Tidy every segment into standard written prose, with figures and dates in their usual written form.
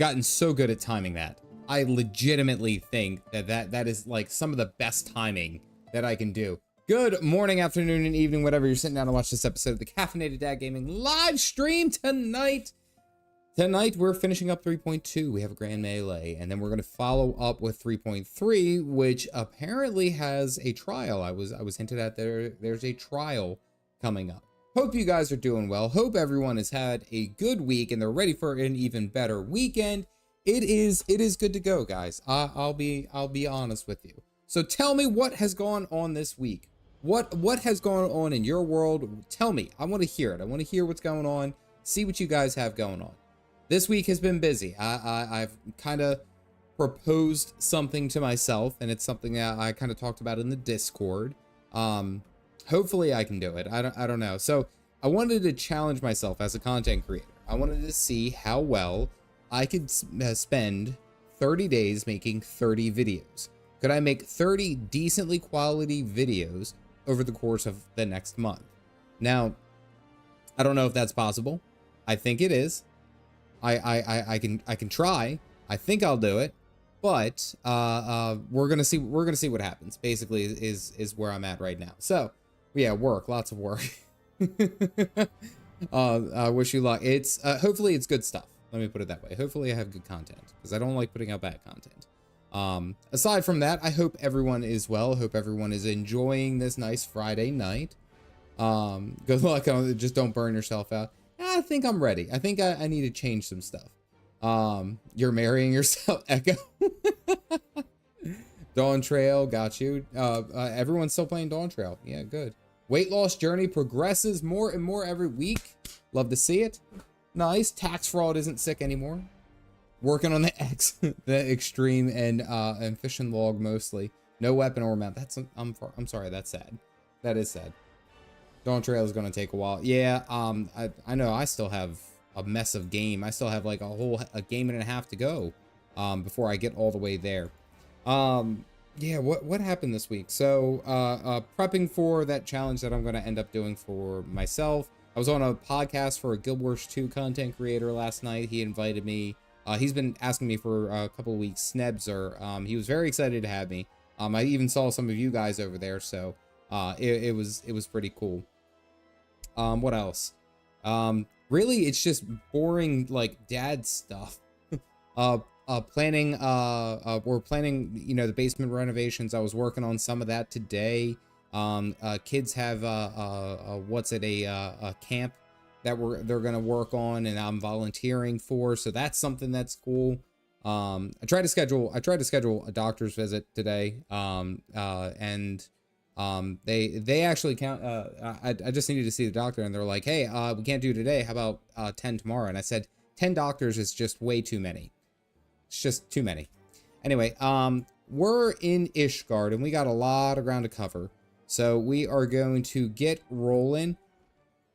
gotten so good at timing that. I legitimately think that is like some of the best timing that I can do. Good morning, afternoon, and evening, whatever you're sitting down to watch this episode of the Caffeinated Dad Gaming live stream tonight. Tonight, we're finishing up 3.2. We have a grand melee, and then we're going to follow up with 3.3, which apparently has a trial. I was hinted at there's a trial coming up. Hope you guys are doing well. Hope everyone has had a good week and they're ready for an even better weekend. It is good to go, guys. I'll be honest with you. So tell me what has gone on this week. What has gone on in your world? Tell me. I want to hear it. I want to hear what's going on. See what you guys have going on. This week has been busy. I've kind of proposed something to myself, and it's something that I kind of talked about in the Discord. Hopefully I can do it. I don't know. So I wanted to challenge myself as a content creator. I wanted to see how well I could spend 30 days making 30 videos. Could I make 30 decently quality videos over the course of the next month? Now, I don't know if that's possible. I think it is. I can try. I think I'll do it. But we're gonna see what happens. Basically, is where I'm at right now. So yeah, lots of work. I wish you luck. It's hopefully it's good stuff. Let me put it that way. Hopefully I have good content, because I don't like putting out bad content. Aside from that, I hope everyone is well. Hope everyone is enjoying this nice Friday night. Good luck on it. Just don't burn yourself out. I think I'm ready. I think I need to change some stuff. You're marrying yourself, Echo. Dawn Trail, got you. Everyone's still playing Dawn Trail. Yeah, good. Weight loss journey progresses more and more every week. Love to see it. Nice. Tax fraud isn't sick anymore. Working on the the extreme and fishing log mostly. No weapon or mount. I'm sorry. That's sad. That is sad. Dawn Trail is gonna take a while. Yeah. I know. I still have a mess of game. I still have like a game and a half to go before I get all the way there. Yeah, what happened this week? So prepping for that challenge that I'm going to end up doing for myself. I was on a podcast for a Guild Wars 2 content creator last night. He invited me. He's been asking me for a couple of weeks. Snebzer. He was very excited to have me. I even saw some of you guys over there, so it was pretty cool. What else? Really, it's just boring like dad stuff. We're planning, you know, the basement renovations. I was working on some of that today. Kids have a camp that they're gonna work on, and I'm volunteering for. So that's something that's cool. I tried to schedule a doctor's visit today. They actually count. I just needed to see the doctor, and they're like, hey, we can't do today. How about 10 tomorrow? And I said 10 doctors is just way too many. It's just too many. Anyway, we're in Ishgard, and we got a lot of ground to cover. So we are going to get rolling.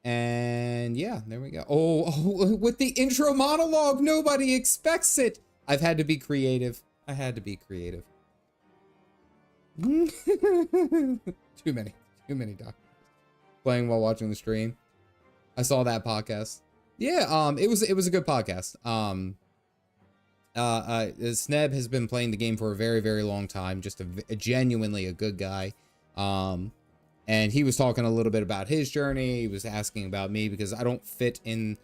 And yeah, there we go. Oh, with the intro monologue, nobody expects it. I've had to be creative. I had to be creative. Too many doctors. Playing while watching the stream. I saw that podcast. Yeah, it was a good podcast. Sneb has been playing the game for a very, very long time. Just a genuinely a good guy. And he was talking a little bit about his journey. He was asking about me because I don't fit in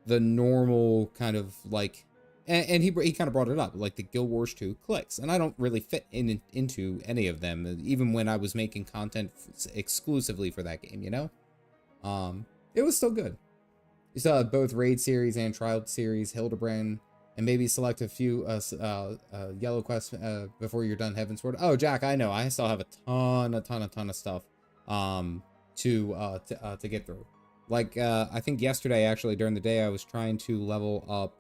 the normal kind of like, and he kind of brought it up, like the Guild Wars 2 cliques. And I don't really fit into any of them, even when I was making content exclusively for that game, you know? It was still good. You still have both Raid series and Trial series, Hildebrand, and maybe select a few yellow quests before you're done Heavensward. Oh, Jack, I know. I still have a ton of stuff to get through. Like I think yesterday, actually, during the day, I was trying to level up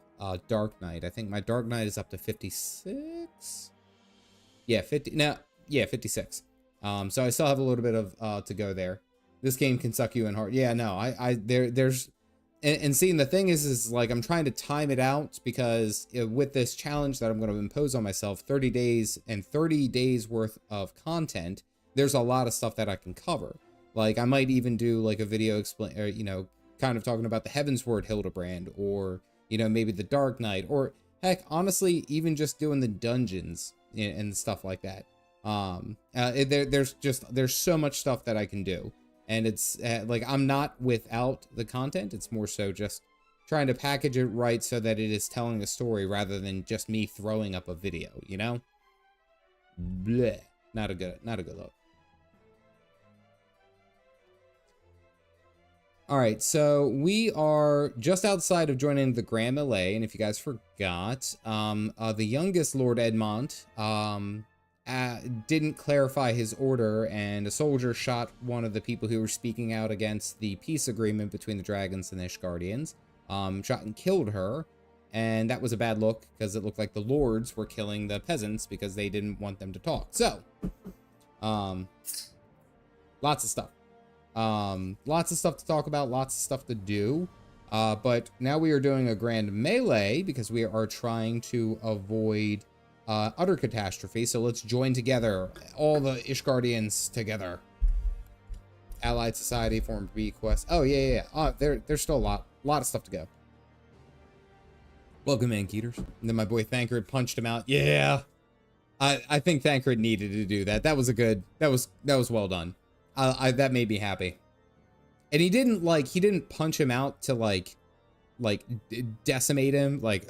Dark Knight. I think my Dark Knight is up to 56. Yeah, 50. No, yeah, 56. So I still have a little bit of to go there. This game can suck you in hard. Yeah, no, there's. And seeing the thing is like I'm trying to time it out because with this challenge that I'm going to impose on myself, 30 days and 30 days worth of content, there's a lot of stuff that I can cover. Like I might even do like a video explain, or, you know, kind of talking about the Heavensward Hildebrand, or, you know, maybe the Dark Knight, or Heck, honestly, even just doing the dungeons and stuff like that. There's so much stuff that I can do, and it's like I'm not without the content. It's more so just trying to package it right so that it is telling a story rather than just me throwing up a video, you know? Bleh. Not a good look. All right, so we are just outside of joining the Grand Melee, and if you guys forgot, the youngest Lord Edmont didn't clarify his order, and a soldier shot one of the people who were speaking out against the peace agreement between the dragons and the Ishgardians. Shot and killed her, and that was a bad look because it looked like the lords were killing the peasants because they didn't want them to talk. So, lots of stuff. Lots of stuff to talk about, lots of stuff to do. But now we are doing a grand melee because we are trying to avoid utter catastrophe. So let's join together, all the Ishgardians together. Allied Society, formed bequest. Oh yeah. There's still a lot of stuff to go. Welcome in, Keeters. And then my boy Thancred punched him out. Yeah. I think Thancred needed to do that. That was well done. That made me happy. And he didn't punch him out to like decimate him, like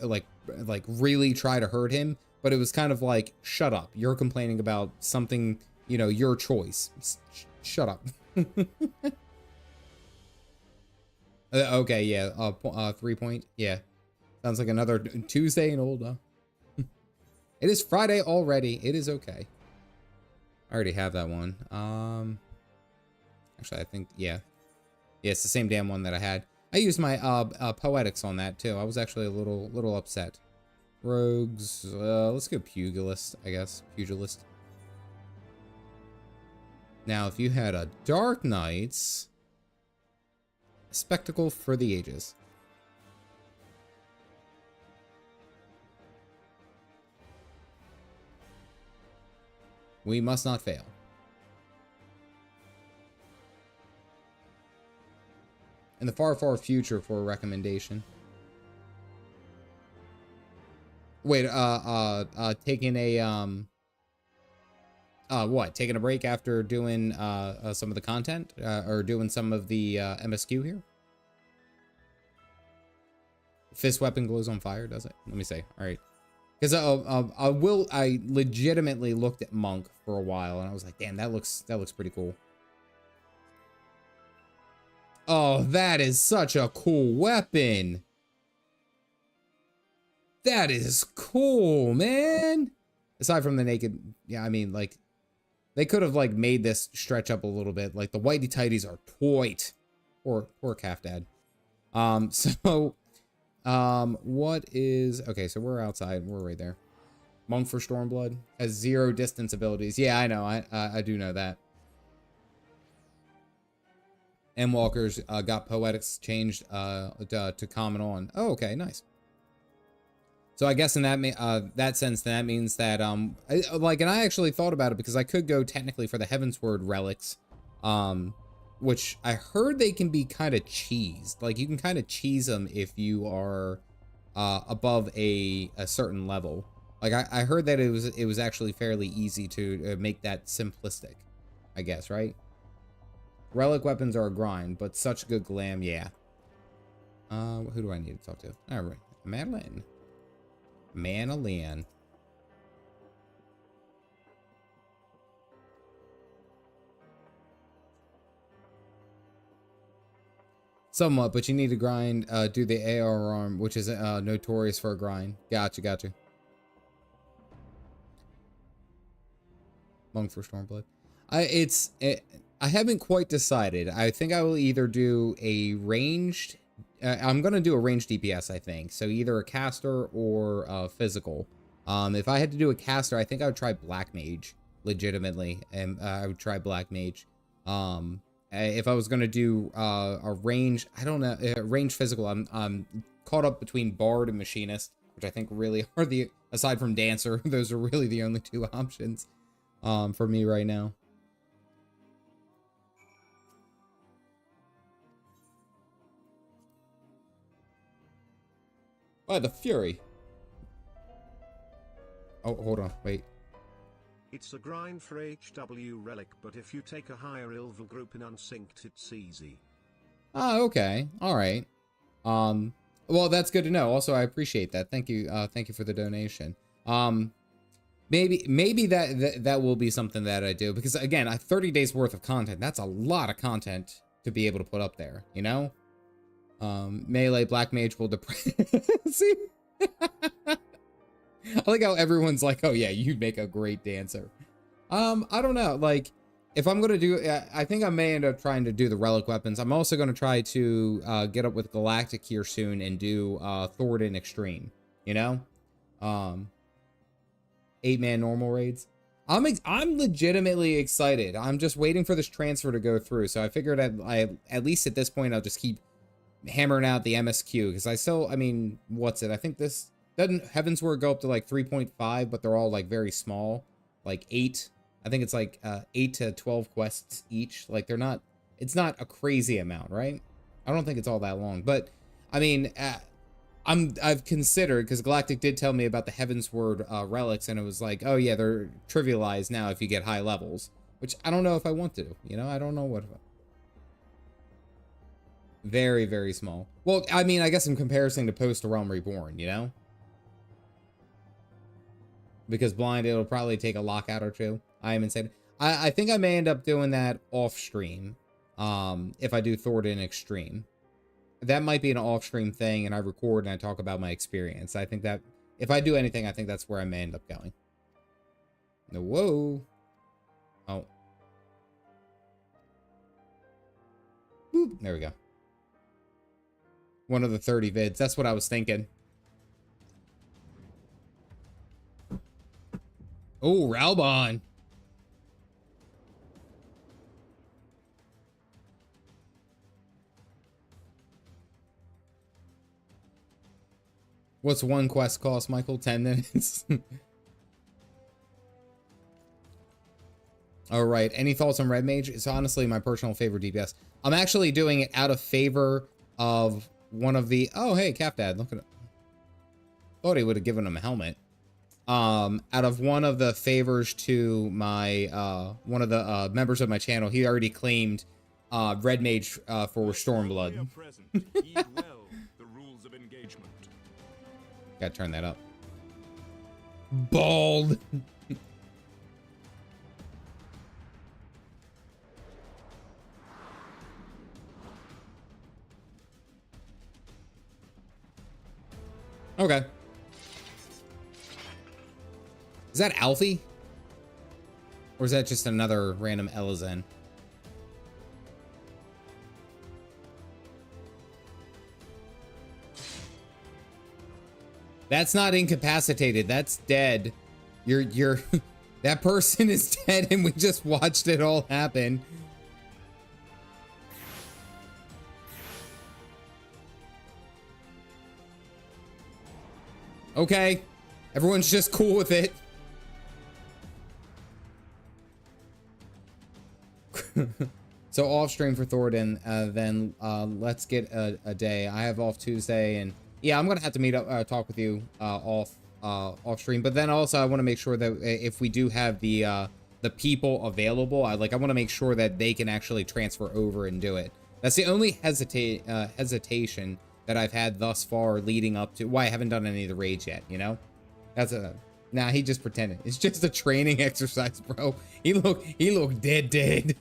really try to hurt him, but it was kind of like, shut up. You're complaining about something, you know, your choice. Shut up. Okay, yeah. 3 point. Yeah. Sounds like another Tuesday and old. It is Friday already. It is okay. I already have that one. Actually, I think, yeah. Yeah, it's the same damn one that I had. I used my poetics on that too. I was actually a little upset. Rogues, let's go pugilist, I guess. Pugilist. Now, if you had a Dark Knights, spectacle for the ages. We must not fail. In the far, far future for a recommendation. Wait, taking a, what? Taking a break after doing, some of the content? Or doing some of the, MSQ here? Fist weapon glows on fire, does it? Let me see. All right. Because I legitimately looked at Monk for a while, and I was like, damn, that looks pretty cool. Oh, that is such a cool weapon. That is cool, man. Aside from the naked, yeah, I mean, like, they could have, like, made this stretch up a little bit. Like, the whitey tighties are tight. Poor calf dad. What is, okay, so we're outside. We're right there. Monk for Stormblood has 0 distance abilities. Yeah, I know. I do know that. Endwalkers got poetics changed to common on. Oh, okay, nice. So I guess in that sense, that means that and I actually thought about it because I could go technically for the Heavensward relics, which I heard they can be kind of cheesed. Like you can kind of cheese them if you are above a certain level. Like I heard that it was actually fairly easy to make that simplistic, I guess, right? Relic weapons are a grind, but such good glam, yeah. Who do I need to talk to? All right, Madeline. Somewhat, but you need to grind, do the AR arm, which is notorious for a grind. Gotcha. Monk for Stormblood. I haven't quite decided. I think I will either do a ranged... I'm going to do a ranged DPS, I think. So either a caster or physical. If I had to do a caster, I think I would try Black Mage, legitimately. And I would try Black Mage. If I was going to do a range... I don't know. Range physical, I'm caught up between Bard and Machinist, which I think really are the... Aside from Dancer, those are really the only 2 options for me right now. Oh, the Fury. Oh, hold on, wait. It's a grind for HW Relic, but if you take a higher Ilval group in Unsynced, it's easy. Oh, okay. All right. Well, that's good to know. Also, I appreciate that. Thank you. Thank you for the donation. Maybe that will be something that I do, because again, 30 days worth of content. That's a lot of content to be able to put up there, you know? Melee, Black Mage will depress. See? I like how everyone's like, oh yeah, you'd make a great dancer. I don't know. Like, if I'm going to do, I think I may end up trying to do the relic weapons. I'm also going to try to get up with Galactic here soon and do Thornton Extreme, you know? 8-man normal raids. I'm legitimately excited. I'm just waiting for this transfer to go through. So I figured at least at this point, I'll just keep hammering out the MSQ, because I mean, what's it? I think this doesn't Heavensward go up to like 3.5, but they're all like very small, like 8. I think it's like 8 to 12 quests each. Like it's not a crazy amount, right? I don't think it's all that long, but I mean, I've considered, because Galactic did tell me about the Heavensward relics, and it was like, oh yeah, they're trivialized now if you get high levels, which I don't know if I want to, you know? I don't know what. Very, very small. Well, I mean, I guess in comparison to Post to Realm Reborn, you know? Because blind, it'll probably take a lockout or two. I am insane. I think I may end up doing that off stream. If I do Thornton Extreme. That might be an off stream thing, and I record and I talk about my experience. I think that if I do anything, I think that's where I may end up going. Whoa. Oh. Boop. There we go. One of the 30 vids. That's what I was thinking. Oh, Ralbon. What's one quest cost, Michael? 10 minutes? All right. Any thoughts on Red Mage? It's honestly my personal favorite DPS. I'm actually doing it out of favor of one of the... Oh, hey, Cap Dad. Look at it. Thought he would have given him a helmet. Out of one of the favors to my... one of the members of my channel, he already claimed Red Mage for Stormblood. Gotta turn that up. Bald. Okay. Is that Alfie? Or is that just another random Elizen? That's not incapacitated. That's dead. You're that person is dead, and we just watched it all happen. Okay. Everyone's just cool with it. So off stream for Thornton, then let's get a day. I have off Tuesday, and yeah, I'm gonna have to meet up, talk with you off stream. But then also, I want to make sure that if we do have the people available, I want to make sure that they can actually transfer over and do it. That's the only hesitation that I've had thus far, leading up to why I haven't done any of the raids yet. You know, that's a nah. He just pretended. It's just a training exercise, bro. He looked dead.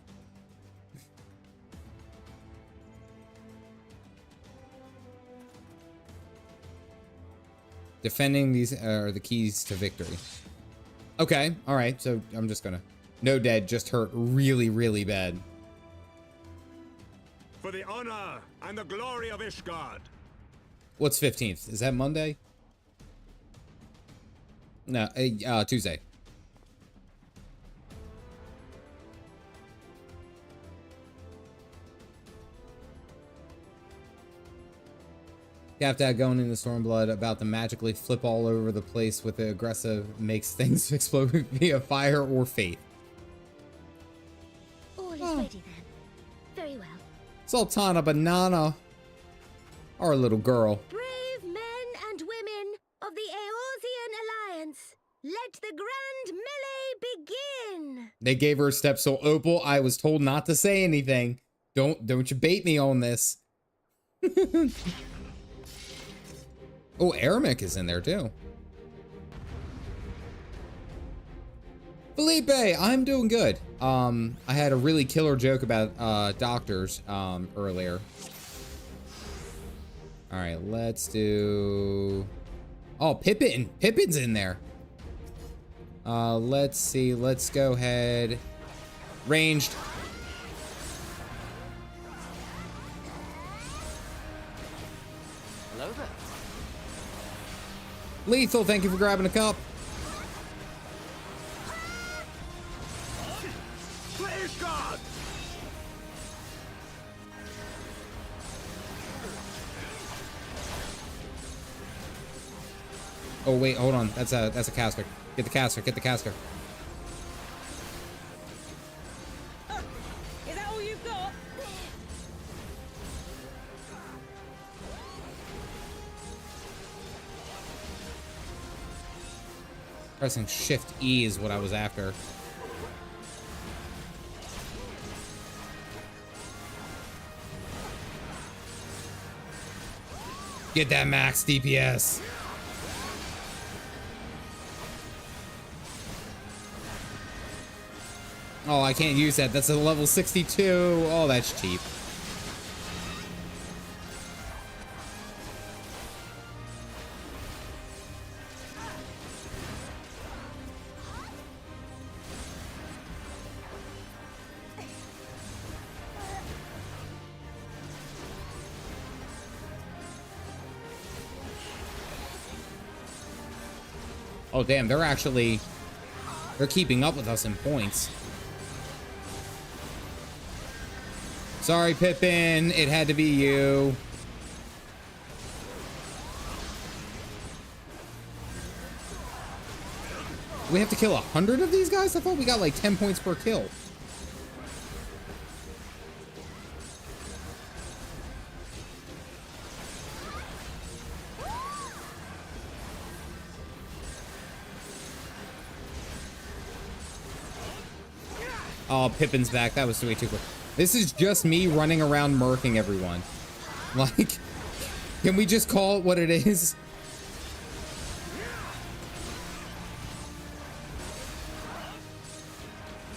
Defending these are the keys to victory. Okay, all right. So I'm just gonna... No dead, just hurt really, really bad. For the honor and the glory of Ishgard. What's 15th? Is that Monday? No, Tuesday. Captain going into Stormblood about to magically flip all over the place with the aggressive makes things explode via fire or faith. All is ready then. Very well. Sultana Banana. Our little girl. Brave men and women of the Eorzean Alliance, let the the grand melee begin. They gave her a step soul opal. I was told not to say anything. Don't you bait me on this. Oh, Aramek is in there too. Felipe, I'm doing good. I had a really killer joke about doctors earlier. All right, let's do. Oh, Pippin. Pippin's in there. Let's see. Let's go ahead. Ranged. Hello there. Lethal, thank you for grabbing a cup. Please God! Oh wait, hold on. That's a caster. Get the caster. Get the caster. Is that all you've got? Pressing Shift E is what I was after. Get that max DPS. Oh, I can't use that. That's a level 62. Oh, that's cheap. Oh, damn. They're keeping up with us in points. Sorry, Pippin. It had to be you. We have to kill 100 of these guys? I thought we got like 10 points per kill. Oh, Pippin's back. That was way too quick. This is just me running around murking everyone. Like, can we just call it what it is?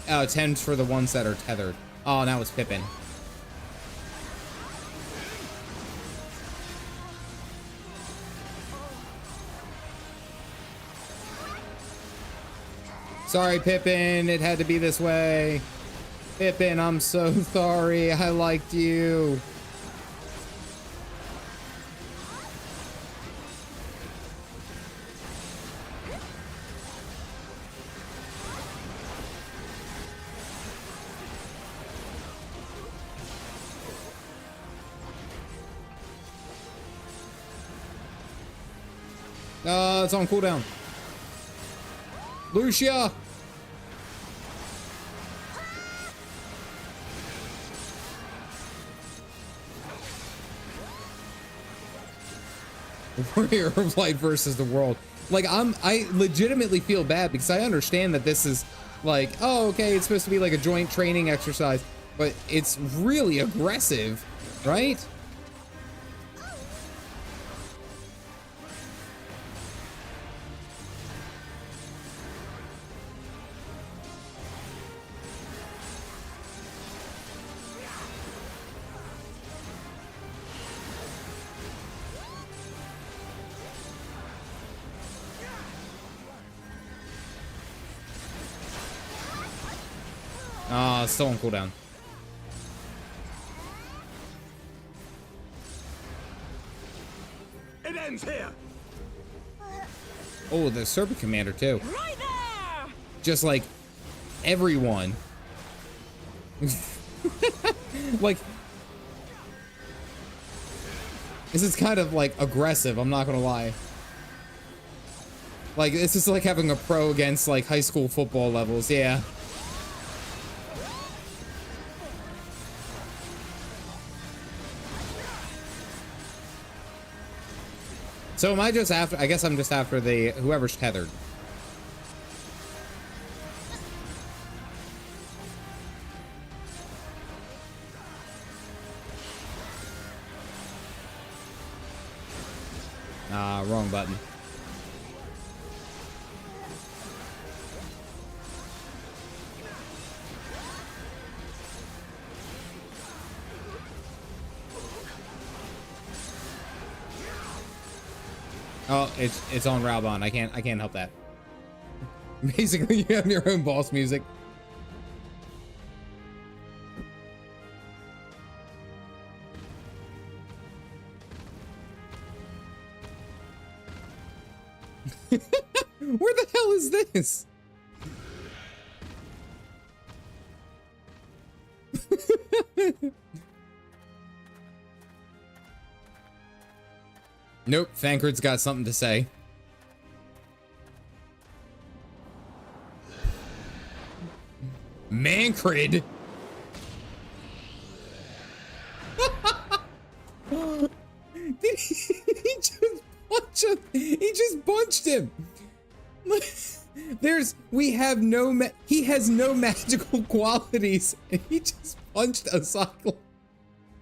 Oh, 10 for the ones that are tethered. Oh, now it's Pippin. Sorry, Pippin. It had to be this way. Pippin, I'm so sorry. I liked you. It's on cooldown. Lucia! Warrior of Light versus the world. Like, I legitimately feel bad because I understand that this is like, oh, okay, it's supposed to be like a joint training exercise, but it's really aggressive, right? Ah, still on cooldown. It ends here. Oh, the Serpent Commander too. Right there! Just like everyone. Like, this is kind of like aggressive, I'm not gonna lie. Like, this is like having a pro against like high school football levels, yeah. So am I just after, I guess I'm just after the, whoever's tethered. Ah, wrong button. Oh, it's on Raubon. I can't help that. Basically, you have your own boss music. Where the hell is this? Nope, Thancred's got something to say. Mancred? Did he just punch him? He just punched him. He has no magical qualities, and he just punched a cycle.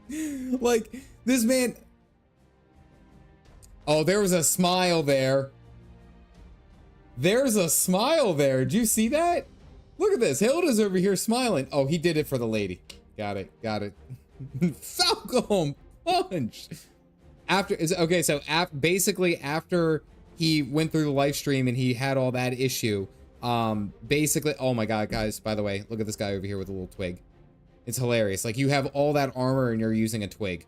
Like, this man. Oh, there was a smile there. There's a smile there. Did you see that? Look at this. Hilda's over here smiling. Oh, he did it for the lady. Got it. Got it. Falcon punch. Basically after he went through the live stream and he had all that issue, basically, oh my God, guys, by the way, look at this guy over here with a little twig. It's hilarious. Like, you have all that armor and you're using a twig.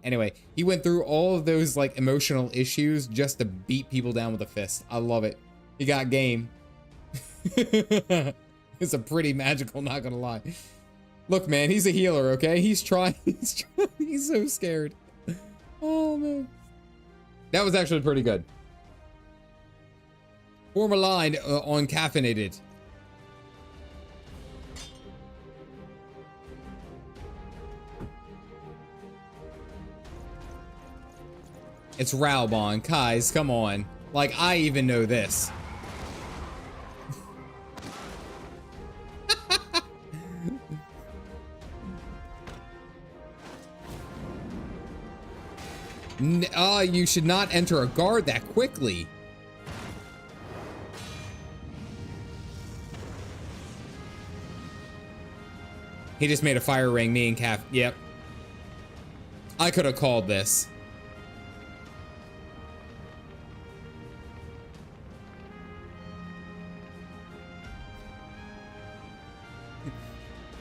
Anyway, he went through all of those like emotional issues just to beat people down with a fist. I love it. He got game. It's a pretty magical, not gonna lie. Look, man, he's a healer, okay? He's trying. He's so scared. Oh, man. That was actually pretty good. Form a line on Caffeinated. It's Raubon. Kais, come on. Like, I even know this. You should not enter a guard that quickly. He just made a fire ring, me and Caff. Yep. I could have called this.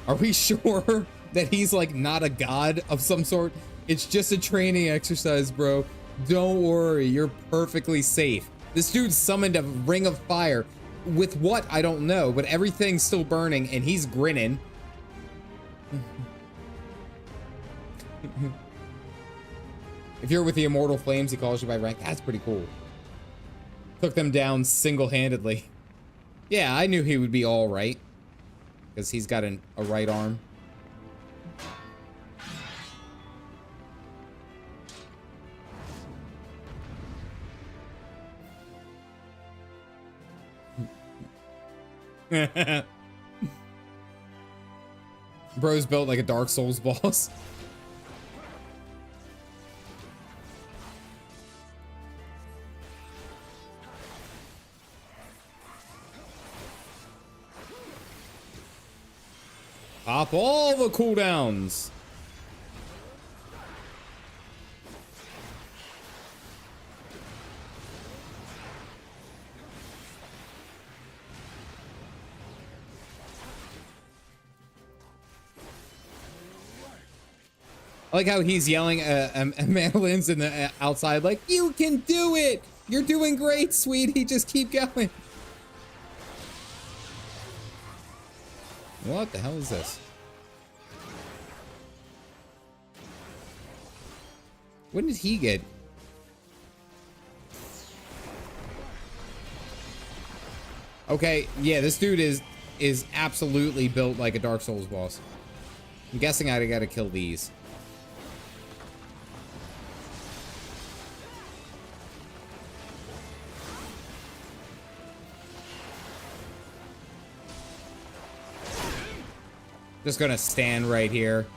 Are we sure that he's like not a god of some sort? It's just a training exercise, bro. Don't worry, you're perfectly safe. This dude summoned a ring of fire. With what? I don't know, but everything's still burning and he's grinning. If you're with the Immortal Flames, he calls you by rank. That's pretty cool. Took them down single-handedly. Yeah, I knew he would be all right. Because he's got a right arm. Bro's built like a Dark Souls boss. Pop all the cooldowns. I like how he's yelling at Madeline's in the outside, like, you can do it! You're doing great, sweetie, just keep going. What the hell is this? When did he get? Okay, yeah, this dude is absolutely built like a Dark Souls boss. I'm guessing I gotta kill these. Just gonna stand right here.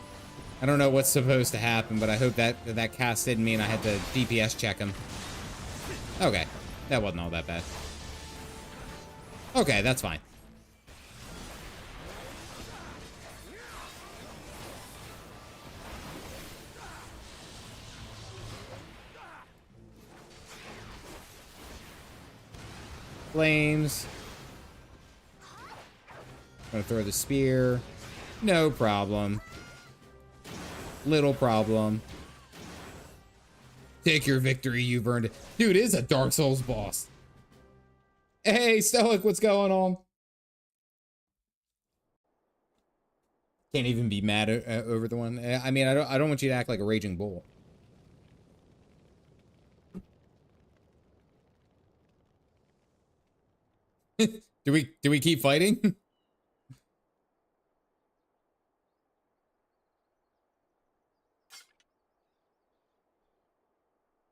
I don't know what's supposed to happen, but I hope that casted me and I had to DPS check him. Okay, that wasn't all that bad. Okay, that's fine. Flames. Gonna throw the spear. No problem. Little problem. Take your victory, you've earned it. Dude, it is a Dark Souls boss. Hey, Stoic, what's going on? Can't even be mad over the one. I mean, I don't want you to act like a raging bull. Do we keep fighting?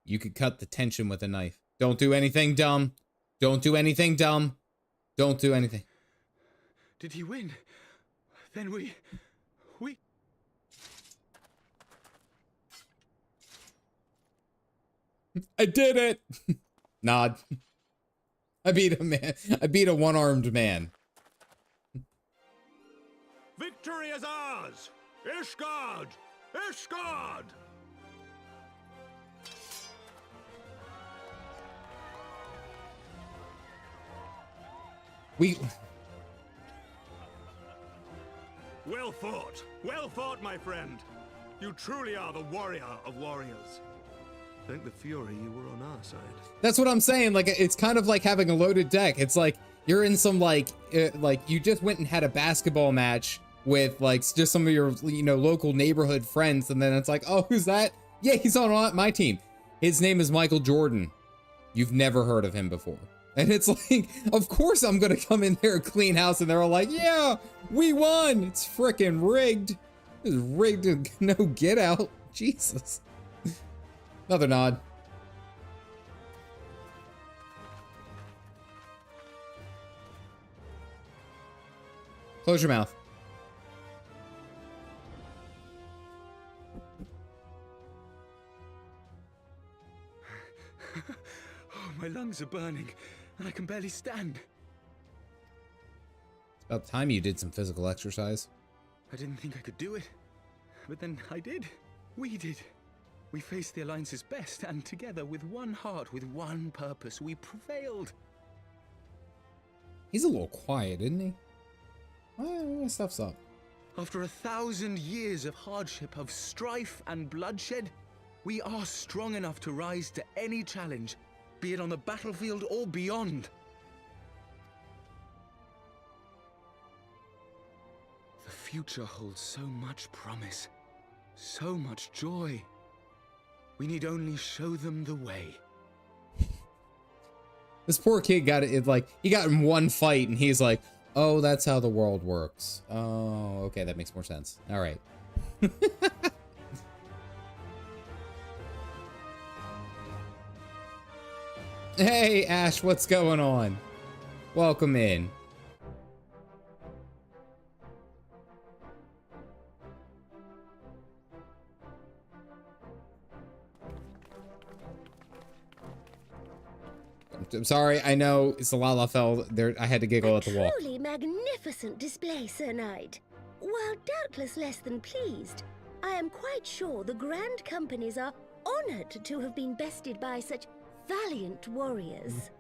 You could cut the tension with a knife. Don't do anything dumb. Don't do anything dumb. Don't do anything. Did he win? Then we... I did it! Nod. I beat a man. I beat a one-armed man. Victory is ours! Ishgard! Ishgard! Well fought, my friend. You truly are the warrior of warriors. Thank the Fury you were on our side. That's what I'm saying. Like, it's kind of like having a loaded deck. It's like you're in some like you just went and had a basketball match with like just some of your local neighborhood friends, and then it's like, oh, who's that? Yeah, he's on my team. His name is Michael Jordan. You've never heard of him before. And it's like, of course I'm gonna come in there and clean house, and they're all like, yeah, we won. It's freaking rigged. It's rigged to no get out. Jesus. Another nod. Close your mouth. Oh, my lungs are burning, and I can barely stand. It's about time you did some physical exercise. I didn't think I could do it, but then I did. We did. We faced the Alliance's best, and together, with one heart, with one purpose, we prevailed. He's a little quiet, isn't he? My stuff's up. After 1,000 years of hardship, of strife and bloodshed, we are strong enough to rise to any challenge, be it on the battlefield or beyond. The future holds so much promise, so much joy. We need only show them the way. This poor kid got it, like, he got in one fight and he's like, oh, that's how the world works. Oh, okay, that makes more sense. All right. Hey, Ash, what's going on? Welcome in. I'm sorry, I know it's a Lalafell. There, I had to giggle at the wall. Truly magnificent display, Sir Knight. While doubtless less than pleased, I am quite sure the Grand Companies are honored to have been bested by such valiant warriors.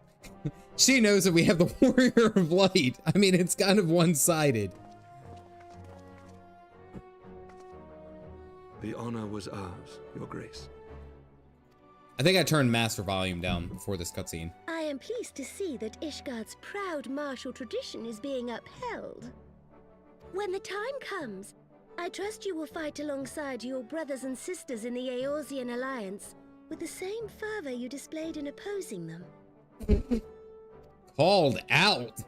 She knows that we have the Warrior of Light. I mean, it's kind of one-sided. The honor was ours, Your Grace. I think I turned master volume down before this cutscene. I am pleased to see that Ishgard's proud martial tradition is being upheld. When the time comes, I trust you will fight alongside your brothers and sisters in the Eorzean Alliance with the same fervor you displayed in opposing them. Called out.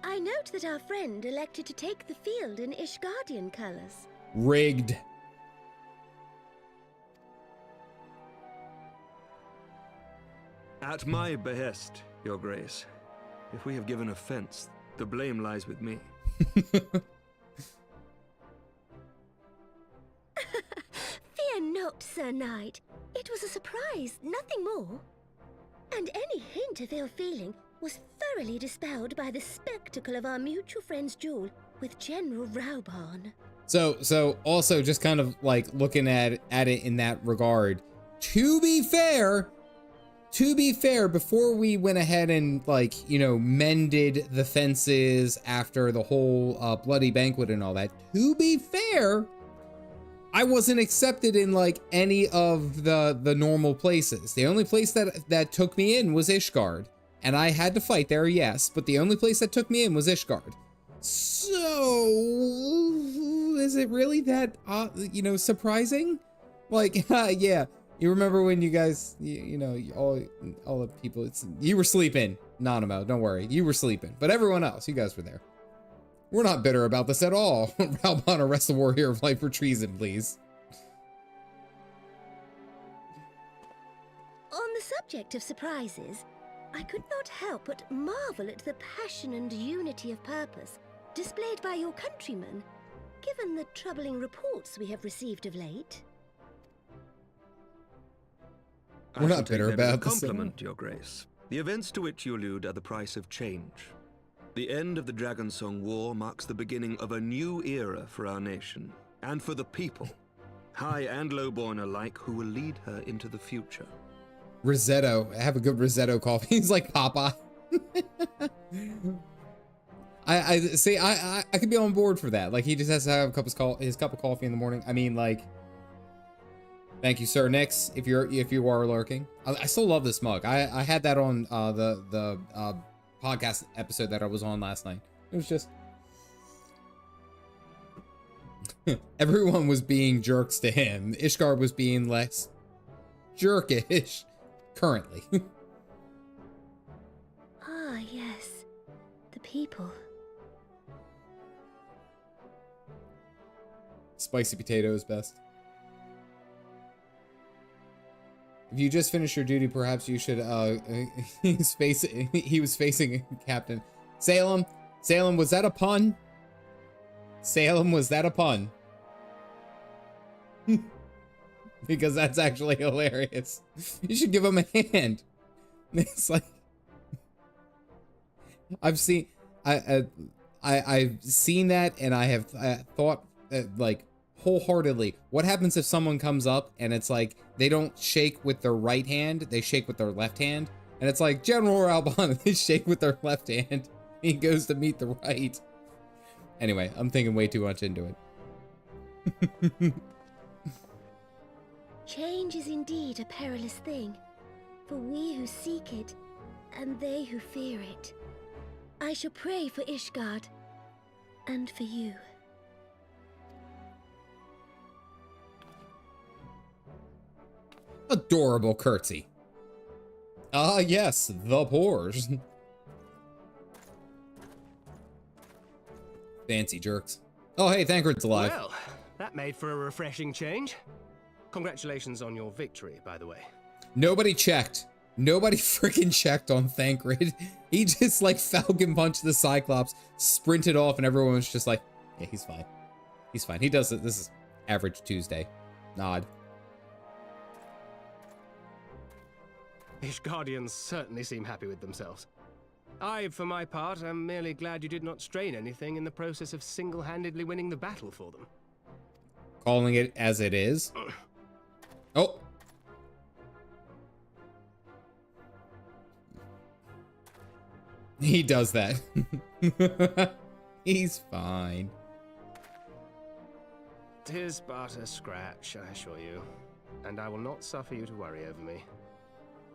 I note that our friend elected to take the field in Ishgardian colors. Rigged. At my behest, Your Grace. If we have given offense, the blame lies with me. Fear out, Sir Knight. It was a surprise, nothing more. And any hint of ill feeling was thoroughly dispelled by the spectacle of our mutual friend's duel with General Rauban. So also just kind of like looking at it in that regard. To be fair, before we went ahead and like, you know, mended the fences after the whole bloody banquet and all that, to be fair, I wasn't accepted in like any of the normal places. The only place that took me in was Ishgard, and I had to fight there, yes, but the only place that took me in was Ishgard. So is it really that you know, surprising? Like, yeah, you remember when you guys, you know, all the people, you were sleeping, Nanamo, don't worry, you were sleeping, but everyone else, you guys were there. We're not bitter about this at all. Rauban, arrest the warrior of life for treason, please. On the subject of surprises, I could not help but marvel at the passion and unity of purpose displayed by your countrymen, given the troubling reports we have received of late. We're not bitter about this. Compliment, Your Grace. The events to which you allude are the price of change. The end of the Dragonsong War marks the beginning of a new era for our nation, and for the people, high and lowborn alike, who will lead her into the future. Risotto. Have a good risotto coffee. He's like Papa. I see. I could be on board for that. Like, he just has to have his cup of coffee in the morning. I mean, like, thank you, Sir Nix, if you are lurking. I still love this mug. I had that on the podcast episode that I was on last night. It was just everyone was being jerks to him. Ishgard was being less jerkish currently. Ah, yes. The people. Spicy potato is best. If you just finished your duty, perhaps you should, he was facing Captain. Salem, was that a pun? Salem, was that a pun? Because that's actually hilarious. You should give him a hand. It's like, I've seen that, and I have thought, like, wholeheartedly, what happens if someone comes up and it's like they don't shake with their right hand, they shake with their left hand, and it's like General Rauban, they shake with their left hand, he goes to meet the right. Anyway, I'm thinking way too much into it. Change is indeed a perilous thing, for we who seek it, and they who fear it. I shall pray for Ishgard, and for you. Adorable curtsy. Ah, yes, the pores. Fancy jerks. Oh, hey, Thancred's alive. Well, that made for a refreshing change. Congratulations on your victory, by the way. Nobody checked. Nobody freaking checked on Thancred. He just, like, Falcon punched the Cyclops, sprinted off, and everyone was just like, yeah, he's fine. He's fine. He does it. This is average Tuesday. Nod. Ishgardians certainly seem happy with themselves. I, for my part, am merely glad you did not strain anything in the process of single-handedly winning the battle for them. Calling it as it is. Oh. He does that. He's fine. 'Tis but a scratch, I assure you, and I will not suffer you to worry over me.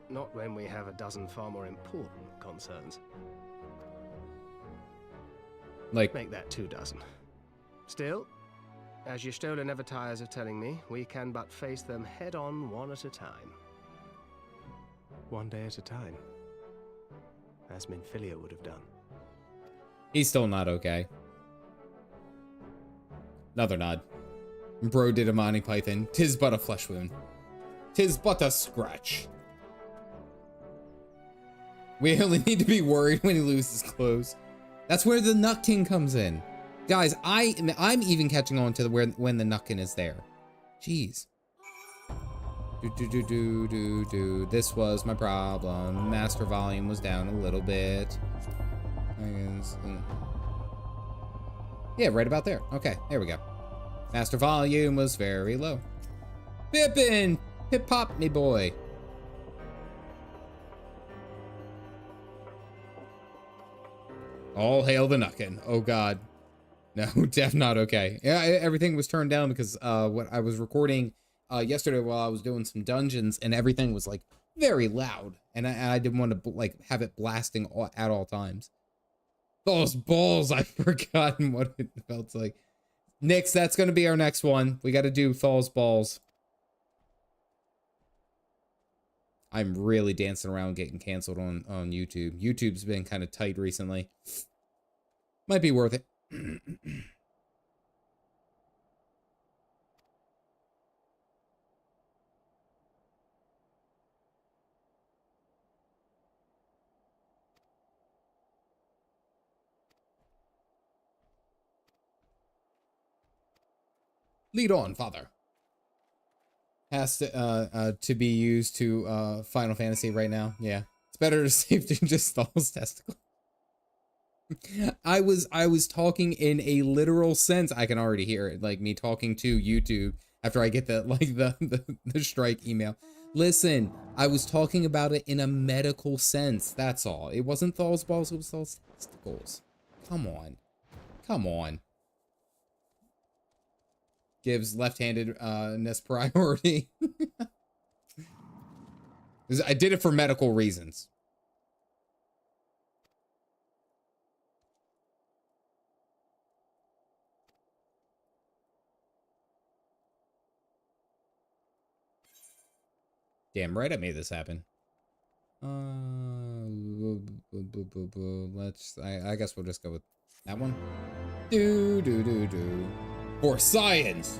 Not when we have a dozen far more important concerns. Like, make that 2 dozen. Still, as Y'shtola never tires of telling me, we can but face them head-on, one at a time. One day at a time. As Minfilia would have done. he's still not okay. Another nod. Bro did a Monty Python. 'Tis but a flesh wound. 'Tis but a scratch. We only need to be worried when he loses clothes. That's where the Nut King comes in. Guys, I'm even catching on to when the Nut King is there. Jeez. This was my problem. Master volume was down a little bit. Yeah, right about there. Okay, there we go. Master volume was very low. Pippin! Pip pop me boy. All hail the Nuckin. Oh god. No, def not okay. Yeah, everything was turned down because what I was recording yesterday while I was doing some dungeons, and everything was like very loud, and I didn't want to like have it blasting at all times. Those balls, I've forgotten what it felt like. Nix, that's gonna be our next one. We got to do Thal's balls. I'm really dancing around getting canceled on YouTube. YouTube's been kind of tight recently. Might be worth it. Lead on, father. Has to be used to Final Fantasy right now. Yeah, it's better to save than just Thal's testicle. I was talking in a literal sense. I can already hear it, like me talking to YouTube after I get the strike email. Listen, I was talking about it in a medical sense. That's all. It wasn't Thal's balls. It was Thal's testicles. Come on, come on. Gives left-handedness priority. I did it for medical reasons. Damn right I made this happen. I guess we'll just go with that one. For science!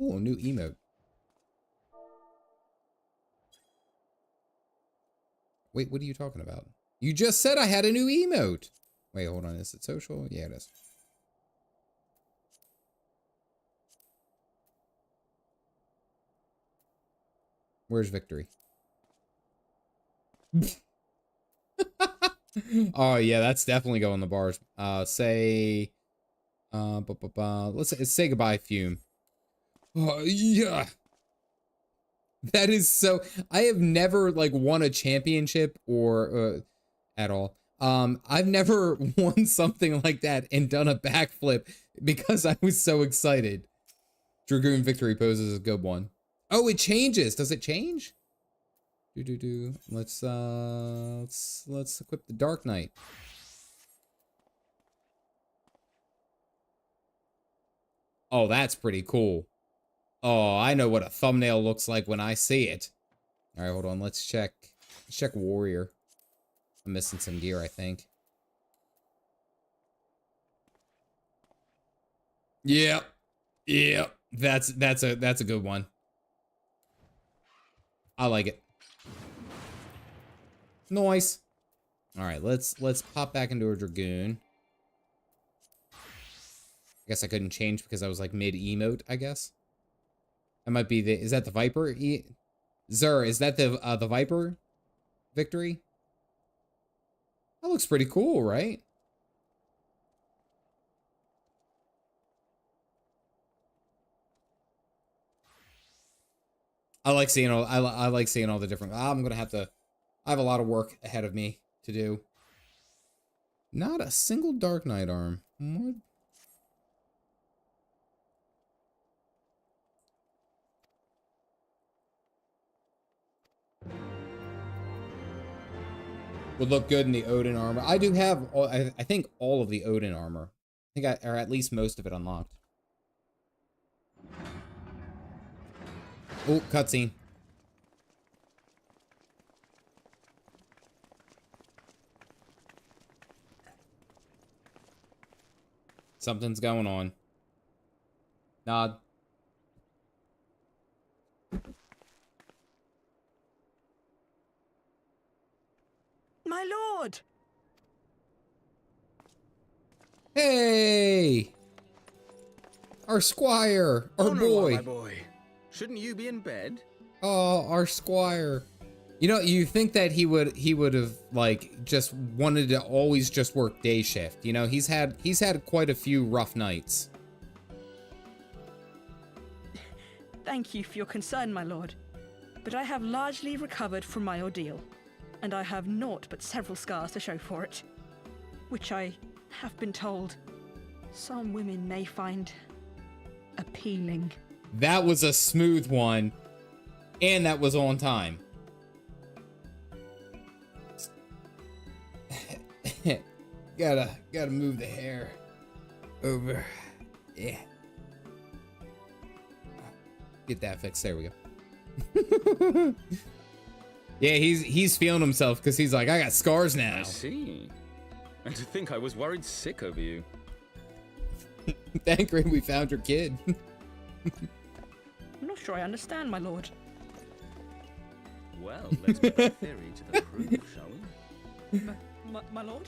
Ooh, a new emote. Wait, what are you talking about? You just said I had a new emote! Wait, hold on, is it social? Yeah, it is. Where's victory? Oh yeah, that's definitely going the bars. Let's say goodbye, Fume. Oh yeah. That is so, I have never like won a championship or at all. I've never won something like that and done a backflip because I was so excited. Dragoon victory pose is a good one. Oh, it changes. Does it change? Let's equip the Dark Knight. Oh, that's pretty cool. Oh, I know what a thumbnail looks like when I see it. All right, hold on. Let's check Warrior. I'm missing some gear, I think. Yeah. Yeah. That's a good one. I like it. Nice. All right, let's pop back into a Dragoon. I guess I couldn't change because I was like mid emote, I guess. That might be is that the Viper? Zur, is that the Viper victory? That looks pretty cool, right? I like seeing all the different. I have a lot of work ahead of me to do. Not a single Dark Knight arm. What? Would look good in the Odin armor. I do have, I think, all of the Odin armor. I think or at least most of it unlocked. Oh, cutscene. Something's going on. Nod. My lord! Hey! Our squire! Our Honorable, boy! my boy. Shouldn't you be in bed? Oh, our squire. You know, you think that he would have like just wanted to always just work day shift. You know, he's had quite a few rough nights. Thank you for your concern, my lord. But I have largely recovered from my ordeal, and I have naught but several scars to show for it, which I have been told some women may find appealing. That was a smooth one, and that was on time. gotta move the hair over. Yeah. Get that fixed. There we go. Yeah, he's feeling himself because he's like, I got scars now. I see. And to think I was worried sick over you. Thankfully, we found your kid. I'm not sure I understand, my lord. Well, let's put that theory to the proof, shall we? My lord?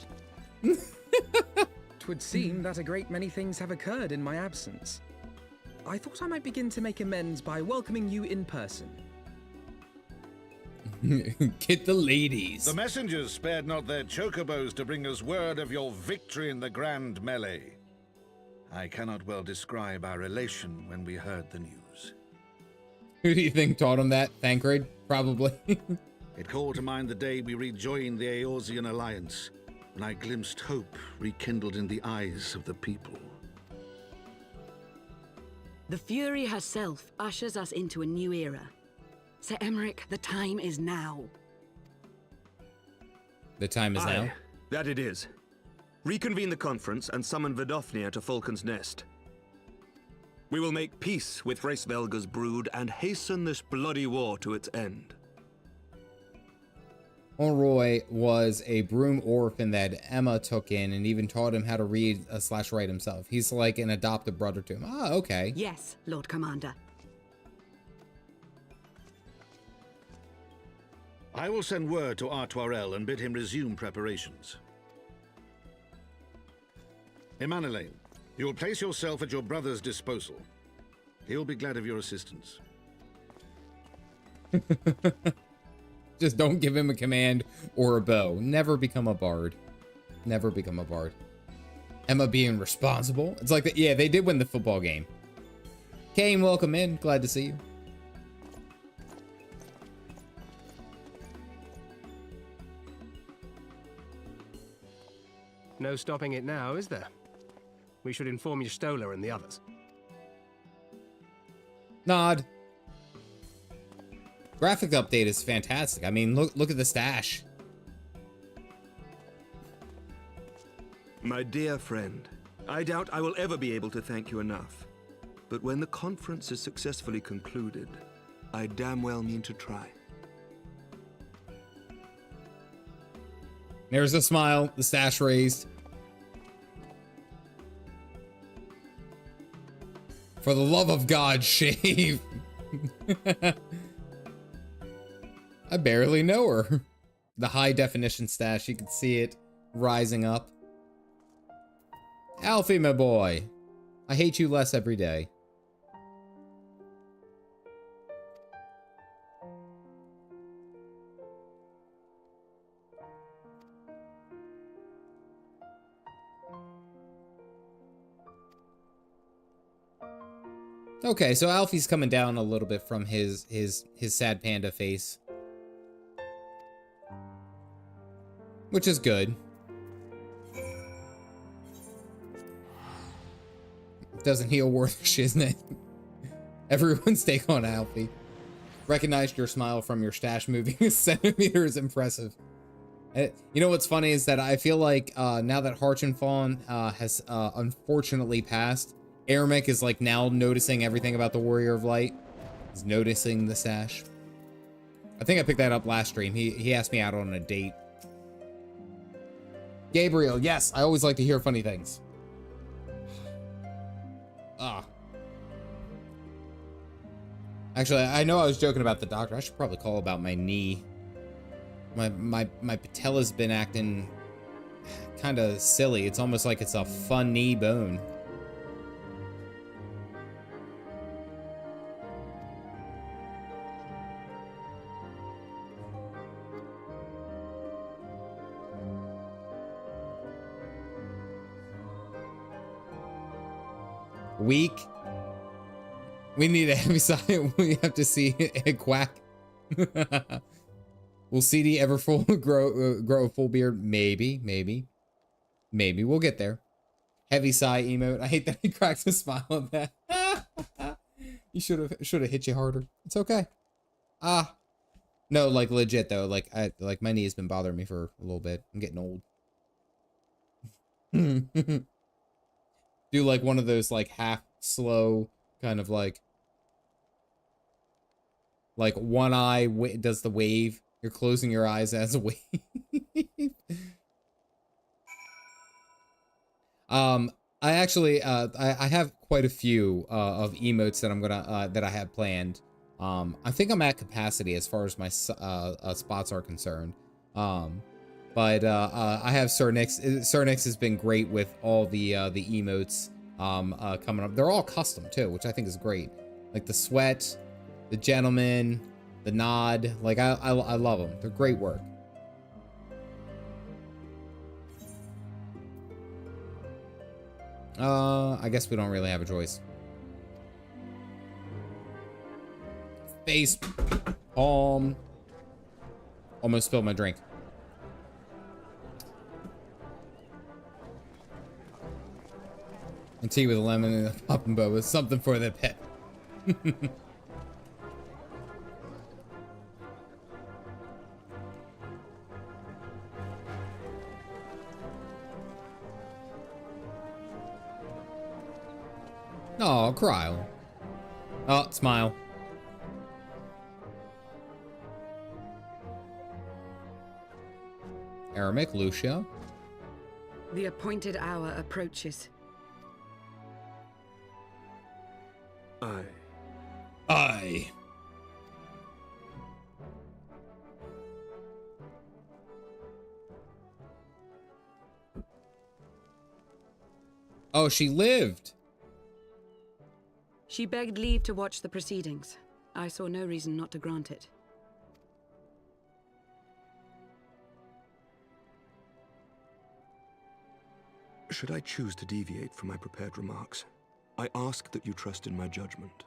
'Twould seem that a great many things have occurred in my absence. I thought I might begin to make amends by welcoming you in person. Get the ladies. The messengers spared not their chocobos to bring us word of your victory in the grand melee. I cannot well describe our elation when we heard the news. Who do you think taught him that? Thancred? Probably. It called to mind the day we rejoined the Eorzean alliance, when I glimpsed hope rekindled in the eyes of the people. The Fury herself ushers us into a new era. Sir Emmerich, the time is now. The time is now? Aye, that it is. Reconvene the conference and summon Vidofnir to Falcon's Nest. We will make peace with Hraesvelgr's brood and hasten this bloody war to its end. Onroy was a broom orphan that Emma took in and even taught him how to read / write himself. He's like an adopted brother to him. Ah, okay. Yes, Lord Commander. I will send word to Artoirel and bid him resume preparations. Emanelaine, you will place yourself at your brother's disposal. He'll be glad of your assistance. Just don't give him a command or a bow. Never become a bard. Never become a bard. Emma being responsible. It's like, yeah, they did win the football game. Kane, welcome in. Glad to see you. No stopping it now, is there? We should inform your Stoller and the others. Nod. Graphic update is fantastic. I mean, look at the stash. My dear friend, I doubt I will ever be able to thank you enough. But when the conference is successfully concluded, I damn well mean to try. There's a smile, the stash raised. For the love of God, shave. I barely know her. The high definition stash, you can see it rising up. Alfie, my boy. I hate you less every day. Okay, so Alfie's coming down a little bit from his sad panda face. Which is good. Doesn't heal worth shiznit. Everyone's take on Alfie. Recognized your smile from your stash moving a centimeter is impressive. You know what's funny is that I feel like now that Harchenfallen has unfortunately passed, Eremic is like now noticing everything about the Warrior of Light. He's noticing the stash. I think I picked that up last stream. He asked me out on a date. Gabriel, yes, I always like to hear funny things. Actually, I know I was joking about the doctor. I should probably call about my knee. My patella's been acting kind of silly. It's almost like it's a fun knee bone. Weak. We need a heavy side. We have to see a quack. Will CD ever grow a full beard? Maybe. We'll get there. Heavy sigh emote. I hate that he cracks a smile at that. You should have hit you harder. It's okay. No, like legit though. Like my knee has been bothering me for a little bit. I'm getting old. Do like one of those like half slow kind of like one eye does the wave. You're closing your eyes as a wave. I actually I have quite a few of emotes that I'm gonna that I have planned. I think I'm at capacity as far as my spots are concerned. But I have Sir Nix. Sir Nix has been great with all the emotes coming up. They're all custom too, which I think is great. Like the sweat, the gentleman, the nod. Like I love them. They're great work. I guess we don't really have a choice. Face palm. Almost spilled my drink. And tea with a lemon and a pop and boba. Something for the pet. Oh, Cryle. Oh, smile. Aramic, Lucia. The appointed hour approaches. Aye. Oh, she lived. She begged leave to watch the proceedings. I saw no reason not to grant it. Should I choose to deviate from my prepared remarks, I ask that you trust in my judgment.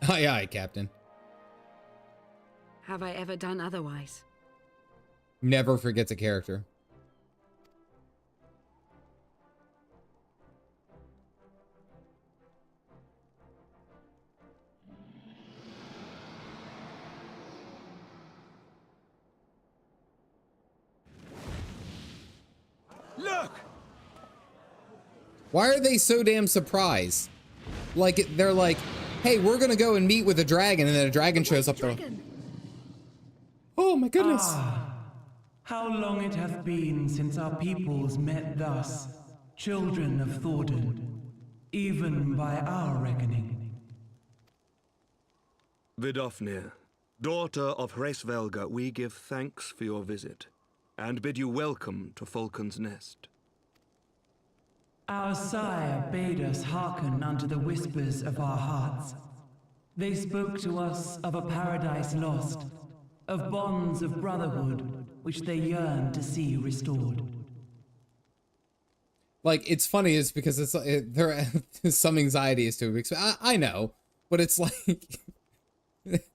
Aye, aye, Captain. Have I ever done otherwise? Never forgets a character. Look! Why are they so damn surprised? Like, they're like, hey, we're gonna go and meet with a dragon, and then a dragon shows up there. Oh my goodness. How long it hath been since our peoples met thus, children of Thordan, even by our reckoning. Vidofnir, daughter of Hraesvelgr, we give thanks for your visit, and bid you welcome to Falcon's Nest. Our sire bade us hearken unto the whispers of our hearts. They spoke to us of a paradise lost, of bonds of brotherhood, which they yearn to see restored. Like, it's funny is because it's there some anxiety as to it. I know, but it's like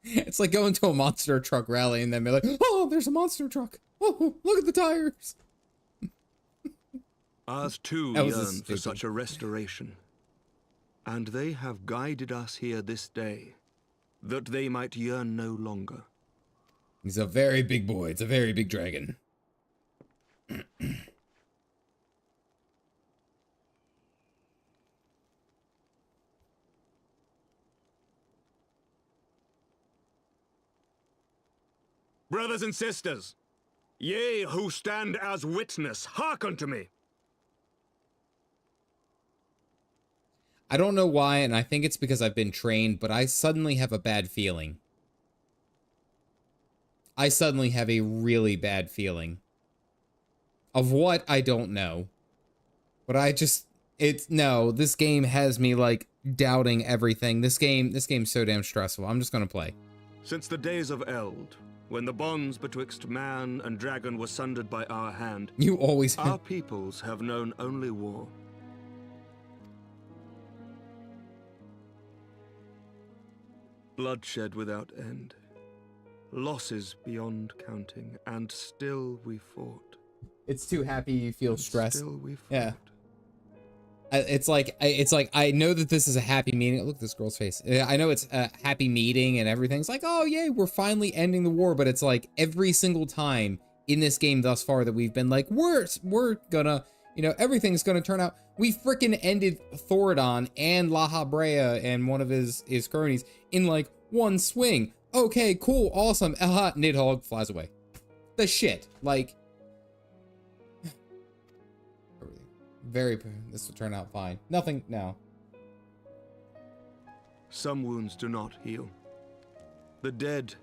it's like going to a monster truck rally and then be like, oh, there's a monster truck. Oh, look at the tires. Ours too yearn for such a restoration, and they have guided us here this day, that they might yearn no longer. He's a very big boy. It's a very big dragon. Brothers and sisters, ye who stand as witness, hearken to me. I don't know why, and I think it's because I've been trained, but I suddenly have a bad feeling. I suddenly have a really bad feeling. Of what, I don't know. But I just, no, this game has me, like, doubting everything. This game's so damn stressful. I'm just gonna play. Since the days of Eld, when the bonds betwixt man and dragon were sundered by our hand, you always our peoples have known only war. Bloodshed without end. Losses beyond counting, and still we fought. It's too happy you feel stressed. Still we fought. Yeah. It's like I know that this is a happy meeting. Look at this girl's face. I know it's a happy meeting and everything's like, oh yay, we're finally ending the war. But it's like every single time in this game thus far that we've been like, we're gonna, you know, everything's gonna turn out. We freaking ended Thoradon and La Habrea and one of his cronies in like one swing. Okay, cool, awesome. Nidhogg flies away. The shit, like. This will turn out fine. Nothing, no. Some wounds do not heal. The dead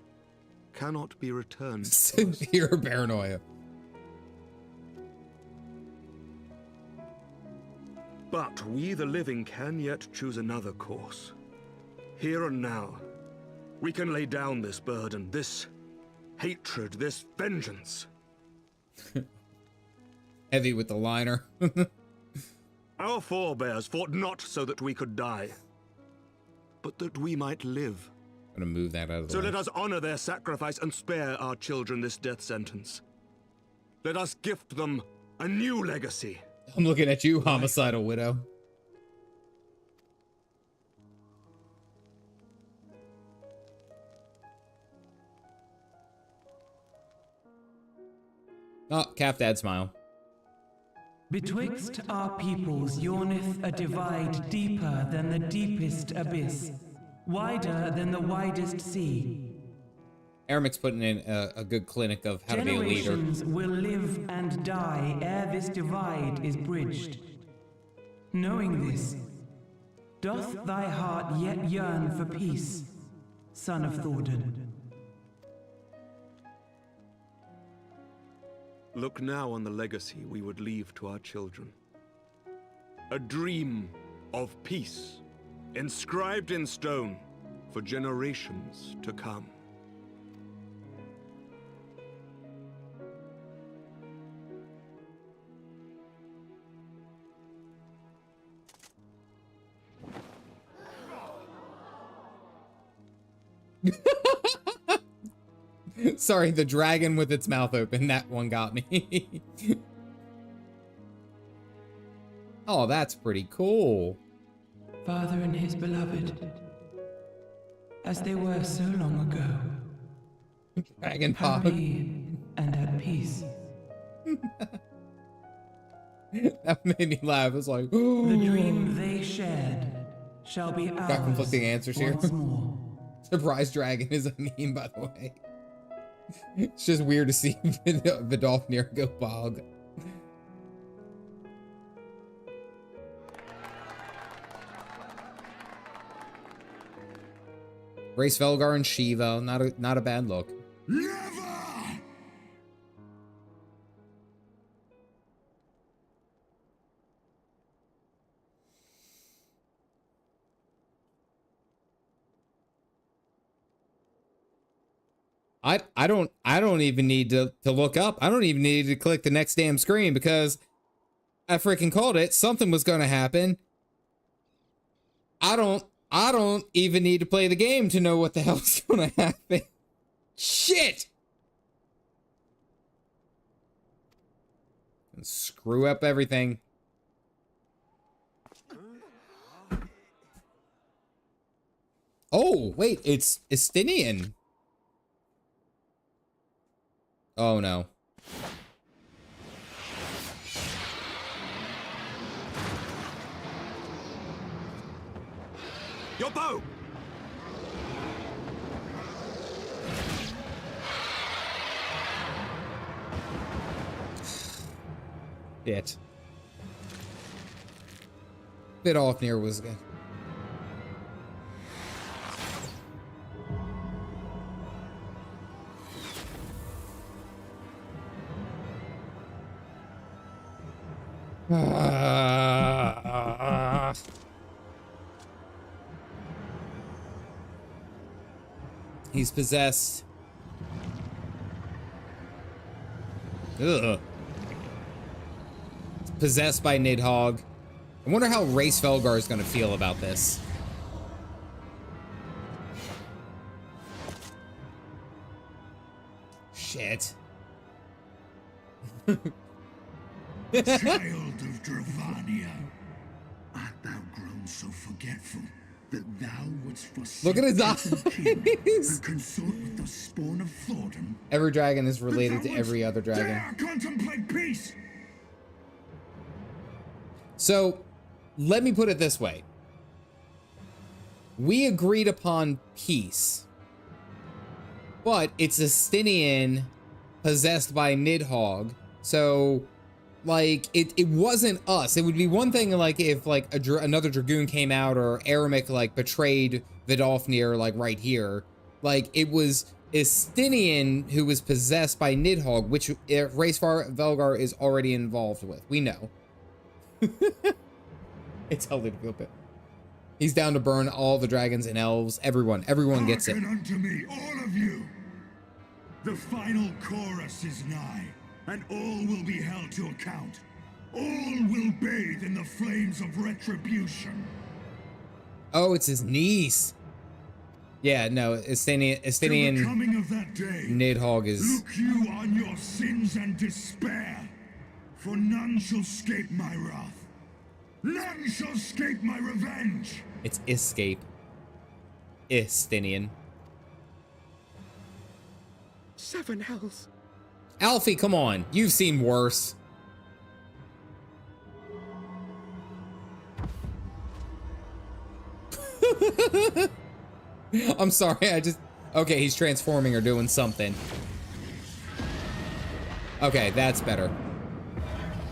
cannot be returned. Severe paranoia. But we, the living, can yet choose another course. Here and now, we can lay down this burden, this hatred, this vengeance. Heavy with the liner. Our forebears fought not so that we could die, but that we might live. I'm gonna move that out of the way. So let us honor their sacrifice and spare our children this death sentence. Let us gift them a new legacy. I'm looking at you, homicidal widow. Oh, Calf Dad smile. Betwixt our peoples yearneth a divide deeper than the deepest abyss, wider than the widest sea. Aramic's putting in a good clinic of how to be a leader. Generations will live and die ere this divide is bridged. Knowing this, doth thy heart yet yearn for peace, son of Thordan? Look now on the legacy we would leave to our children. A dream of peace, inscribed in stone for generations to come. Sorry, the dragon with its mouth open. That one got me. Oh, that's pretty cool. Father and his beloved, as they were so long ago. Dragon Pop. Happy and at peace. That made me laugh. It was like, the dream they shared shall be ours. Got conflicting answers here. Once more. Surprise dragon is a meme, by the way. It's just weird to see Vidolfnir go bog. Hraesvelgr and Shiva, not a bad look. I don't even need to look up. I don't even need to click the next damn screen because I freaking called it. Something was going to happen. I don't even need to play the game to know what the hell's going to happen. Shit. And screw up everything. Oh, wait, it's Estinian. Oh no. Your bow! Shit. Vidolfnir was good. He's possessed. Ugh. Possessed by Nidhogg. I wonder how Hraesvelgr is going to feel about this. shit. Child of Dravania, art thou grown so forgetful that thou wouldst forsake Look at his kin eyes. and consort with the spawn of Thornton? Every dragon is related to every other dragon. Dare contemplate peace! So, let me put it this way. We agreed upon peace, but it's a Stinian possessed by Nidhogg, so, like, it wasn't us. It would be one thing, like, if, like, another Dragoon came out, or Eremic, like, betrayed Vidolfnir, like, right here. Like, it was a Stinian who was possessed by Nidhogg, which Hraesvelgr is already involved with. We know. It's totally feel bit. He's down to burn all the dragons and elves. Everyone gets it. Hearken unto me, all of you. The final chorus is nigh, and all will be held to account. All will bathe in the flames of retribution. Oh, it's his niece. Yeah, no, Estinian To the coming of that day, Nidhogg is... look you on your sins and despair, for none shall escape my wrath. None shall escape my revenge. It's escape. Estinian. 7 hells. Alfie, come on. You've seen worse. I'm sorry, okay, he's transforming or doing something. Okay, that's better.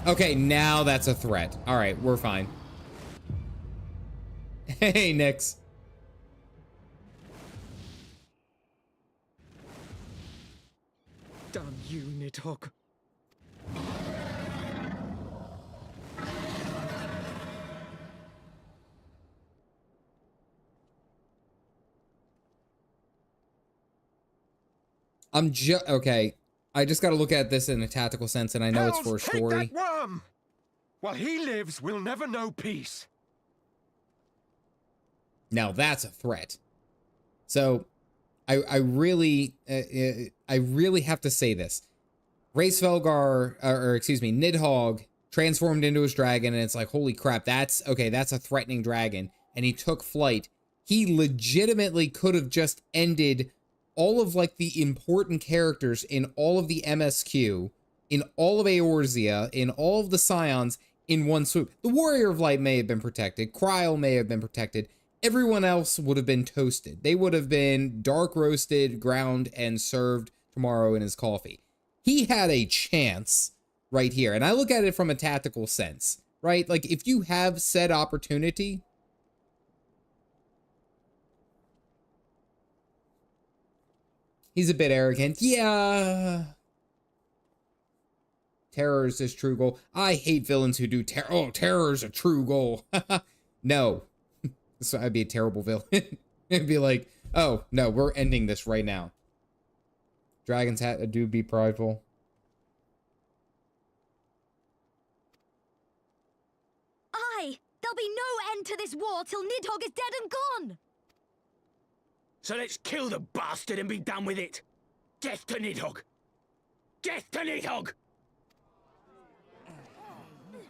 Okay, now that's a threat. All right, we're fine. Hey, Nyx. Damn you, Nidhogg. Okay. I just got to look at this in a tactical sense, and I know it's for a story. Take that worm! While he lives, we'll never know peace. Now that's a threat. So, I really have to say this. Hraesvelgr, or excuse me, Nidhogg transformed into his dragon, and it's like, holy crap, that's a threatening dragon, and he took flight. He legitimately could have just ended all of, like, the important characters in all of the MSQ, in all of Eorzea, in all of the Scions, in one swoop. The Warrior of Light may have been protected. Kryl may have been protected. Everyone else would have been toasted. They would have been dark roasted, ground, and served tomorrow in his coffee. He had a chance right here. And I look at it from a tactical sense, right? Like, if you have said opportunity... He's a bit arrogant. Yeah. Terror is his true goal. I hate villains who do terror. Oh, terror is a true goal. No. So I'd be a terrible villain. It'd be like, oh, no, we're ending this right now. Dragon's hat, do be prideful. Aye, there'll be no end to this war till Nidhogg is dead and gone. So let's kill the bastard and be done with it. Death to Nidhogg. Death to Nidhogg.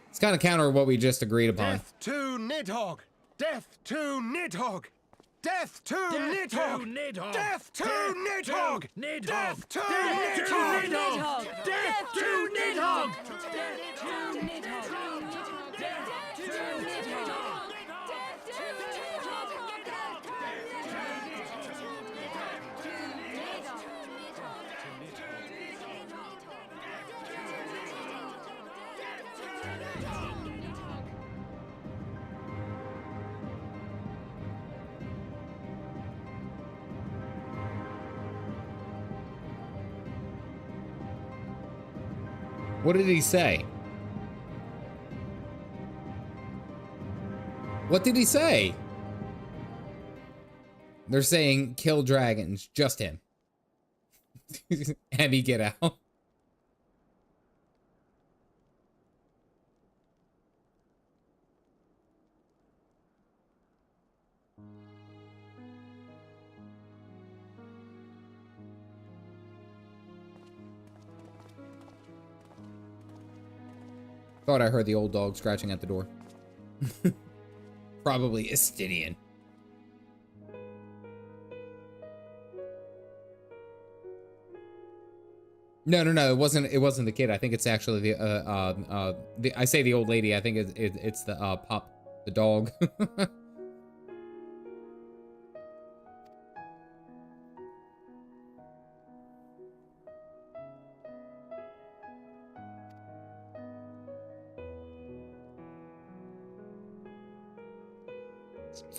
It's kind of counter what we just agreed upon. Death to Nidhogg. Death to Nidhogg. Death to Nidhogg. Death to Nidhogg. Death to Nidhogg. Death to Nidhogg. What did he say? What did he say? They're saying kill dragons, just him. Abby, get out. Thought I heard the old dog scratching at the door. Probably Estinian. No, it wasn't the kid. I think it's actually the I say the old lady. I think it's the pup, the dog.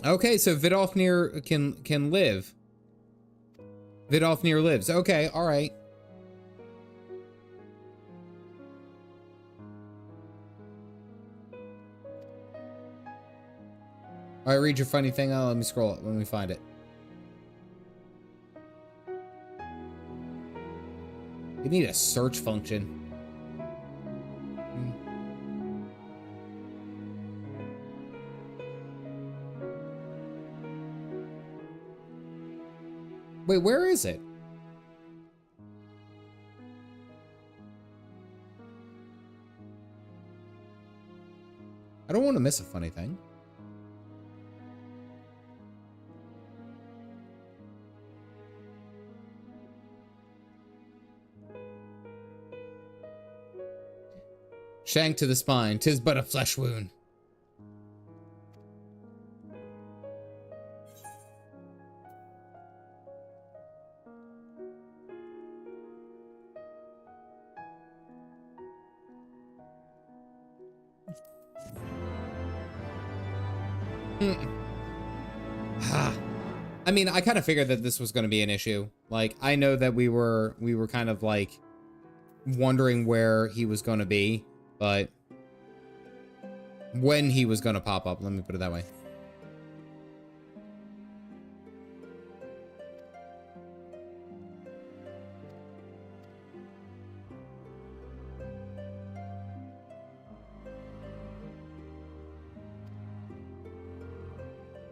Okay, so Vidofnir can live. Vidofnir lives. Okay, all right. All right, read your funny thing. Oh, let me scroll it. Let me find it. You need a search function. Wait, where is it? I don't want to miss a funny thing. Shank to the spine, 'tis but a flesh wound. I mean, I kind of figured that this was going to be an issue. Like, I know that we were kind of like wondering where he was going to be, but when he was going to pop up, let me put it that way.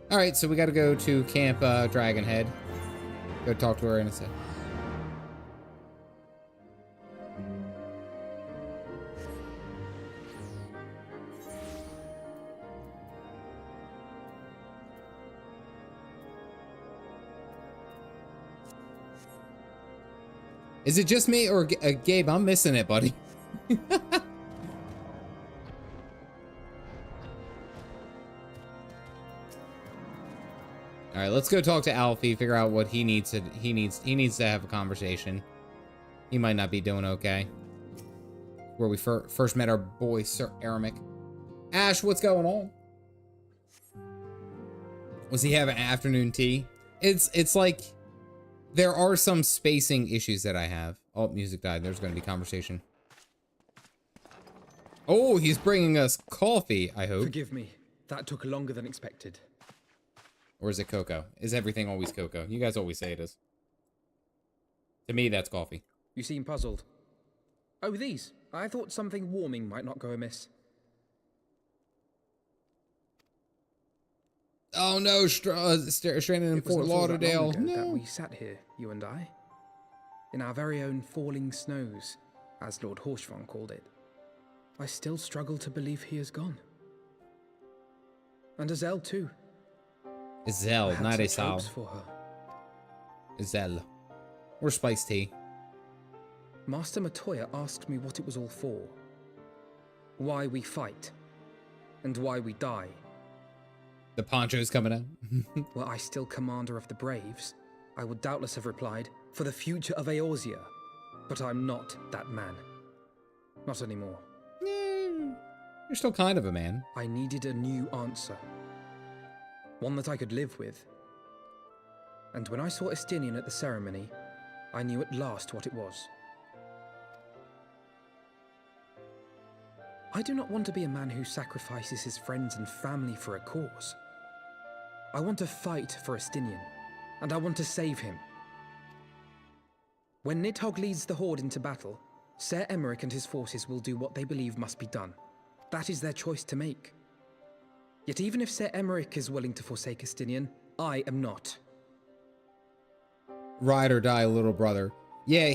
All right, so we got to go to Camp Dragonhead. Go talk to her in a sec. Is it just me or Gabe? I'm missing it, buddy. All right, let's go talk to Alfie. Figure out what he needs to. He needs to have a conversation. He might not be doing okay. Where we first met our boy Sir Aramek. Ash, what's going on? Was he having afternoon tea? It's like there are some spacing issues that I have. Oh, music died. There's going to be conversation. Oh, he's bringing us coffee, I hope. Forgive me. That took longer than expected. Or is it cocoa? Is everything always cocoa? You guys always say it is. To me, that's coffee. You seem puzzled. Oh, these. I thought something warming might not go amiss. Oh no, stranded in Fort Lauderdale. No. That we sat here, you and I, in our very own falling snows, as Lord Hraesvelgr called it. I still struggle to believe he is gone. And Azel too. Azel, not Azel. For her. Azel. Or spiced tea. Master Matoya asked me what it was all for. Why we fight. And why we die. The poncho's coming out. Were I still commander of the Braves, I would doubtless have replied, for the future of Eorzea. But I'm not that man. Not anymore. You're still kind of a man. I needed a new answer. One that I could live with. And when I saw Estinian at the ceremony, I knew at last what it was. I do not want to be a man who sacrifices his friends and family for a cause. I want to fight for Estinian, and I want to save him. When Nidhogg leads the Horde into battle, Ser Emeric and his forces will do what they believe must be done. That is their choice to make. Yet even if Ser Emeric is willing to forsake Estinian, I am not. Ride or die, little brother. Yeah,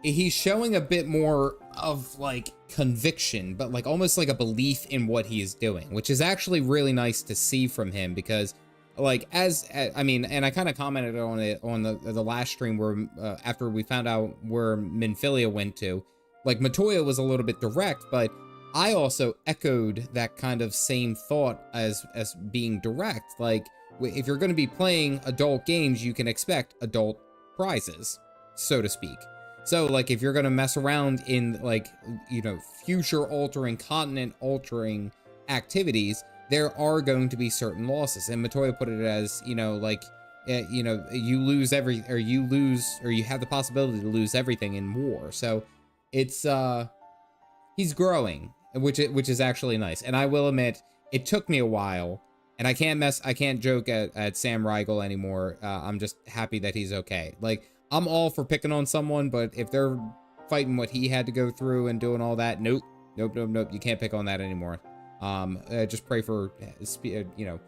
he's showing a bit more of like conviction, but like almost like a belief in what he is doing, which is actually really nice to see from him, because like I mean, and I kind of commented on it on the last stream where after we found out where Minfilia went to, like Matoya was a little bit direct, but I also echoed that kind of same thought as being direct. Like, if you're going to be playing adult games, you can expect adult prizes, so to speak. So, like, if you're going to mess around in, like, you know, future-altering, continent-altering activities, there are going to be certain losses. And Matoya put it as, you know, like, you know, you lose or you have the possibility to lose everything in war. So, it's, he's growing, which is actually nice. And I will admit, it took me a while, and I can't joke at Sam Hraesvelgr anymore. I'm just happy that he's okay. Like, I'm all for picking on someone, but if they're fighting what he had to go through and doing all that, nope. You can't pick on that anymore. Just pray for, you know,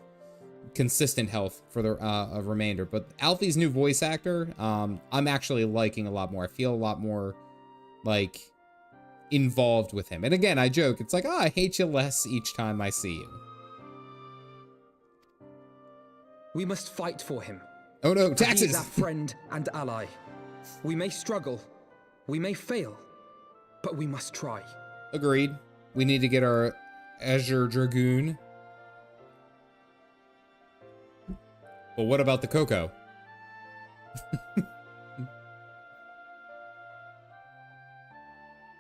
consistent health for the remainder. But Alfie's new voice actor, I'm actually liking a lot more. I feel a lot more, like, involved with him. And again, I joke, it's like, I hate you less each time I see you. We must fight for him. Oh no, taxes! He is our friend and ally. We may struggle, we may fail, but we must try. Agreed. We need to get our Azure Dragoon. Well, what about the Coco?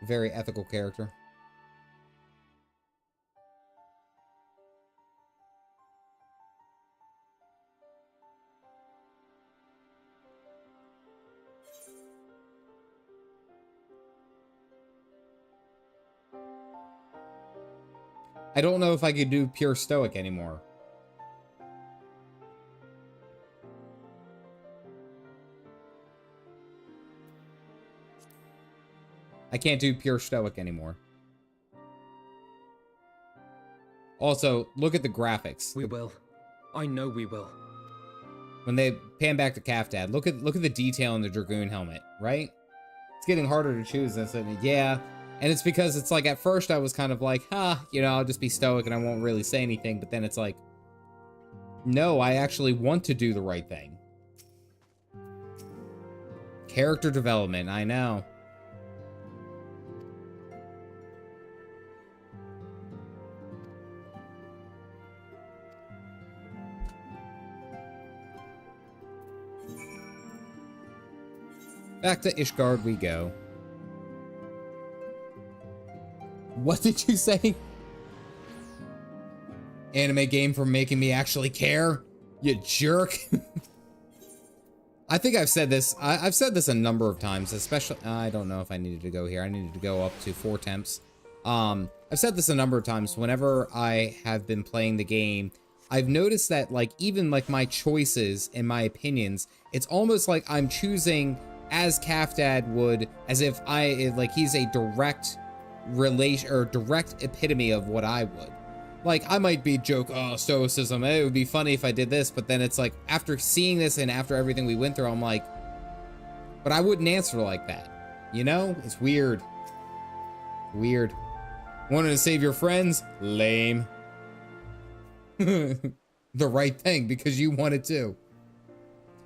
Very ethical character. I don't know if I could do pure stoic anymore. I can't do pure stoic anymore. Also, look at the graphics. We will. I know we will. When they pan back to Calf Dad, look at the detail in the Dragoon helmet, right? It's getting harder to choose this, and yeah. And it's because it's like, at first I was kind of like, you know, I'll just be stoic and I won't really say anything. But then it's like, no, I actually want to do the right thing. Character development, I know. Back to Ishgard we go. What did you say? Anime game for making me actually care? You jerk. I think I've said this. I've said this a number of times, especially, I don't know if I needed to go here. I needed to go up to 4 temps. I've said this a number of times. Whenever I have been playing the game, I've noticed that, like, even like my choices and my opinions, it's almost like I'm choosing as Calf Dad would, as if he's a direct relation or direct epitome of what I would. Like, I might be joke, oh, stoicism, it would be funny if I did this, but then it's like, after seeing this and after everything we went through, I'm like, but I wouldn't answer like that. You know? It's weird. Weird. Wanted to save your friends? Lame. The right thing, because you wanted to.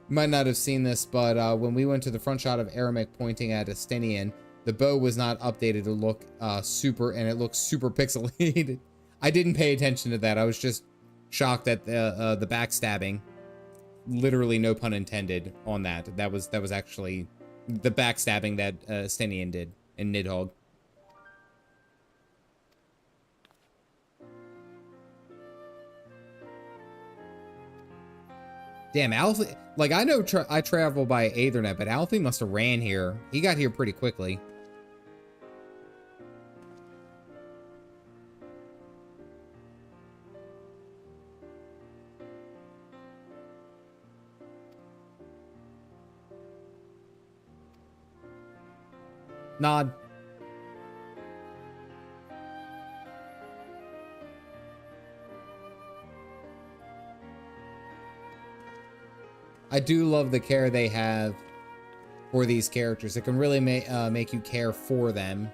You might not have seen this, but when we went to the front shot of Aramek pointing at Estinian, the bow was not updated to look and it looks super pixelated. I didn't pay attention to that. I was just shocked at the backstabbing. Literally, no pun intended on that. That was actually the backstabbing that Estinian did in Nidhogg. Damn, Alfie, like, I know I travel by Aethernet, but Alfie must have ran here. He got here pretty quickly. Nod. I do love the care they have for these characters. It can really make you care for them.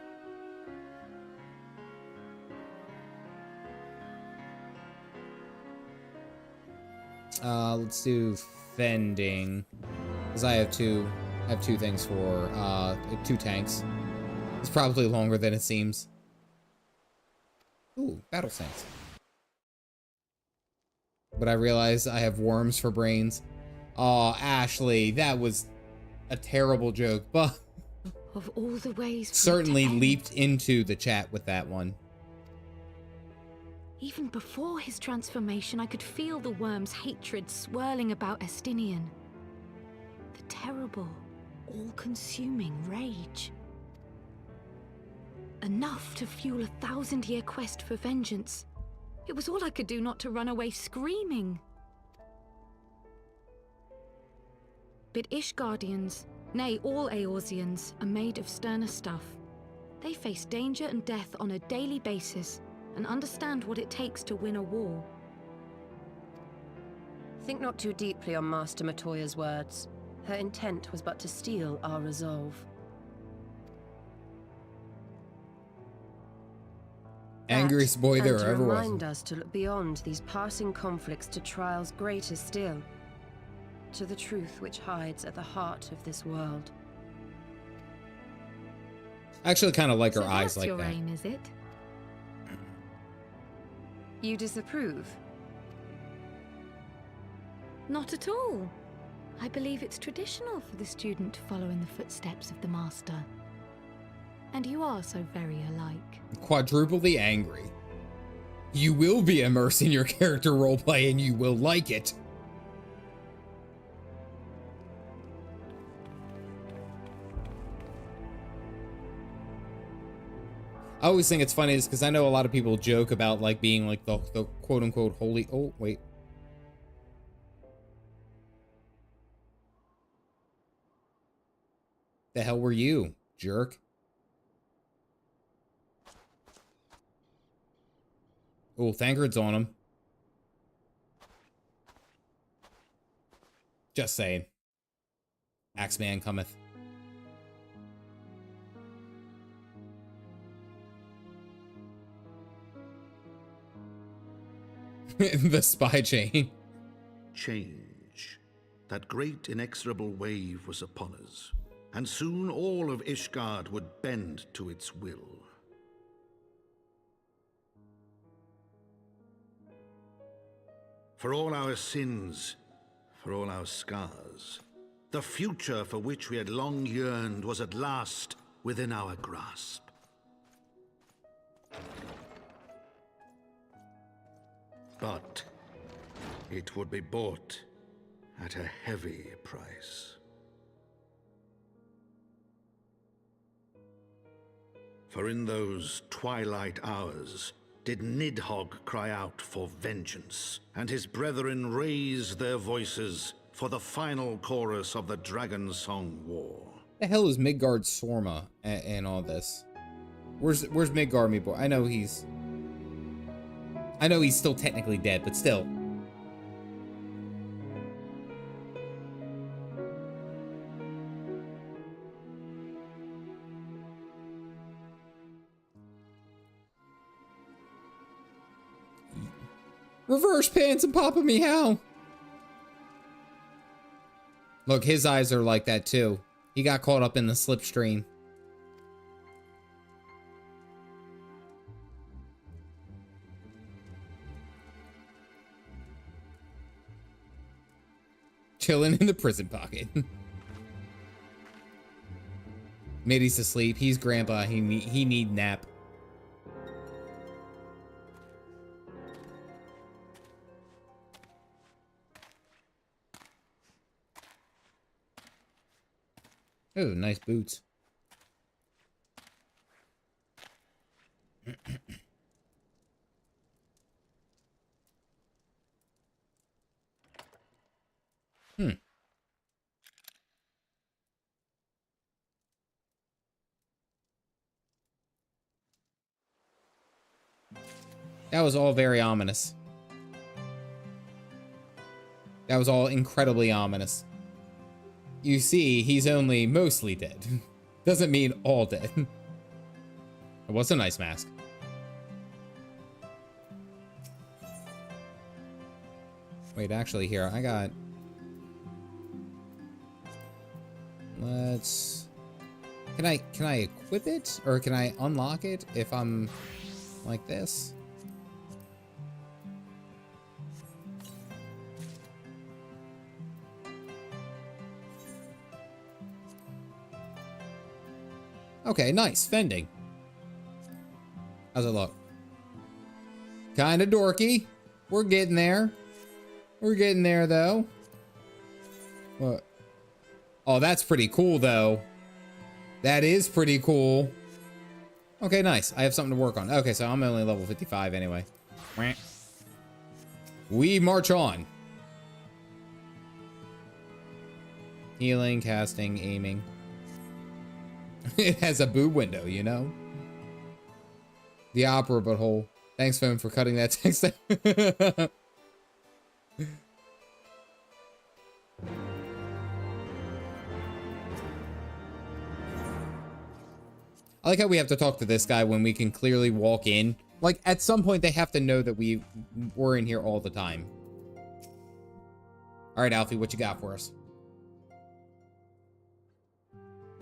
Let's do fending, because I have two things for 2 tanks. It's probably longer than it seems. Ooh, battle sense. But I realize I have worms for brains. Oh, Ashley, that was a terrible joke, but of all the ways certainly leaped into the chat with that one. Even before his transformation, I could feel the worm's hatred swirling about Estinian. The terrible, all-consuming rage. Enough to fuel a 1000-year quest for vengeance. It was all I could do not to run away screaming. But Ishgardians, nay, all Eorzeans, are made of sterner stuff. They face danger and death on a daily basis, and understand what it takes to win a war. Think not too deeply on Master Matoya's words. Her intent was but to steal our resolve. Angriest boy there and to ever was. Remind us to look beyond these passing conflicts to trials greater still. To the truth which hides at the heart of this world. I actually kind of like her So eyes that's like your that. aim, is it? You disapprove? Not at all. I believe it's traditional for the student to follow in the footsteps of the master. And you are so very alike. Quadruply angry. You will be immersed in your character roleplay and you will like it. I always think it's funny is because I know a lot of people joke about like being like the quote unquote holy. Oh, wait. The hell were you, jerk? Oh, Thangred's on him. Just saying. Axeman cometh. The spy chain. Change. That great inexorable wave was upon us, and soon all of Ishgard would bend to its will. For all our sins, for all our scars, the future for which we had long yearned was at last within our grasp. But it would be bought at a heavy price. For in those twilight hours did Nidhogg cry out for vengeance, and his brethren raise their voices for the final chorus of the Dragon Song War. The hell is Midgard Sorma and all this? Where's Midgard, me boy? I know he's still technically dead, but still. Reverse pants and Papa Meow. Look, his eyes are like that too. He got caught up in the slipstream. Chilling in the prison pocket. Middy's asleep. He's grandpa. He need nap. Oh, nice boots. That was all very ominous. That was all incredibly ominous. you see, he's only mostly dead. Doesn't mean all dead. It was a nice mask. Wait, actually, here, I got... Let's... Can I equip it? Or can I unlock it if I'm like this? Okay, nice. Fending. How's it look? Kinda dorky. We're getting there. We're getting there, though. What? Oh, that's pretty cool, though. That is pretty cool. Okay, nice. I have something to work on. Okay, so I'm only level 55 anyway. We march on. Healing, casting, aiming. It has a boob window, you know? The opera butthole. Thanks, phone, for cutting that text out. I like how we have to talk to this guy when we can clearly walk in. Like, at some point, they have to know that we're in here all the time. All right, Alfie, what you got for us?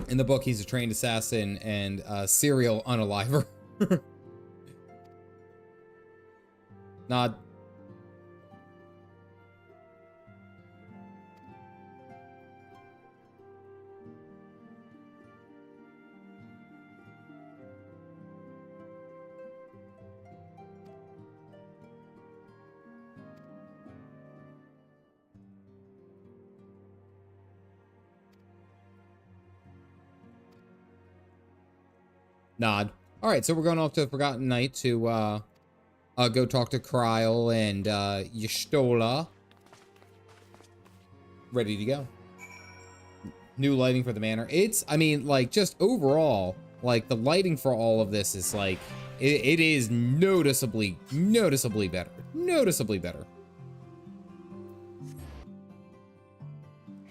In the book, he's a trained assassin and a serial unaliver. Nod. Nod. All right, so we're going off to the Forgotten Night to go talk to Kryle and Y'shtola. Ready to go. New lighting for the manor. It's, I mean, like, just overall, like, the lighting for all of this is, like, it is noticeably better. Noticeably better.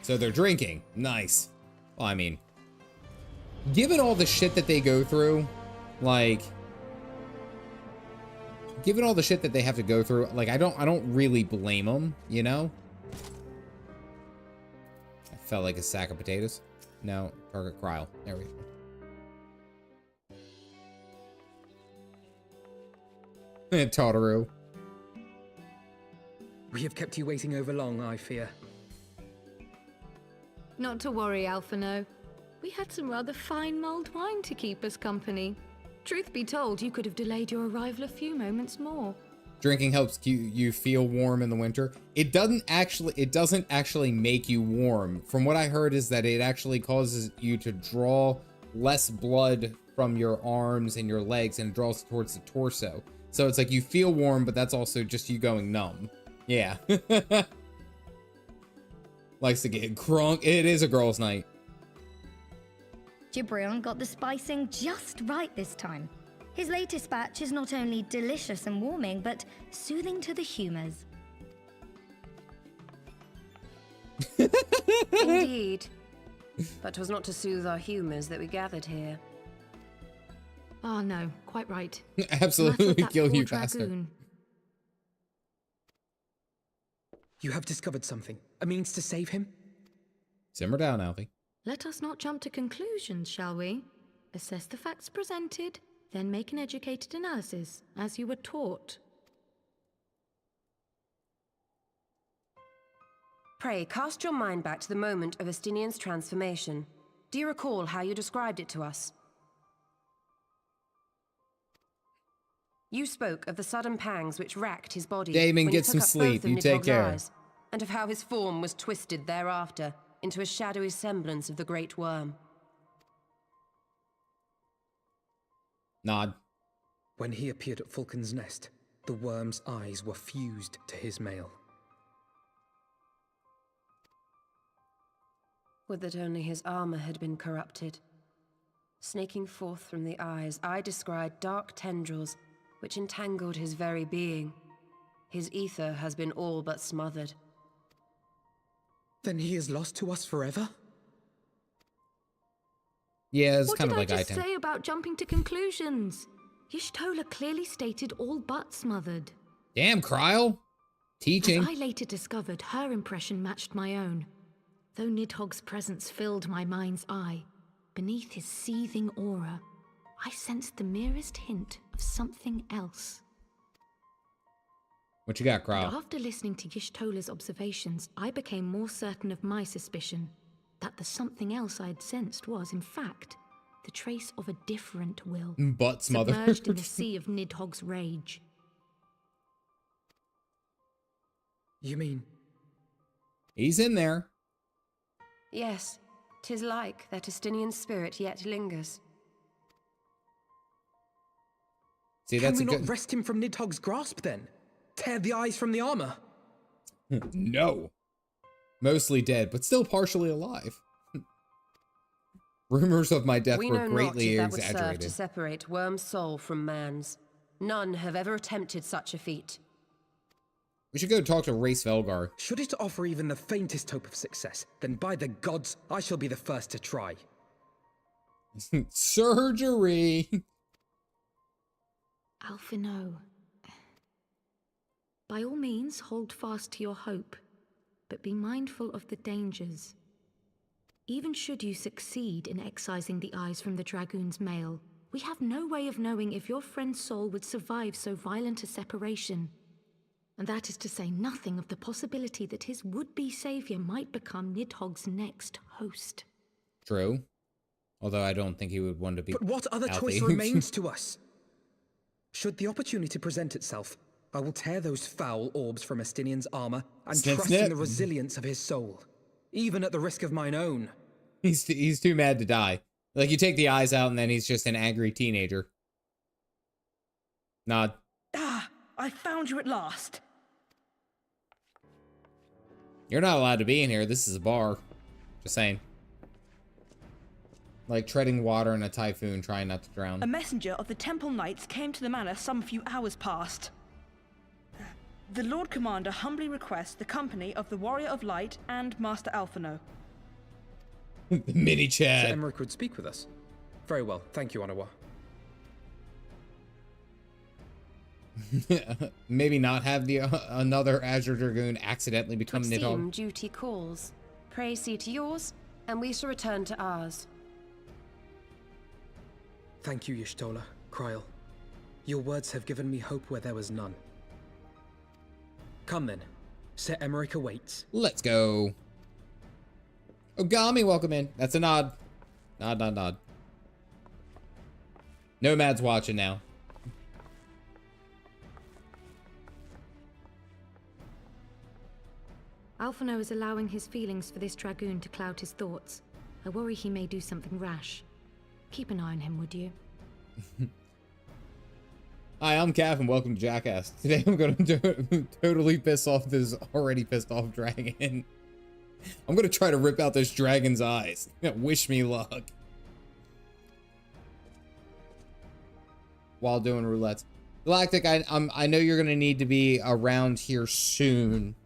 So they're drinking. Nice. Well, I mean... Given all the shit that they go through, like, given all the shit that they have to go through, like, I don't really blame them, you know? I felt like a sack of potatoes. No, target Kryle. There we go. Totoro. We have kept you waiting over long, I fear. Not to worry, Alphino. We had some rather fine mulled wine to keep us company. Truth be told, you could have delayed your arrival a few moments more. Drinking helps you feel warm in the winter. It doesn't actually make you warm. From what I heard is that it actually causes you to draw less blood from your arms and your legs, and it draws towards the torso. So it's like you feel warm, but that's also just you going numb. Yeah. Likes to get crunk. It is a girl's night. Gibrion got the spicing just right this time. His latest batch is not only delicious and warming, but soothing to the humors. Indeed. But 'twas not to soothe our humors that we gathered here. Oh no, quite right. Absolutely kill you faster. You have discovered something. A means to save him? Simmer down, Alfie. Let us not jump to conclusions, shall we? Assess the facts presented, then make an educated analysis, as you were taught. Pray, cast your mind back to the moment of Estinian's transformation. Do you recall how you described it to us? You spoke of the sudden pangs which racked his body. Damon, when get he some took up sleep. both of You take Nidhogg's care. eyes, and of how his form was twisted thereafter into a shadowy semblance of the Great Worm. Nod. When he appeared at Falcon's Nest, the worm's eyes were fused to his mail. Would that only his armor had been corrupted. Snaking forth from the eyes, I descried dark tendrils which entangled his very being. His ether has been all but smothered. Then he is lost to us forever? Yeah, it's what kind did of like I just I-10. say about jumping to conclusions? Y'shtola clearly stated all but smothered. Damn, Kryle. Teaching. As I later discovered, her impression matched my own. Though Nidhogg's presence filled my mind's eye, beneath his seething aura, I sensed the merest hint of something else. What you got, And Kryle? after listening to Y'shtola's observations, I became more certain of my suspicion that the something else I'd sensed was, in fact, the trace of a different will. Butt smother. Submerged in the sea of Nidhogg's rage. You mean? He's in there. Yes, 'tis like that Estinian spirit yet lingers. See, Can that's we a not good... wrest him from Nidhogg's grasp then? Tear the eyes from the armor? No. Mostly dead, but still partially alive. Rumors of my death We were know greatly not if that would serve exaggerated. to separate Worm's soul from man's. None have ever attempted such a feat. We should go talk to Hraesvelgr. Should it offer even the faintest hope of success, then by the gods, I shall be the first to try. Surgery. Alphino. By all means, hold fast to your hope, but be mindful of the dangers. Even should you succeed in excising the eyes from the Dragoon's mail, we have no way of knowing if your friend's soul would survive so violent a separation. And that is to say nothing of the possibility that his would-be savior might become Nidhogg's next host. True. Although I don't think he would want to be. But what other choice healthy. remains to us? Should the opportunity present itself, I will tear those foul orbs from Estinian's armor and Snip, trust snip. in the resilience of his soul, even at the risk of mine own. He's too mad to die. Like, you take the eyes out and then he's just an angry teenager. Nod. Ah, I found you at last. You're not allowed to be in here. This is a bar. Just saying. Like treading water in a typhoon, trying not to drown. A messenger of the Temple Knights came to the manor some few hours past. The Lord Commander humbly requests the company of the Warrior of Light and Master Alphino. The mini Sir Chad. Emmerich would speak with us. Very well, thank you, Anawa. Maybe not have the another Azure Dragoon accidentally become Twould Nidhogg. seem duty calls. Pray see to yours, and we shall return to ours. Thank you, Y'shtola, Kryle. Your words have given me hope where there was none. Come then. Sir Emmerich awaits. Let's go. Ogami, welcome in. That's a nod. Nod, nod, nod. Nomad's watching now. Alphino is allowing his feelings for this Dragoon to cloud his thoughts. I worry he may do something rash. Keep an eye on him, would you? Hi, I'm Cav and welcome to Jackass. Today I'm going to totally piss off this already pissed off dragon. I'm going to try to rip out this dragon's eyes. Wish me luck. While doing roulettes. Galactic, I know you're going to need to be around here soon.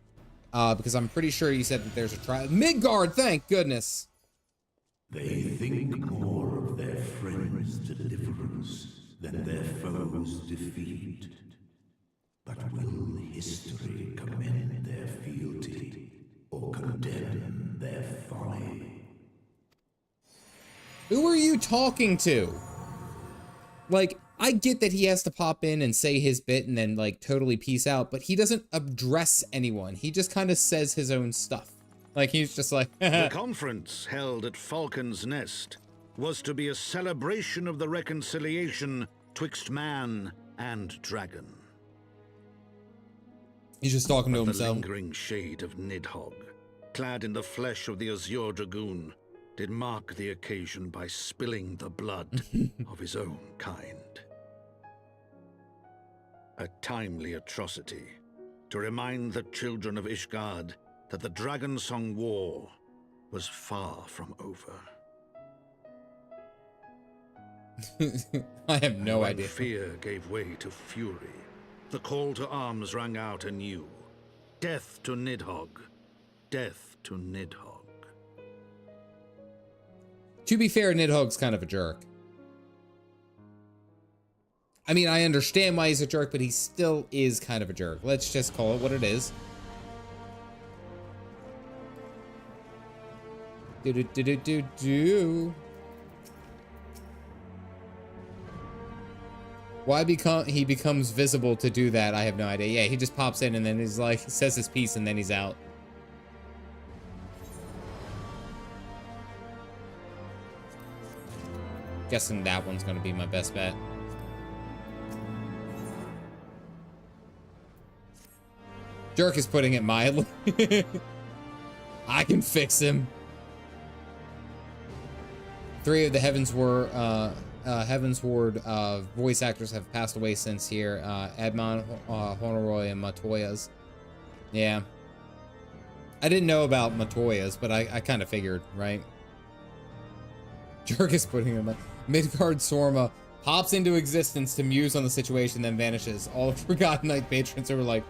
Because I'm pretty sure you said that there's a trial. Midgard, thank goodness. They think more of their friends' deliverance than their foes' defeat. But will history commend their fealty or condemn their folly? Who are you talking to? Like, I get that he has to pop in and say his bit and then, like, totally peace out, but he doesn't address anyone. He just kind of says his own stuff. Like, he's just like, The conference held at Falcon's Nest was to be a celebration of the reconciliation twixt man and dragon. He's just talking to But himself. The lingering shade of Nidhogg, clad in the flesh of the Azure Dragoon, did mark the occasion by spilling the blood of his own kind. A timely atrocity to remind the children of Ishgard that the Dragonsong War was far from over. I have no When idea. Fear gave way to fury, the call to arms rang out anew. Death to Nidhogg. Death to Nidhogg. To be fair, Nidhogg's kind of a jerk. I mean, I understand why he's a jerk, but he still is kind of a jerk. Let's just call it what it is. Why he becomes visible to do that, I have no idea. Yeah, he just pops in and then he's like, says his piece and then he's out. Guessing that one's gonna be my best bet. Jerk is putting it mildly. I can fix him. 3 of the Heavensward voice actors have passed away since here. Edmond, Honoroy, and Matoyas. Yeah. I didn't know about Matoyas, but I kind of figured, right? Jerk is putting him. Midgard Sorma pops into existence to muse on the situation, then vanishes. All Forgotten Knight patrons are like,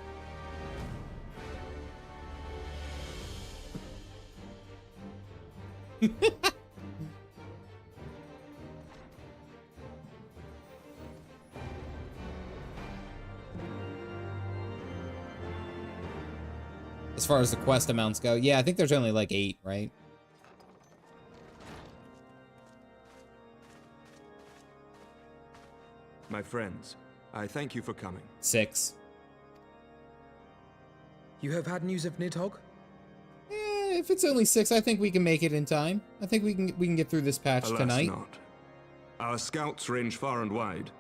as far as the quest amounts go, yeah, I think there's only like 8, right? My friends, I thank you for coming. 6. You have had news of Nidhogg? If it's only 6, I think we can make it in time. I think we can get through this patch Alas, tonight. Not. Our scouts range far and wide,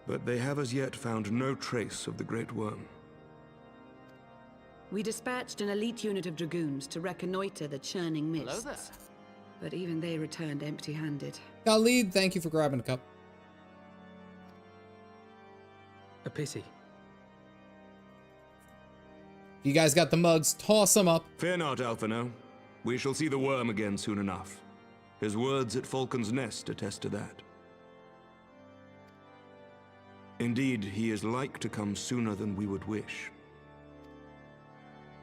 but they have as yet found no trace of the Great Worm. We dispatched an elite unit of dragoons to reconnoiter the churning mists. Hello there. But even they returned empty-handed. Khalid, thank you for grabbing a cup. A pity. You guys got the mugs, toss them up. Fear not, Alphino. We shall see the worm again soon enough. His words at Falcon's Nest attest to that. Indeed, he is like to come sooner than we would wish.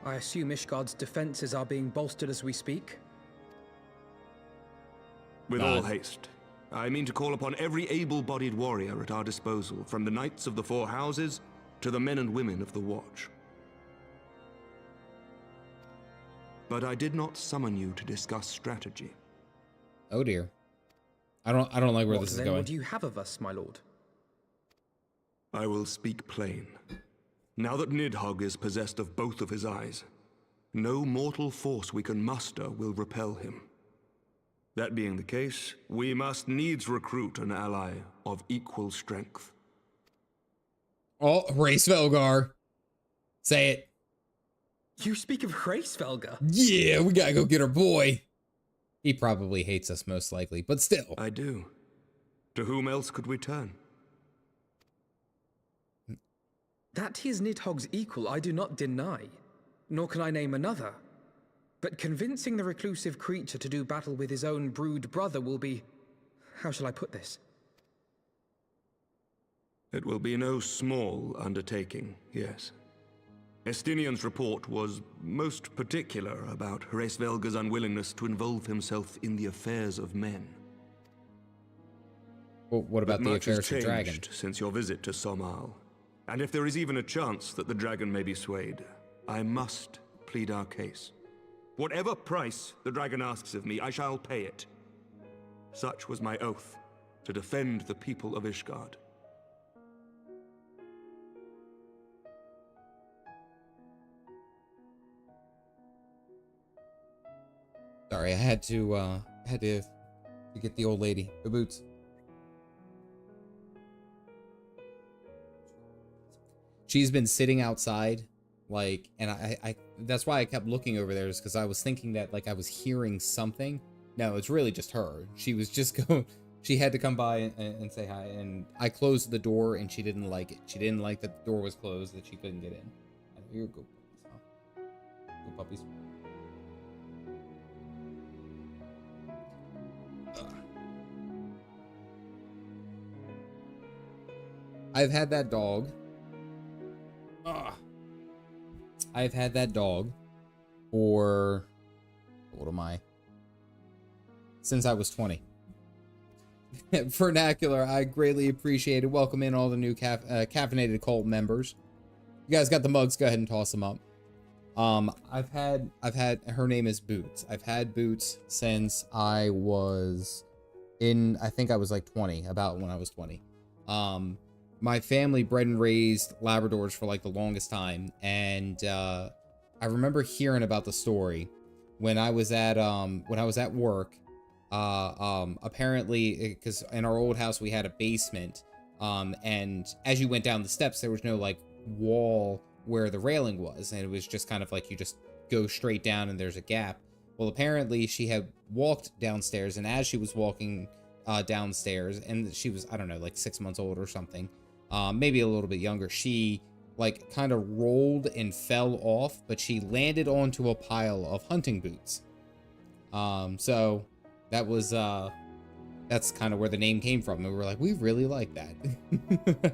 I assume Ishgard's defenses are being bolstered as we speak? With all haste. I mean to call upon every able-bodied warrior at our disposal, from the Knights of the Four Houses to the men and women of the Watch. But I did not summon you to discuss strategy. Oh dear. I don't like where this is going. What do you have of us, my lord? I will speak plain. Now that Nidhogg is possessed of both of his eyes, no mortal force we can muster will repel him. That being the case, we must needs recruit an ally of equal strength. Oh, Hraesvelgr. Say it. You speak of Hraesvelgr? Yeah, we gotta go get our boy. He probably hates us most likely, but still. I do. To whom else could we turn? That he is Nidhogg's equal, I do not deny, nor can I name another. But convincing the reclusive creature to do battle with his own brood brother will be... how shall I put this? It will be no small undertaking, yes. Estinian's report was most particular about Hraesvelgr's unwillingness to involve himself in the affairs of men. Well, what about the affairs of dragon? Since your visit to Somal. And if there is even a chance that the dragon may be swayed, I must plead our case. Whatever price the dragon asks of me, I shall pay it. Such was my oath, to defend the people of Ishgard. Sorry, I had to get the old lady the boots. She's been sitting outside, like, and I that's why I kept looking over there, is because I was thinking that, like, I was hearing something. No, it's really just her. She was just going, she had to come by and say hi, and I closed the door, and she didn't like it. She didn't like that the door was closed, that she couldn't get in. You're good puppies, huh? Good puppies. I've had that dog. I've had that dog for, what am I? since I was 20. Vernacular, I greatly appreciate it. Welcome in all the new Caffeinated Cult members. You guys got the mugs, go ahead and toss them up. I've had her name is Boots. I've had Boots since I was I think I was like 20, about when I was 20. My family bred and raised Labradors for like the longest time, and I remember hearing about the story when I was at work. Apparently, because in our old house we had a basement, and as you went down the steps, there was no like wall where the railing was, and it was just kind of like you just go straight down and there's a gap. Well, apparently she had walked downstairs, and as she was walking downstairs, and she was, I don't know, like 6 months old or something, maybe a little bit younger, she like kind of rolled and fell off, but she landed onto a pile of hunting boots. So that was that's kind of where the name came from, and we were like, we really like that.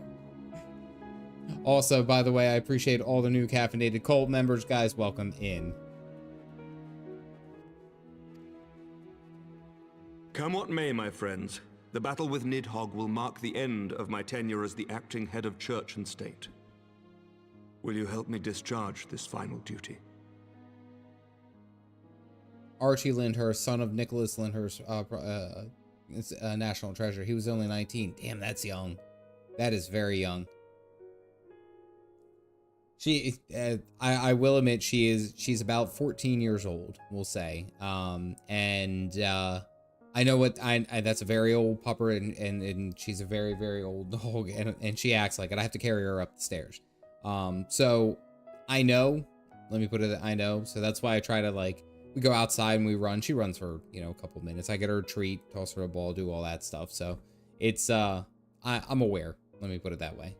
Also, by the way, I appreciate all the new Caffeinated Cult members. Guys, welcome in. Come what may, my friends, the battle with Nidhogg will mark the end of my tenure as the acting head of church and state. Will you help me discharge this final duty? Archie Lyndhurst, son of Nicholas Lyndhurst, national treasure. He was only 19. Damn, that's young. That is very young. She, I will admit, she's about 14 years old, we'll say. I know what that's a very old pupper, and she's a very, very old dog, and she acts like it. I have to carry her up the stairs. So I know, let me put it, I know. So that's why I try to, like, we go outside and we run. She runs for, you know, a couple minutes. I get her a treat, toss her a ball, do all that stuff. So it's, I'm aware. Let me put it that way.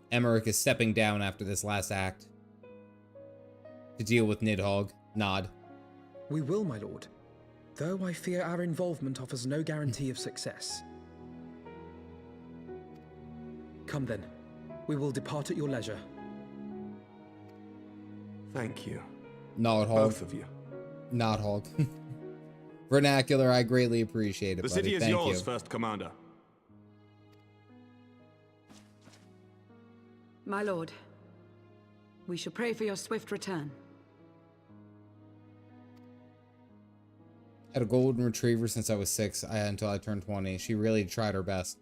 Emmerich is stepping down after this last act to deal with Nidhogg. Nod. We will, my lord. Though I fear our involvement offers no guarantee of success. Come then. We will depart at your leisure. Thank you. Nidhogg. Both of you. Nidhogg. Vernacular, I greatly appreciate it, The buddy. city is Thank yours, you. First Commander. My lord, we shall pray for your swift return. Had a golden retriever since I was 6 until I turned 20. She really tried her best.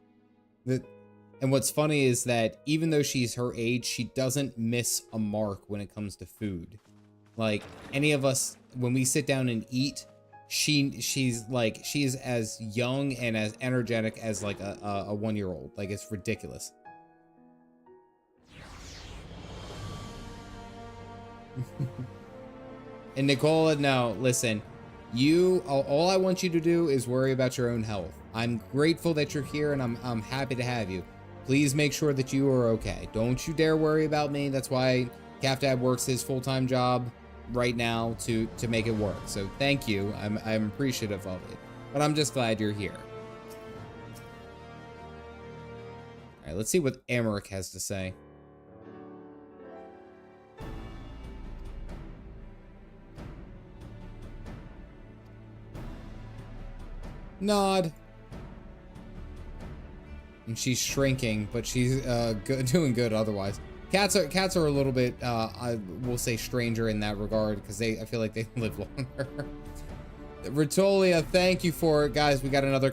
And what's funny is that even though she's her age, she doesn't miss a mark when it comes to food. Like, any of us, when we sit down and eat, she's as young and as energetic as like a 1-year-old. Like, it's ridiculous. And Nicola, no, listen, all I want you to do is worry about your own health. I'm grateful that you're here, and I'm happy to have you. Please make sure that you are okay. Don't you dare worry about me. That's why Caff Dad works his full-time job right now to make it work. So thank you. I'm appreciative of it. But I'm just glad you're here. All right, let's see what Emmerich has to say. Nod. And she's shrinking, but she's doing good otherwise. Cats are a little bit, I will say, stranger in that regard, because I feel like they live longer. Ritolia, thank you for it, guys. We got another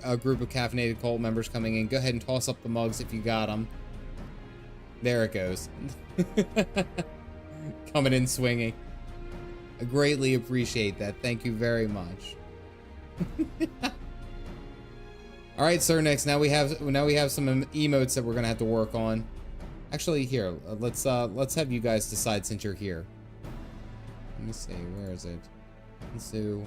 a group of Caffeinated Cult members coming in. Go ahead and toss up the mugs if you got them. There it goes. Coming in swinging. I greatly appreciate that. Thank you very much. All right, Sir Nix. Now we have some emotes that we're gonna have to work on. Actually, here, let's have you guys decide since you're here. Let me see, where is it? Let's do.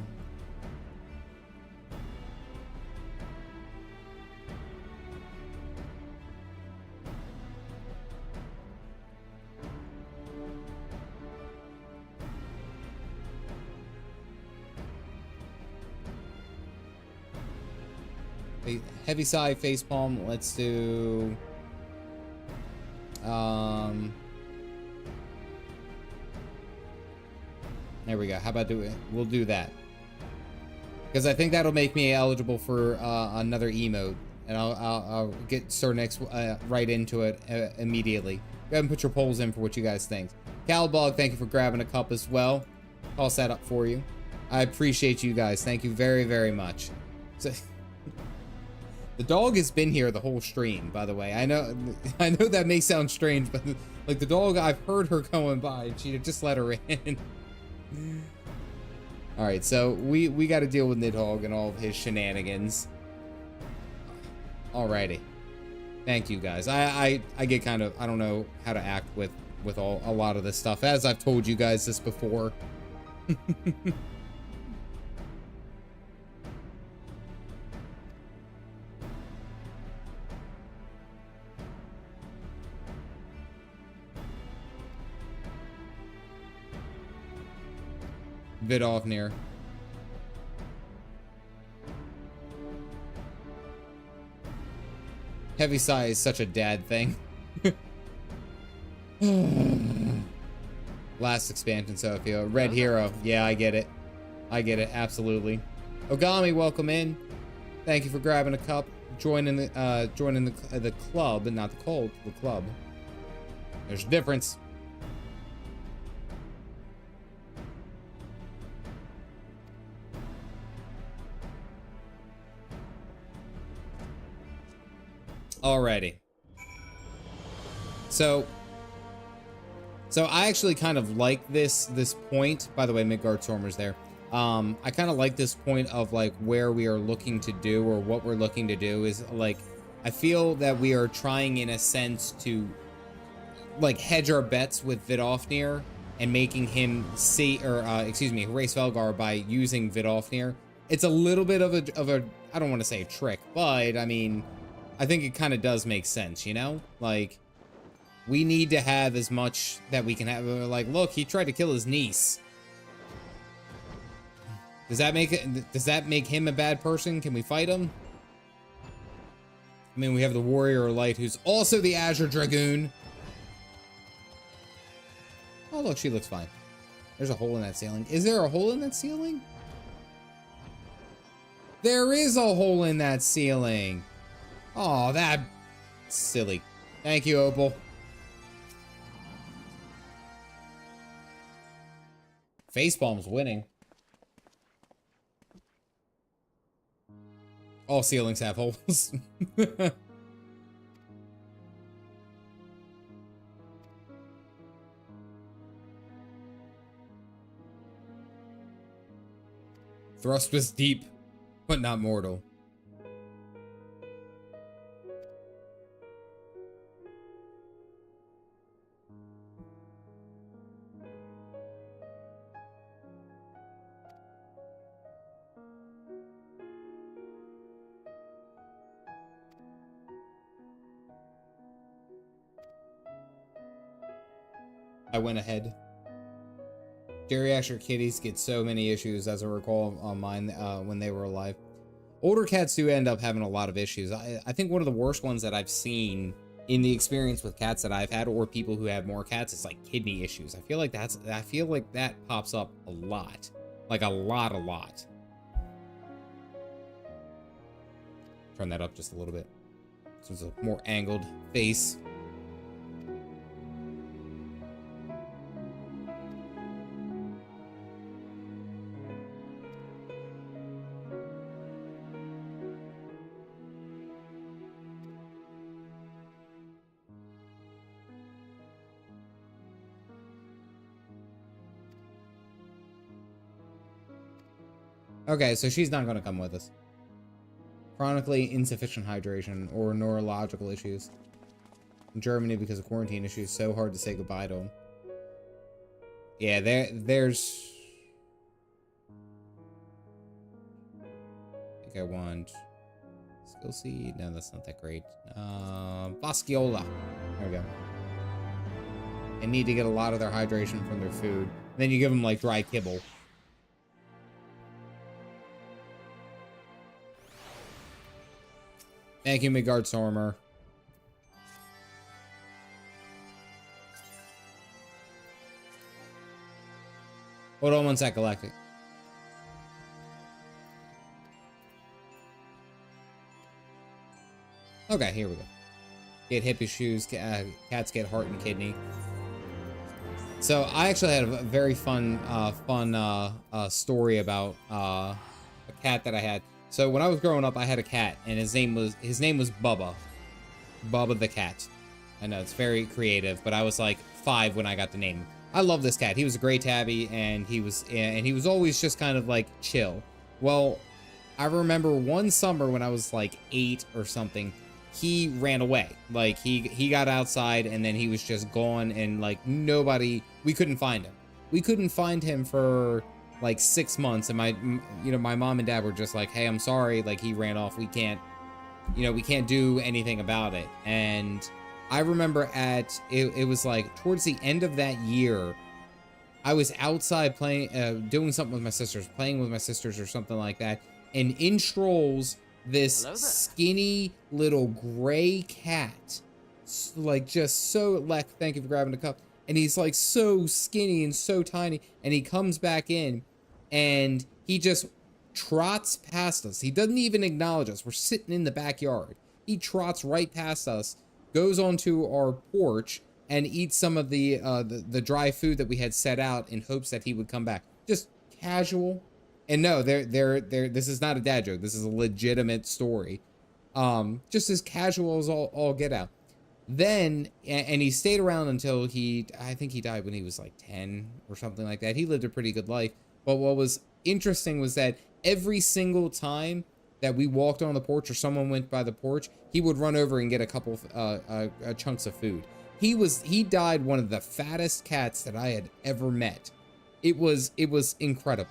Heavy sigh, facepalm. Let's do. There we go. How about we'll do that. Because I think that'll make me eligible for another emote. And I'll get next right into it immediately. Go ahead and put your polls in for what you guys think. Calbog, thank you for grabbing a cup as well. Toss that up for you. I appreciate you guys. Thank you very, very much. So, the dog has been here the whole stream, by the way. I know that may sound strange, but like the dog, I've heard her going by, and she just let her in. All right, so we got to deal with Nidhogg and all of his shenanigans. Alrighty, thank you guys. I get kind of, I don't know how to act with a lot of this stuff, as I've told you guys this before. Vidofnir. Heavy sigh is such a dad thing. Last expansion, Sophia. Red Hero. Yeah, I get it. I get it. Absolutely. Ogami, welcome in. Thank you for grabbing a cup. Joining the club, and not the cold. The club. There's a difference. Alrighty. So I actually kind of like this point. By the way, Midgard Stormer's there. I kind of like this point of like where we are looking to do, or what we're looking to do is like, I feel that we are trying in a sense to like hedge our bets with Vidofnir and making him see, or Hraesvelgr by using Vidofnir. It's a little bit of a I don't want to say a trick, but I mean, I think it kind of does make sense, you know? Like, we need to have as much that we can have. Like, look, he tried to kill his niece. Does that make him a bad person? Can we fight him? I mean, we have the Warrior of Light, who's also the Azure Dragoon. Oh, look, she looks fine. There's a hole in that ceiling. Is there a hole in that ceiling? There is a hole in that ceiling. Oh, that silly. Thank you, Opal. Facepalm's winning. All ceilings have holes. Thrust was deep, but not mortal. I went ahead. Geriatric kitties get so many issues, as I recall on mine when they were alive. Older cats do end up having a lot of issues. I think one of the worst ones that I've seen in the experience with cats that I've had, or people who have more cats, is like kidney issues. I feel like that pops up a lot. Like a lot. Turn that up just a little bit. So it's a more angled face. Okay, so she's not going to come with us. Chronically insufficient hydration or neurological issues. In Germany, because of quarantine issues, so hard to say goodbye to him. Yeah, there's... I think I want... Skill seed? No, that's not that great. Vasciola. There we go. They need to get a lot of their hydration from their food. Then you give them, like, dry kibble. Thank you, Midgard Stormer. Hold on one sec, Galactic. Okay, here we go. Get hippie shoes, cats get heart and kidney. So I actually had a very fun story about a cat that I had. So when I was growing up, I had a cat, and his name was Bubba. Bubba the cat. I know it's very creative, but I was like 5 when I got the name. I love this cat. He was a gray tabby, and he was always just kind of like chill. Well, I remember one summer when I was like 8 or something, he ran away. Like he got outside, and then he was just gone, and like we couldn't find him. We couldn't find him for like 6 months, and my mom and dad were just like, hey, I'm sorry, like he ran off. We can't do anything about it. And I remember it was like towards the end of that year, I was outside playing, doing something with my sisters, playing with my sisters or something like that, and in strolls this skinny little gray cat, like just so, thank you for grabbing the cup. And he's like so skinny and so tiny, and he comes back in, and he just trots past us. He doesn't even acknowledge us. We're sitting in the backyard. He trots right past us, goes onto our porch, and eats some of the dry food that we had set out in hopes that he would come back. Just casual. And no, this is not a dad joke. This is a legitimate story. Just as casual as all get out. Then, and he stayed around until I think he died when he was like 10 or something like that. He lived a pretty good life. But what was interesting was that every single time that we walked on the porch or someone went by the porch, he would run over and get a couple chunks of food. He died one of the fattest cats that I had ever met. It was incredible.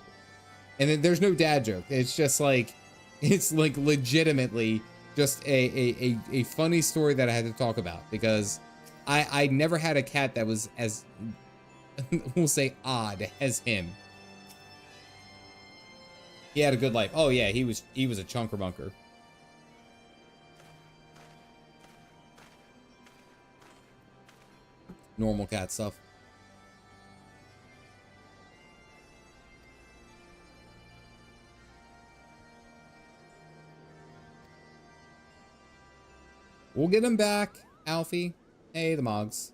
And then there's no dad joke. It's just like, it's like legitimately just a funny story that I had to talk about, because I never had a cat that was as, we'll say, odd as him. He had a good life. Oh yeah, he was a chunker bunker. Normal cat stuff. We'll get him back, Alfie. Hey, the Mogs.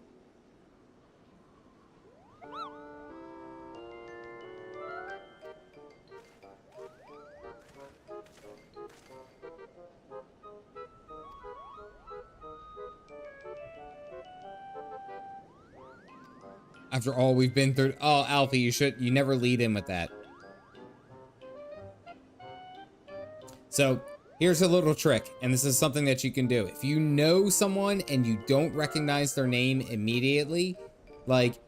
After all we've been through. Oh, Alfie, you never lead in with that. So, here's a little trick, and this is something that you can do. If you know someone and you don't recognize their name immediately, like,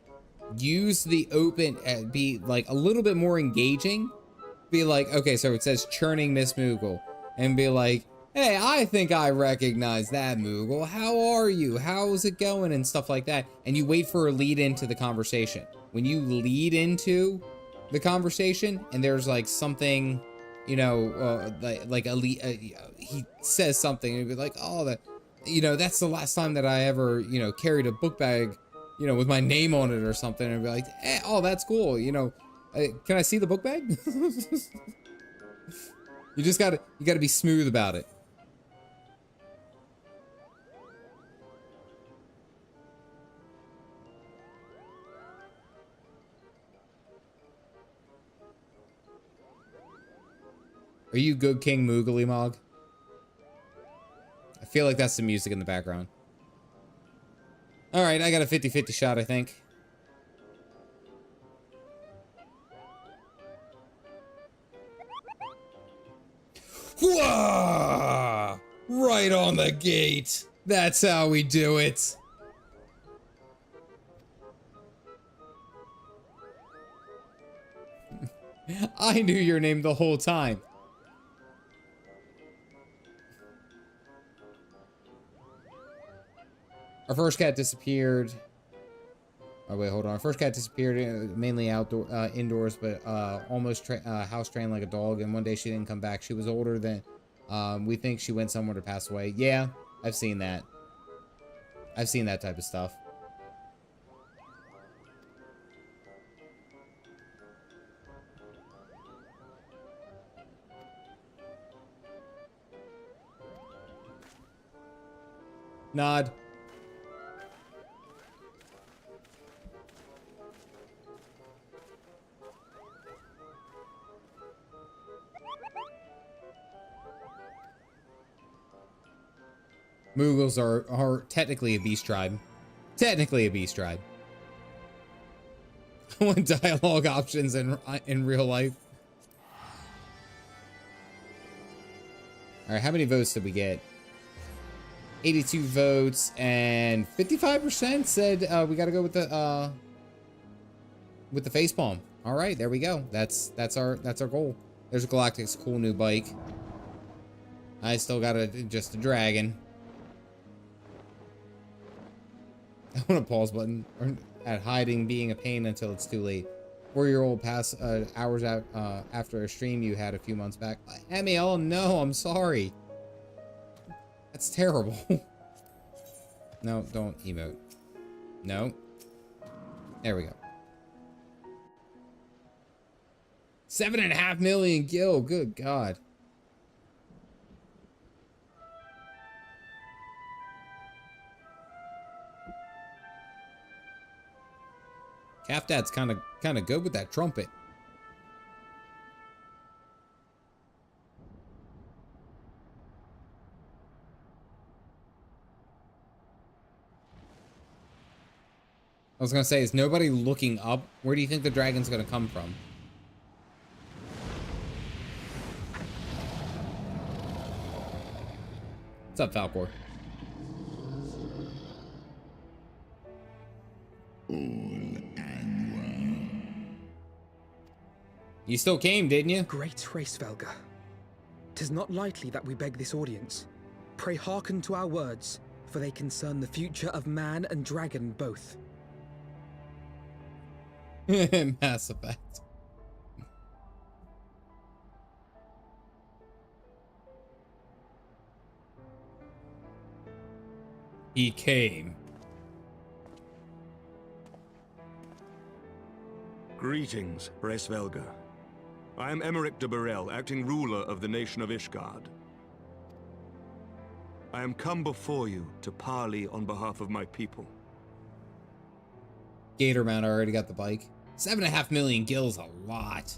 use the open, be like a little bit more engaging. Be like, okay, so it says churning Miss Moogle, and be like, hey, I think I recognize that Moogle. How are you? How's it going? And stuff like that. And you wait for a lead into the conversation. When you lead into the conversation and there's like something, you know, he says something and you'll be like, oh, that, you know, that's the last time that I ever, you know, carried a book bag, you know, with my name on it or something. And be like, hey, oh, that's cool. You know, can I see the book bag? You gotta be smooth about it. Are you good, King Moogly Mog? I feel like that's the music in the background. Alright, I got a 50-50 shot, I think. Whoa! Right on the gate. That's how we do it. I knew your name the whole time. Our first cat disappeared. Oh wait, hold on. Our first cat disappeared mainly indoors, but almost house trained like a dog. And one day she didn't come back. She was older than. We think she went somewhere to pass away. Yeah, I've seen that. I've seen that type of stuff. Nod. Moogles are technically a beast tribe. Technically a beast tribe. I want dialogue options in real life. All right, how many votes did we get? 82 votes, and 55% said we got to go with the facepalm. All right, there we go. That's our goal. There's Galactic's cool new bike. I still got just a dragon. I want a pause button at hiding being a pain until it's too late. 4-year-old pass hours out after a stream you had a few months back. Emmy, oh no, I'm sorry. That's terrible. No, don't emote. No. There we go. 7.5 million gil. Good God. Calf Dad's kind of good with that trumpet. I was gonna say, is nobody looking up? Where do you think the dragon's gonna come from? What's up, Falcor? You still came, didn't you? Great Hraesvelgr. 'Tis not lightly that we beg this audience. Pray hearken to our words, for they concern the future of man and dragon both. Mass Effect. He came. Greetings, Hraesvelgr. I am Emmerich de Burrell, acting ruler of the nation of Ishgard. I am come before you to parley on behalf of my people. Gatorman already got the bike. 7.5 million gills, a lot.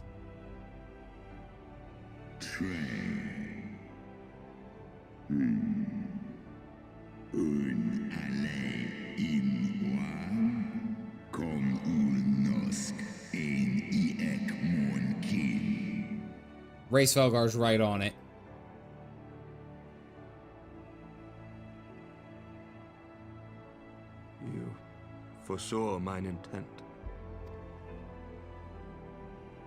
Hraesvelgr's right on it. You foresaw mine intent.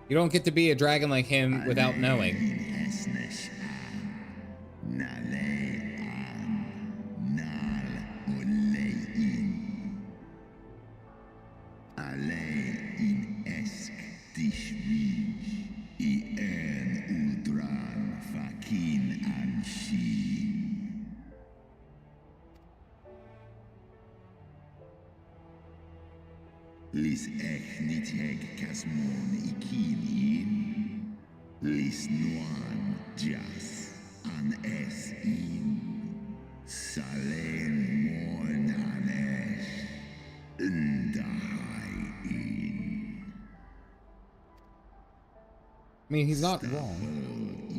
You don't get to be a dragon like him without knowing. Lis ech Nidhogg kasmon ikin lis noan jas an es in salen mon anesh ndahai in. I mean, he's not wrong.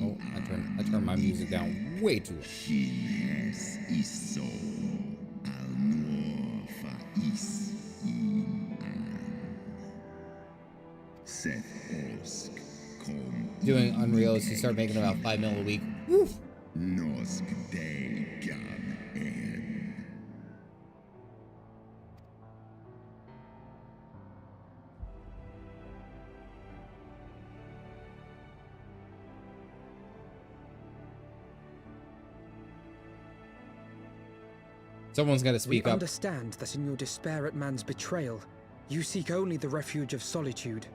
Oh, I turned my music down way too low. Shines iso al nor fa is in an. Seth Osk kom. Doing Unreal is you start making about 5 mil a week. Woof. Nosk de gan en. Someone's got to speak We up. understand that in your despair at man's betrayal, you seek only the refuge of solitude.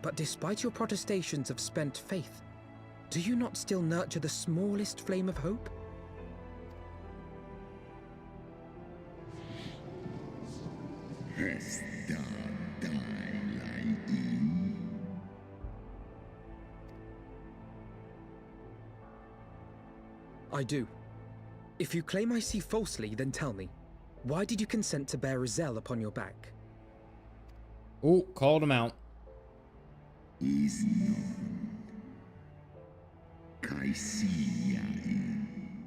But despite your protestations of spent faith, do you not still nurture the smallest flame of hope? I do. If you claim I see falsely, then tell me, why did you consent to bear Hraesvelgr upon your back? Oh, called him out. Is known. Kaisia in.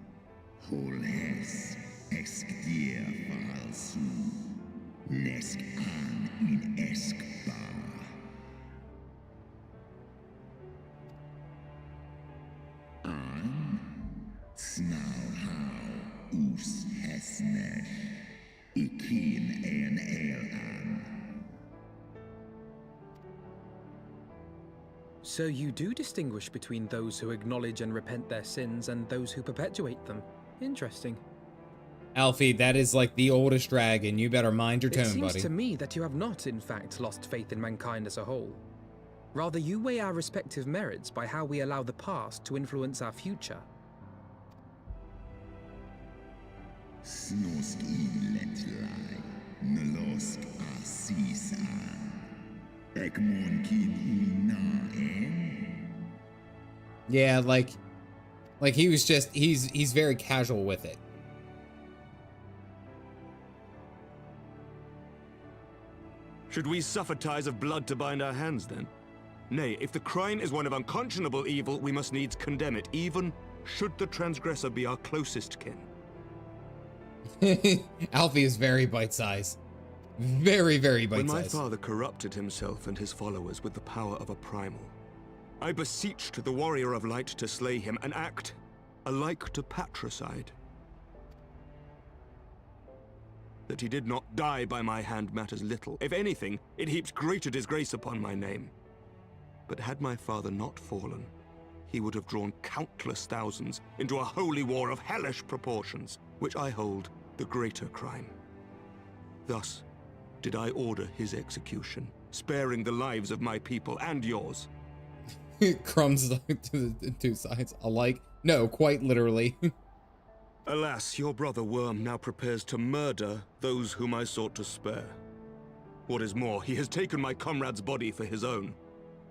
Holes exkdir falsu. Nesk an in eskbar. An snau how us hesnesh. Ikin en el an. So you do distinguish between those who acknowledge and repent their sins and those who perpetuate them. Interesting. Alfie, that is like the oldest dragon. You better mind your tone, buddy. It seems to me that you have not, in fact, lost faith in mankind as a whole. Rather, you weigh our respective merits by how we allow the past to influence our future. Snosk inletlai, nolosk asisan. Ekmon kin una en. Yeah, like he was just, he's very casual with it. Should we suffer ties of blood to bind our hands, then? Nay, if the crime is one of unconscionable evil, we must needs condemn it, even should the transgressor be our closest kin. Alfie is very bite-sized. Very, very bite-sized. When my father corrupted himself and his followers with the power of a primal, I beseeched the warrior of light to slay him, an act alike to patricide. That he did not die by my hand matters little. If anything, it heaps greater disgrace upon my name. But had my father not fallen, he would have drawn countless thousands into a holy war of hellish proportions, which I hold the greater crime. Thus did I order his execution, sparing the lives of my people and yours. Crumbs to the two sides alike. No, quite literally. Alas, your brother Worm now prepares to murder those whom I sought to spare. What is more, he has taken my comrade's body for his own.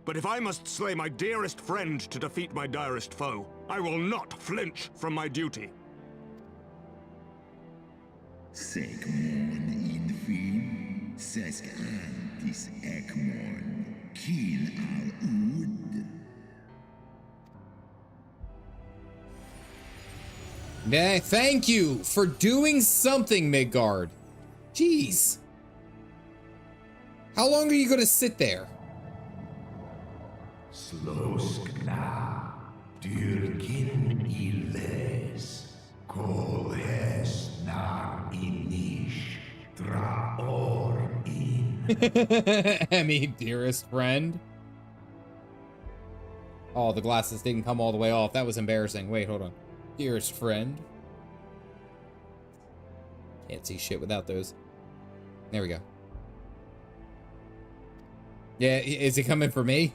But if I must slay my dearest friend to defeat my direst foe, I will not flinch from my duty. Sekmon infin, sesk antis ekmon, kill al ud. Yeah, thank you for doing something, Midgard. Jeez. How long are you gonna sit there? Sloskna, dyrkin illes, kolhes nar inish, draor in. Emmy, dearest friend. Oh, the glasses didn't come all the way off. That was embarrassing. Wait, hold on. Dearest friend. Can't see shit without those. There we go. Yeah, is he coming for me?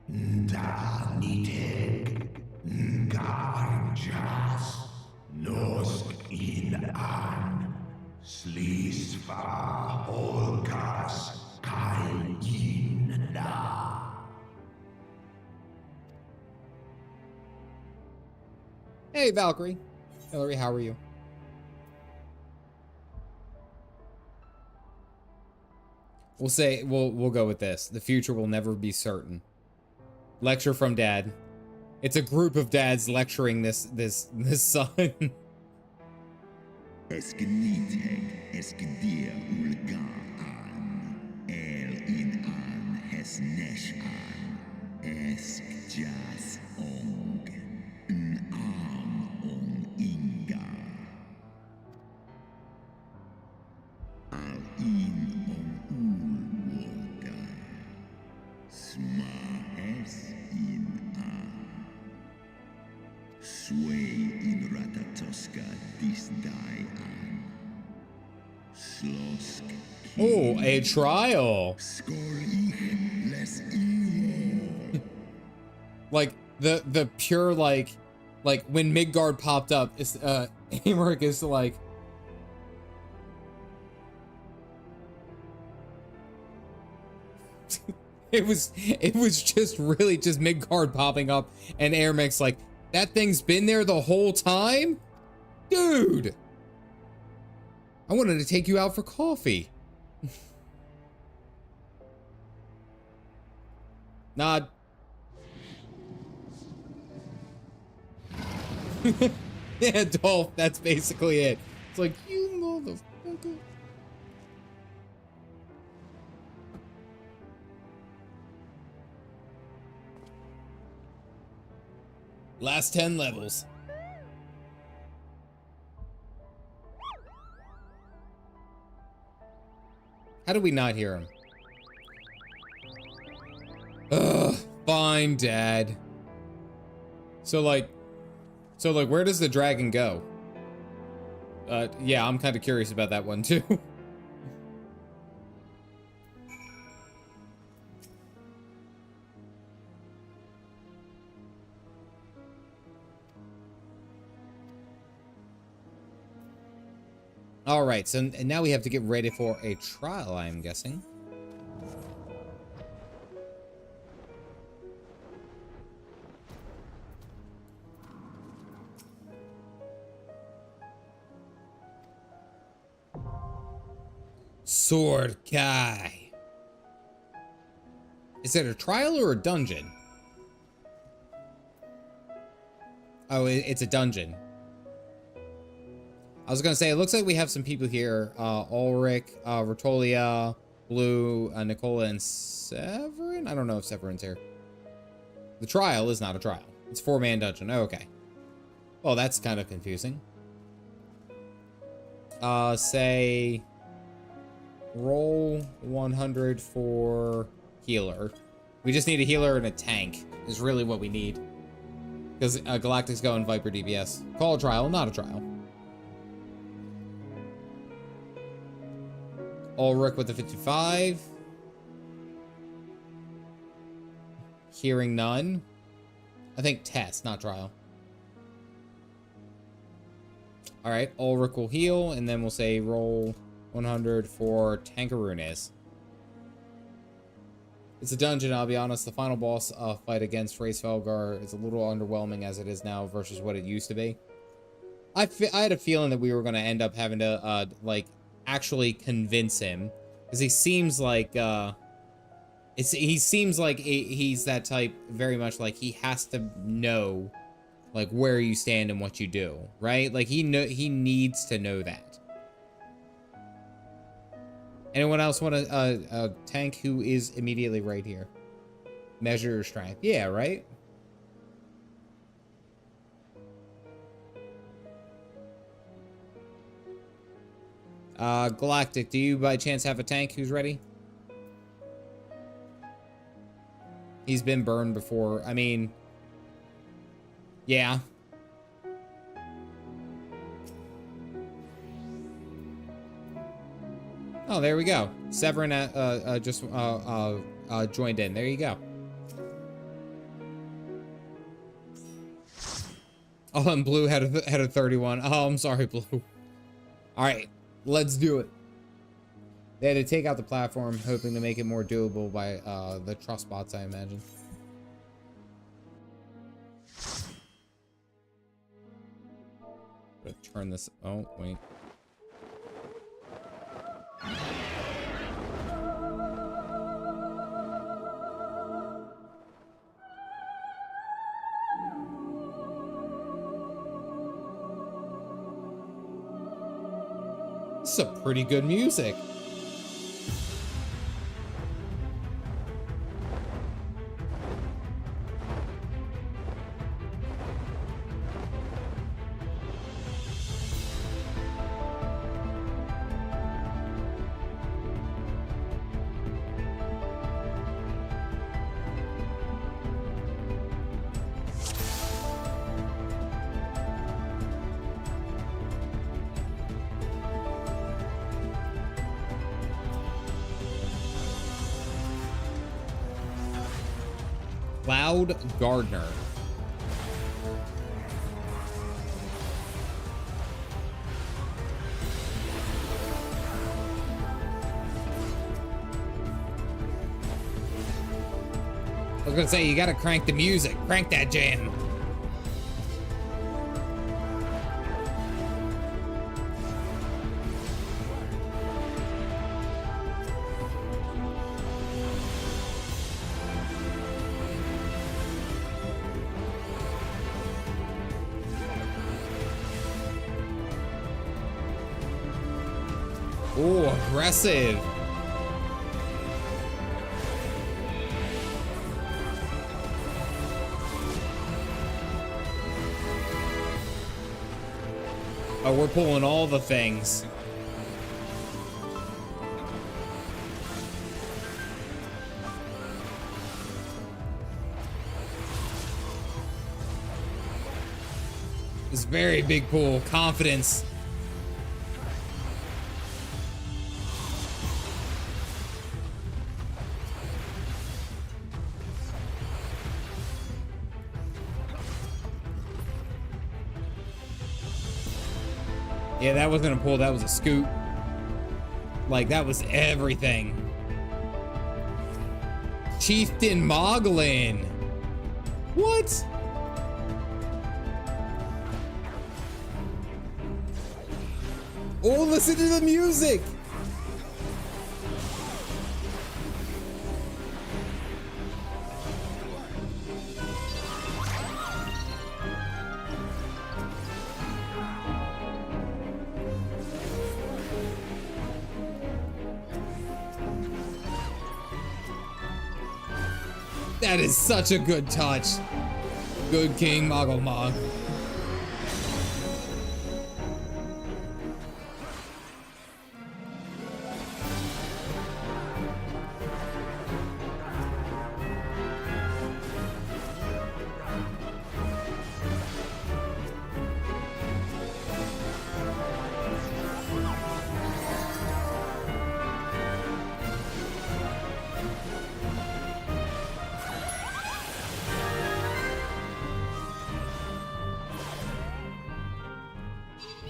Da Nidhogg, Ngarjas, Nosk in an, Slisva Holgas, Kai in na. Hey, Valkyrie. Hillary, how are you? We'll say, we'll go with this. The future will never be certain. Lecture from Dad. It's a group of dads lecturing this son. Eskenitheg, eskedir ulga an, el in an, hesnesh an, eskjas ong, n am ong inga. Al in ong ulwoga, smahes in an, sway in ratatoska disdai an, slosk. Oh, a trial. Like the pure like when Midgard popped up, is Amaric is like It was just really just mid-card popping up, and Airmech's like, that thing's been there the whole time? Dude! I wanted to take you out for coffee. Nod. Yeah, Dolph, that's basically it. It's like, you motherfucker. Last 10 levels. How did we not hear him? Ugh, fine, Dad. So like, where does the dragon go? Yeah, I'm kind of curious about that one too. All right, so and now we have to get ready for a trial, I'm guessing. Sword Kai. Is it a trial or a dungeon? Oh, it's a dungeon. I was gonna say, it looks like we have some people here. Ulrich, Rotolia, Blue, Nicola, and Severin? I don't know if Severin's here. The trial is not a trial. It's a 4-man dungeon. Oh, okay. Well, that's kind of confusing. Say... roll 100 for healer. We just need a healer and a tank is really what we need. Because Galactic's going Viper DPS. Call a trial, not a trial. Ulrich with the 55. Hearing none. I think test, not trial. Alright, Ulrich will heal, and then we'll say roll 100 for Tankarunes. It's a dungeon, I'll be honest. The final boss fight against Hraesvelgr is a little underwhelming as it is now versus what it used to be. I had a feeling that we were going to end up having to, like, actually convince him. Because he seems like, he seems like he's that type, very much like he has to know, like, where you stand and what you do, right? Like, he needs to know that. Anyone else want a tank who is immediately right here? Measure your strength. Yeah, right? Galactic, do you by chance have a tank who's ready? He's been burned before. I mean, yeah. Oh, there we go. Severin just joined in. There you go. Oh, and Blue had a 31. Oh, I'm sorry, Blue. All right, let's do it. They had to take out the platform, hoping to make it more doable by the trust bots, I imagine. Let's turn this. Oh, wait. This is some pretty good music. Cloud Gardener. was gonna say, you gotta crank the music. Crank that jam. Oh, aggressive. Oh, we're pulling all the things. It's very big pull. Confidence. Yeah, that wasn't a pull, that was a scoot. Like, that was everything. Chieftain Moglin. What? Oh, listen to the music. That is such a good touch. Good King Moggle Mog.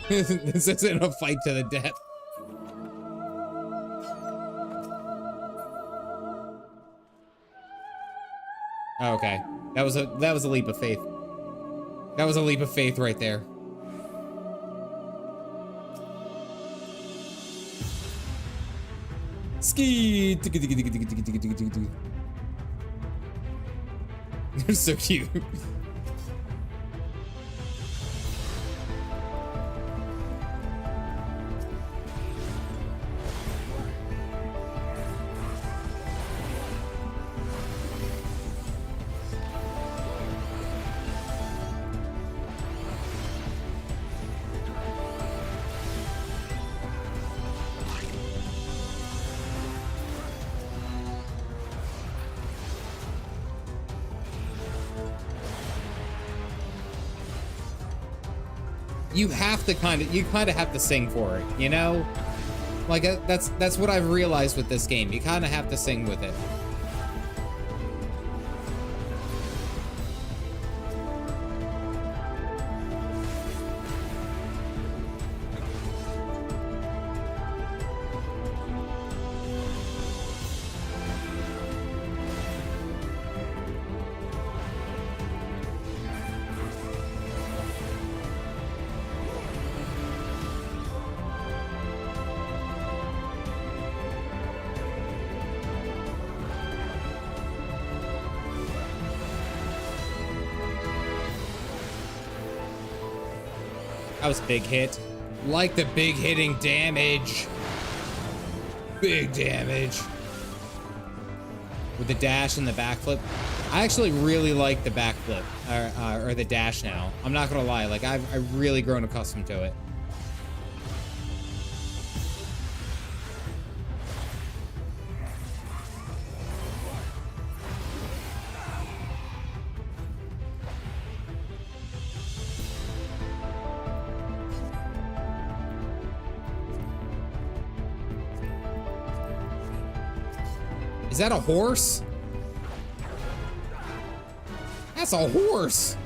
This isn't a fight to the death. Oh, okay. That was a leap of faith. That was a leap of faith right there. Ski. They're so cute. You have to kind of have to sing for it, you know? Like that's what I've realized with this game. You kind of have to sing with it. That was a big hit. Like the big hitting damage. Big damage. With the dash and the backflip. I actually really like the backflip, or the dash now. I'm not gonna lie, like I've really grown accustomed to it. Is that a horse? That's a horse.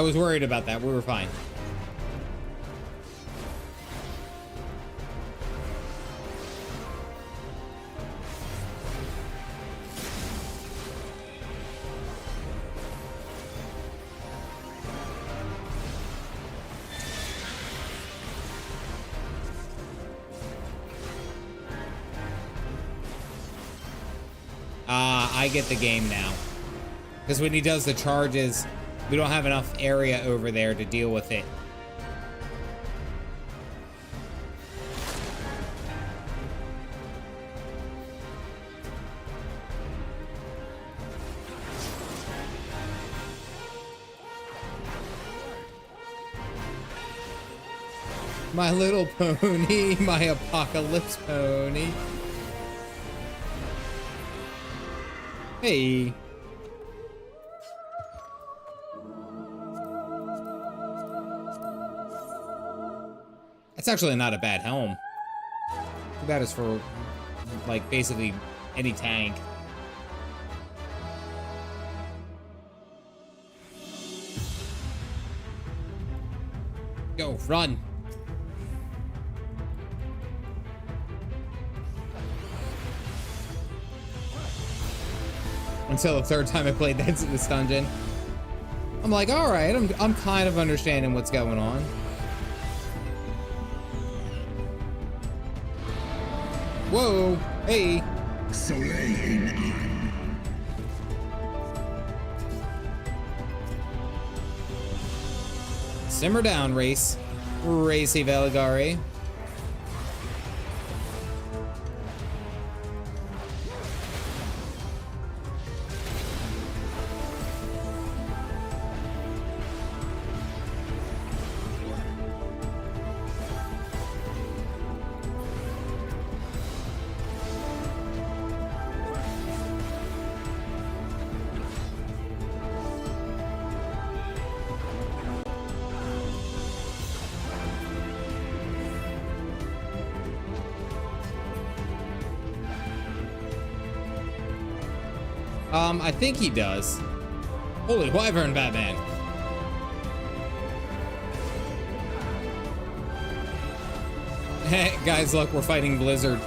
I was worried about that. We were fine. I get the game now. Because when he does the charges, we don't have enough area over there to deal with it. My Little Pony, my apocalypse pony. Hey. That's actually not a bad helm. Too bad it's for, like, basically any tank. Go, run. Until the third time I played this dungeon. I'm like, all right, I'm kind of understanding what's going on. Whoa, hey. Simmer down, Hraesvelgr. I think he does. Holy wyvern, Batman. Hey, guys, look, we're fighting Blizzard.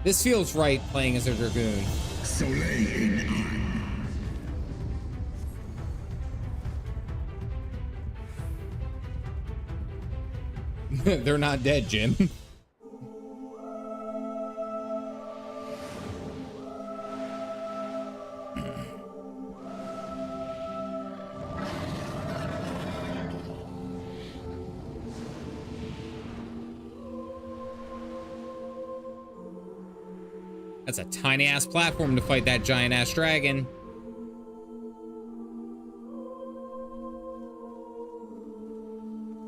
This feels right playing as a Dragoon. They're not dead, Jim. That's a tiny ass platform to fight that giant ass dragon.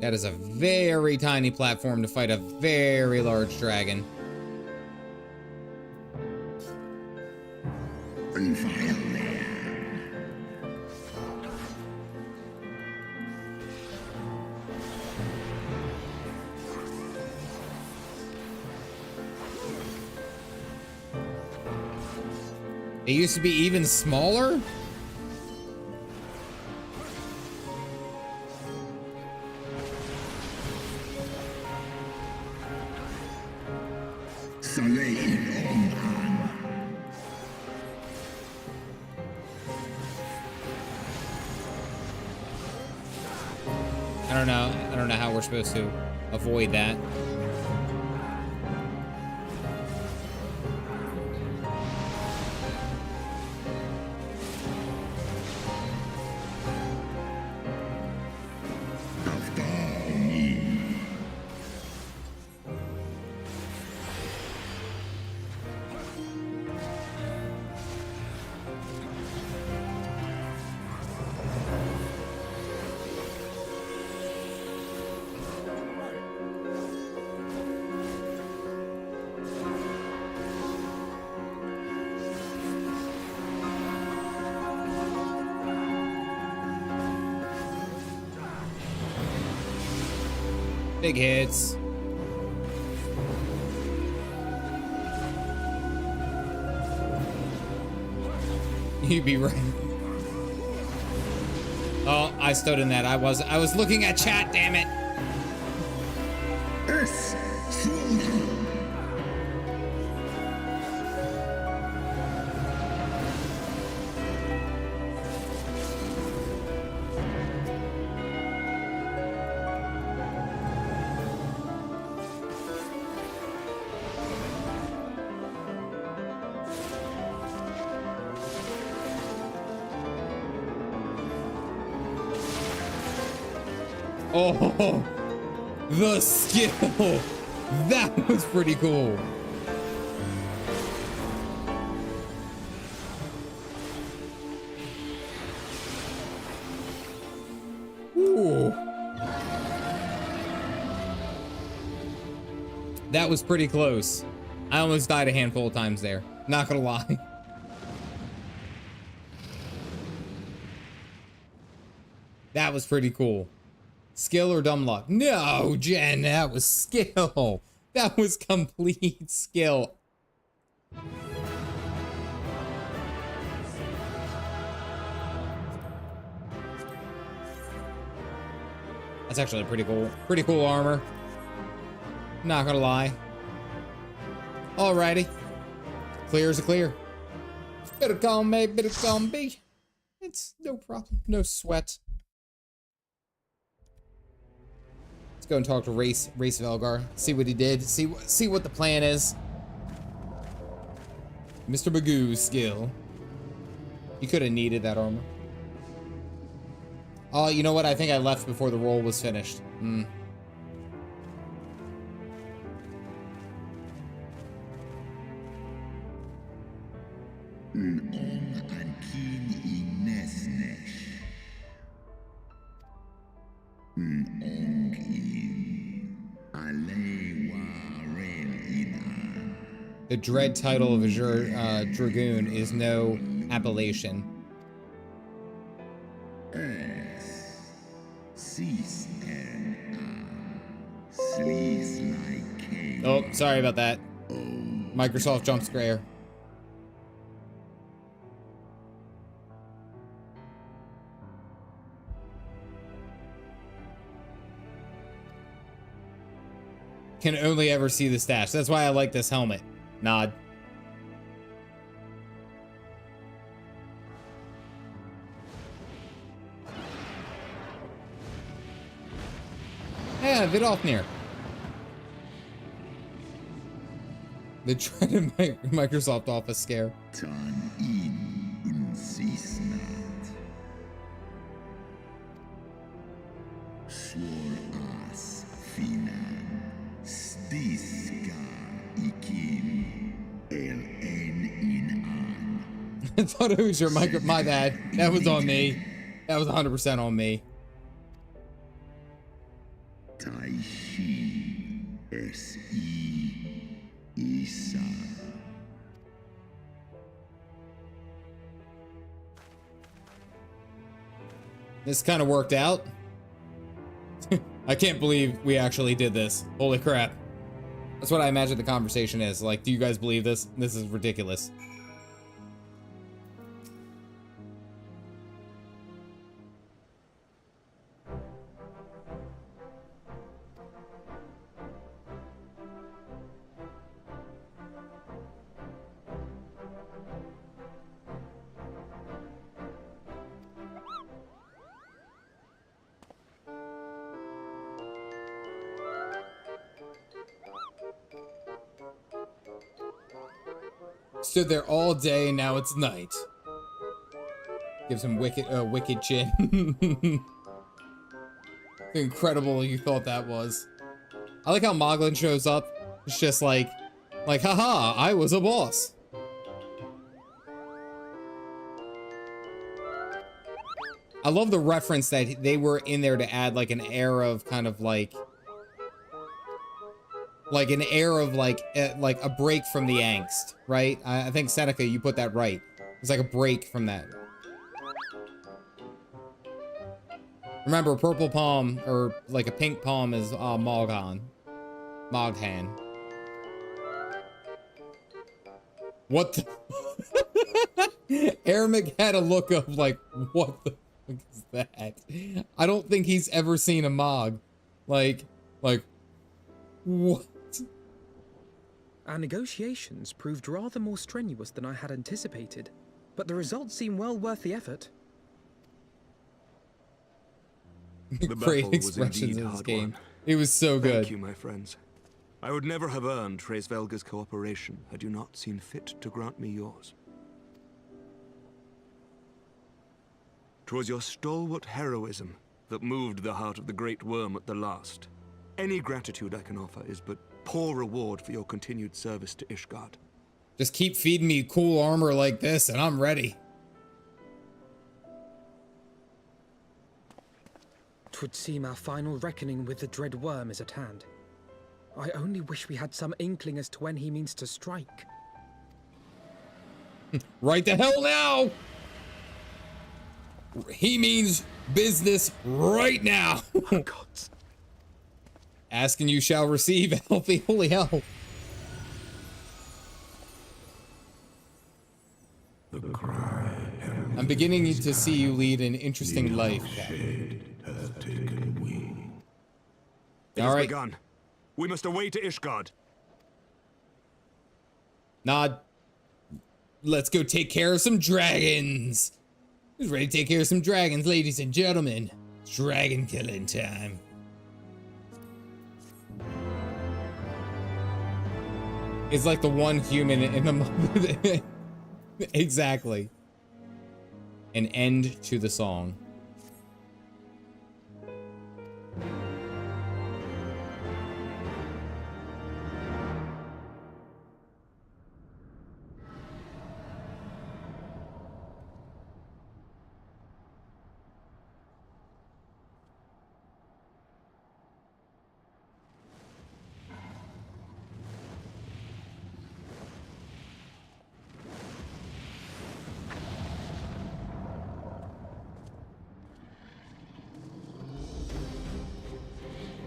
That is a very tiny platform to fight a very large dragon. It used to be even smaller? I don't know how we're supposed to avoid that. Big hits. You'd be right. Oh, I stood in that. I was looking at chat, damn it. Oh, the skill. That was pretty cool. Ooh. That was pretty close. I almost died a handful of times there. Not gonna lie. That was pretty cool. Skill or dumb luck? No, Jen, that was skill. That was complete skill. That's actually pretty cool armor. Not gonna lie. Alrighty. Clear as a clear. Better call me, better call me. It's no problem, no sweat. Go and talk to Hraesvelgr. See what he did. See what the plan is. Mr. Magoo's skill. You could have needed that armor. Oh, you know what? I think I left before the roll was finished. The dread title of a dragoon is no appellation. Oh, sorry about that. Microsoft jump scare. Can only ever see the stash. That's why I like this helmet. Nod. Yeah, Vidofnir. The dreaded Microsoft Office scare. I thought it was your micro. My bad. That was on me. That was 100% on me. This kind of worked out. I can't believe we actually did this. Holy crap. That's what I imagine the conversation is. Like, do you guys believe this? This is ridiculous. Stood there all day and now it's night. Gives him wicked chin. Incredible you thought that was. I like how Moglin shows up. It's just like, haha, I was a boss. I love the reference that they were in there to add like an air of kind of like an air of like a break from the angst, right? I think Seneca, you put that right. It's like a break from that. Remember, purple palm, or like a pink palm is Moghan. Moghan. What the? Ermic had a look of like, what the fuck is that? I don't think he's ever seen a Mog. Like, what? Our negotiations proved rather more strenuous than I had anticipated, but the results seem well worth the effort. The Great battle was expressions indeed in this hard game. won. It was so good. Thank you, my friends. I would never have earned Hraesvelgr's cooperation had you not seen fit to grant me yours. 'Twas your stalwart heroism that moved the heart of the Great Worm at the last. Any gratitude I can offer is but poor reward for your continued service to Ishgard. Just keep feeding me cool armor like this and I'm ready. 'Twould seem our final reckoning with the dread worm is at hand. I only wish we had some inkling as to when he means to strike. Right the hell now! He means business right now. Oh, God. Ask and you shall receive, healthy, holy hell. I'm beginning to see you lead an interesting life. It has begun. We must away to Ishgard. Nod. Let's go take care of some dragons. Who's ready to take care of some dragons, ladies and gentlemen? Dragon killing time. It's like the one human in the exactly. An end to the song.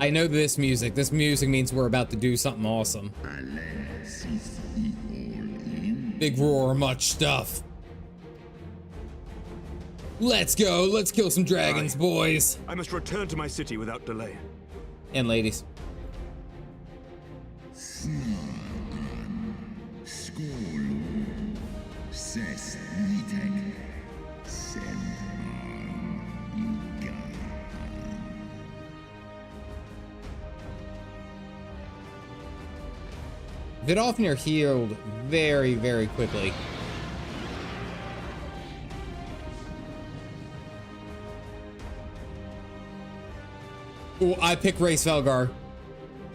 I know this music. This music means we're about to do something awesome. Big roar, much stuff. Let's go. Let's kill some dragons, boys. I must return to my city without delay. And ladies. Vidofnir healed very, very quickly. Oh, I pick Hraesvelgr.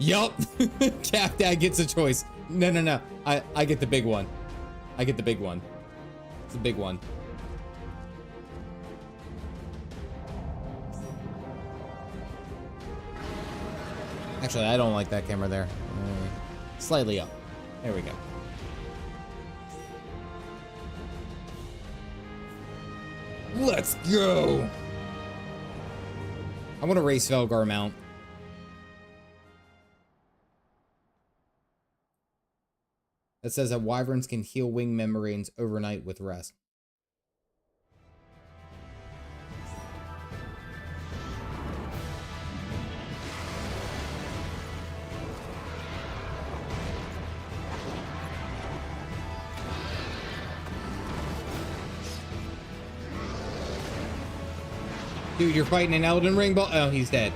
Yup. Cap Dad gets a choice. No. I get the big one. I get the big one. It's a big one. Actually, I don't like that camera there. Slightly up. There we go. Let's go. I want a Hraesvelgr mount. That says that wyverns can heal wing membranes overnight with rest. Dude, you're fighting an Elden Ring boss. Oh, he's dead.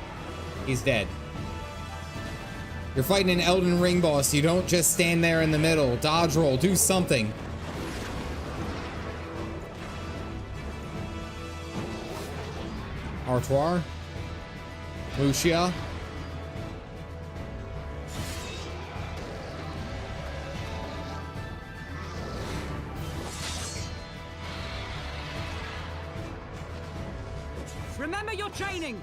He's dead. You're fighting an Elden Ring boss. You don't just stand there in the middle. Dodge roll. Do something. Artois. Lucia. Remember your training!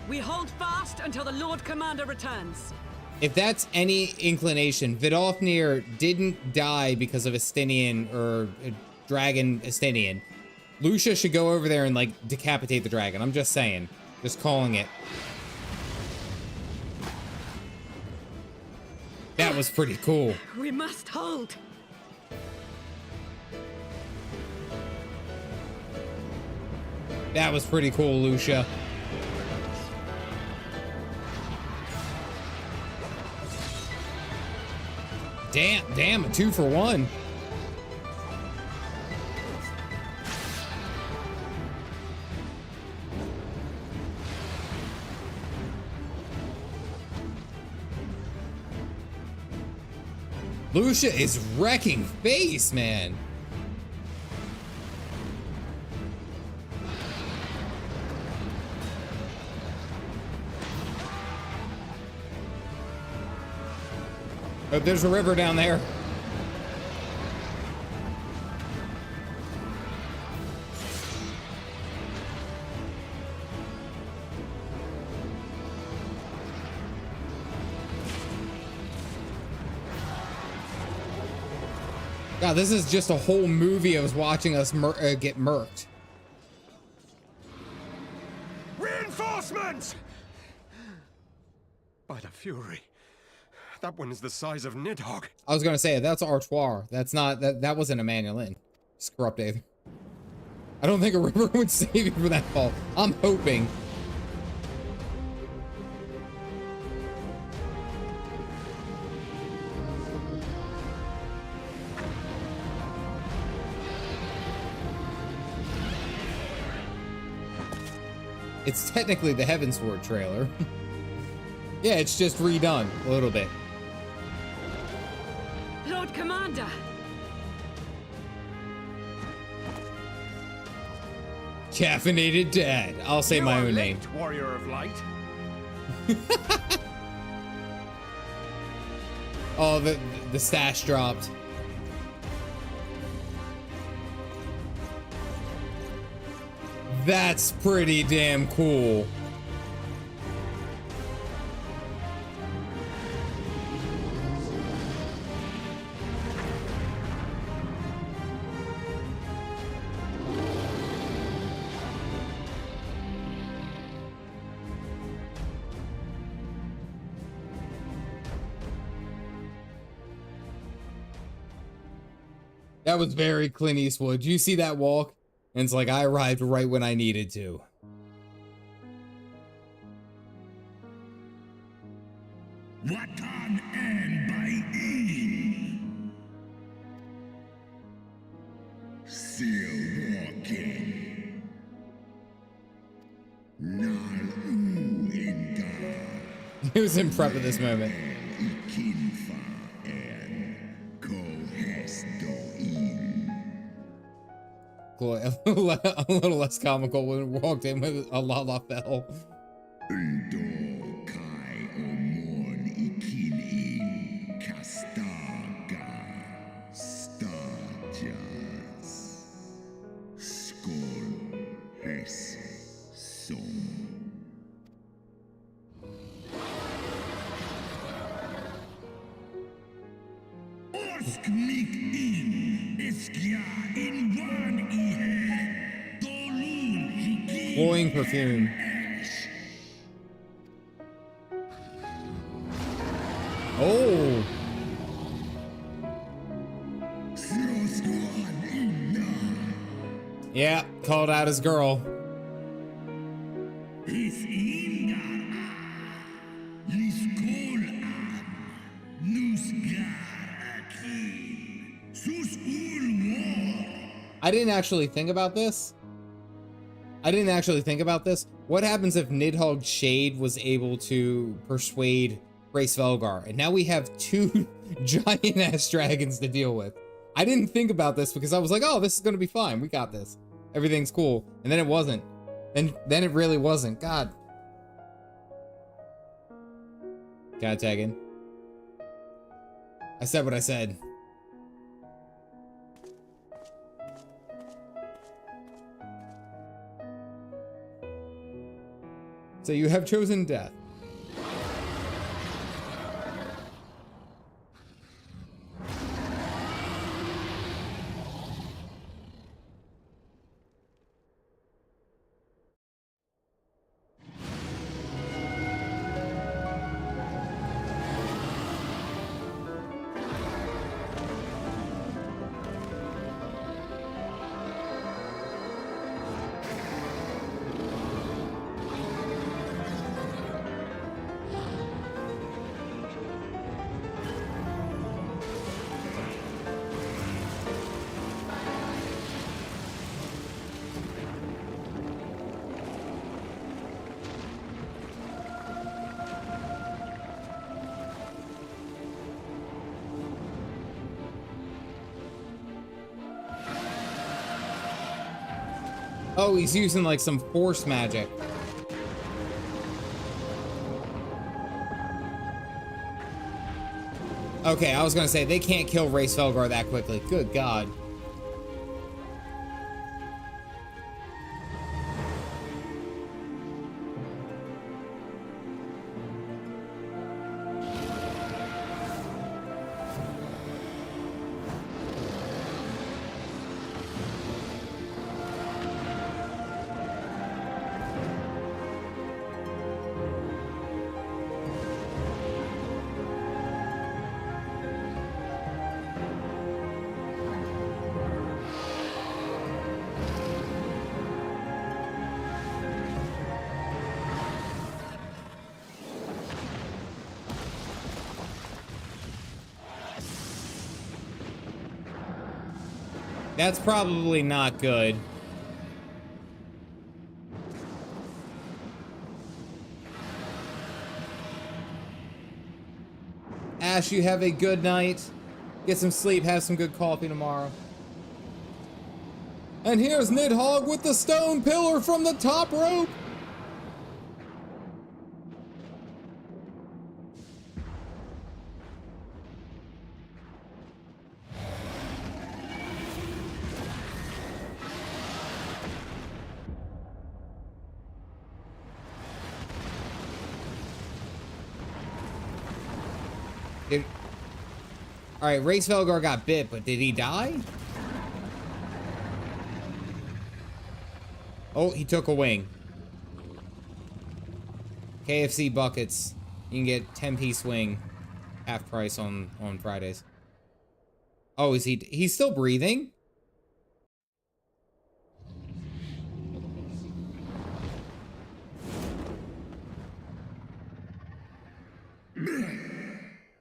We hold fast until the Lord Commander returns. If that's any inclination, Vidofnir didn't die because of Estinian or Dragon Estinian. Lucia should go over there and like decapitate the dragon. I'm just saying. Just calling it. That was pretty cool. We must hold. That was pretty cool, Lucia. Damn, a 2-for-1. Lucia is wrecking face, man. Oh, there's a river down there. God, this is just a whole movie of watching us get murked. Reinforcements! By the Fury. That one is the size of Nidhogg. I was gonna say, that's Artois. That's not, that wasn't a Manulin. Screw up, Dave. I don't think a river would save you from that fall. I'm hoping. It's technically the Heavensward trailer. Yeah, it's just redone a little bit. Lord Commander! Caffeinated Dad. I'll say my own name. Warrior of Light. Oh, the stash dropped. That's pretty damn cool. That was very Clint Eastwood. You see that walk? And it's like, I arrived right when I needed to. Watan and by E. Still walking. Nal U Inga. He was in prep at this moment. A little less comical when we walked in with a Lalafell. Glowing perfume. Oh. Yeah, called out his girl. I didn't actually think about this. What happens if Nidhogg's Shade was able to persuade Hraesvelgr? And now we have two giant ass dragons to deal with. I didn't think about this because I was like, oh, this is gonna be fine. We got this. Everything's cool. And then it wasn't. Then it really wasn't. God. Can I tag in? I said what I said. So you have chosen death. Oh, he's using like some force magic. Okay, I was gonna say, they can't kill Hraesvelgr that quickly. Good God. That's probably not good. Ash, you have a good night. Get some sleep, have some good coffee tomorrow. And here's Nidhogg with the stone pillar from the top rope. Alright, Hraesvelgr got bit, but did he die? Oh, he took a wing. KFC buckets. You can get 10-piece wing. Half price on Fridays. Oh, is he's still breathing?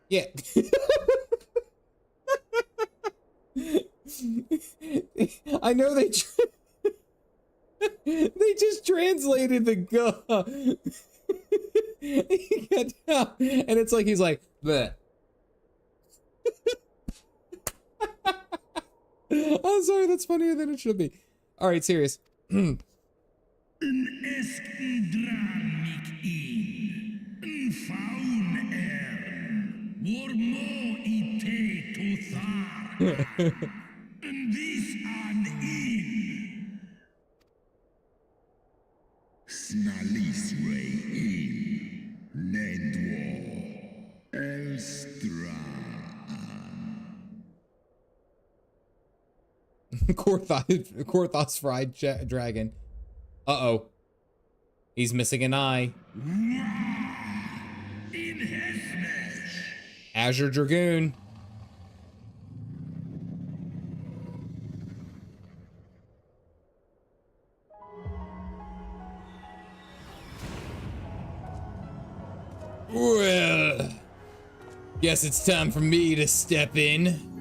Yeah. I know they they just translated the go. He got down, and it's like he's like, bleh. I'm sorry, that's funnier than it should be. All right, serious. Korthos fried dragon. Uh-oh. He's missing an eye. Azure Dragoon. Well, guess it's time for me to step in.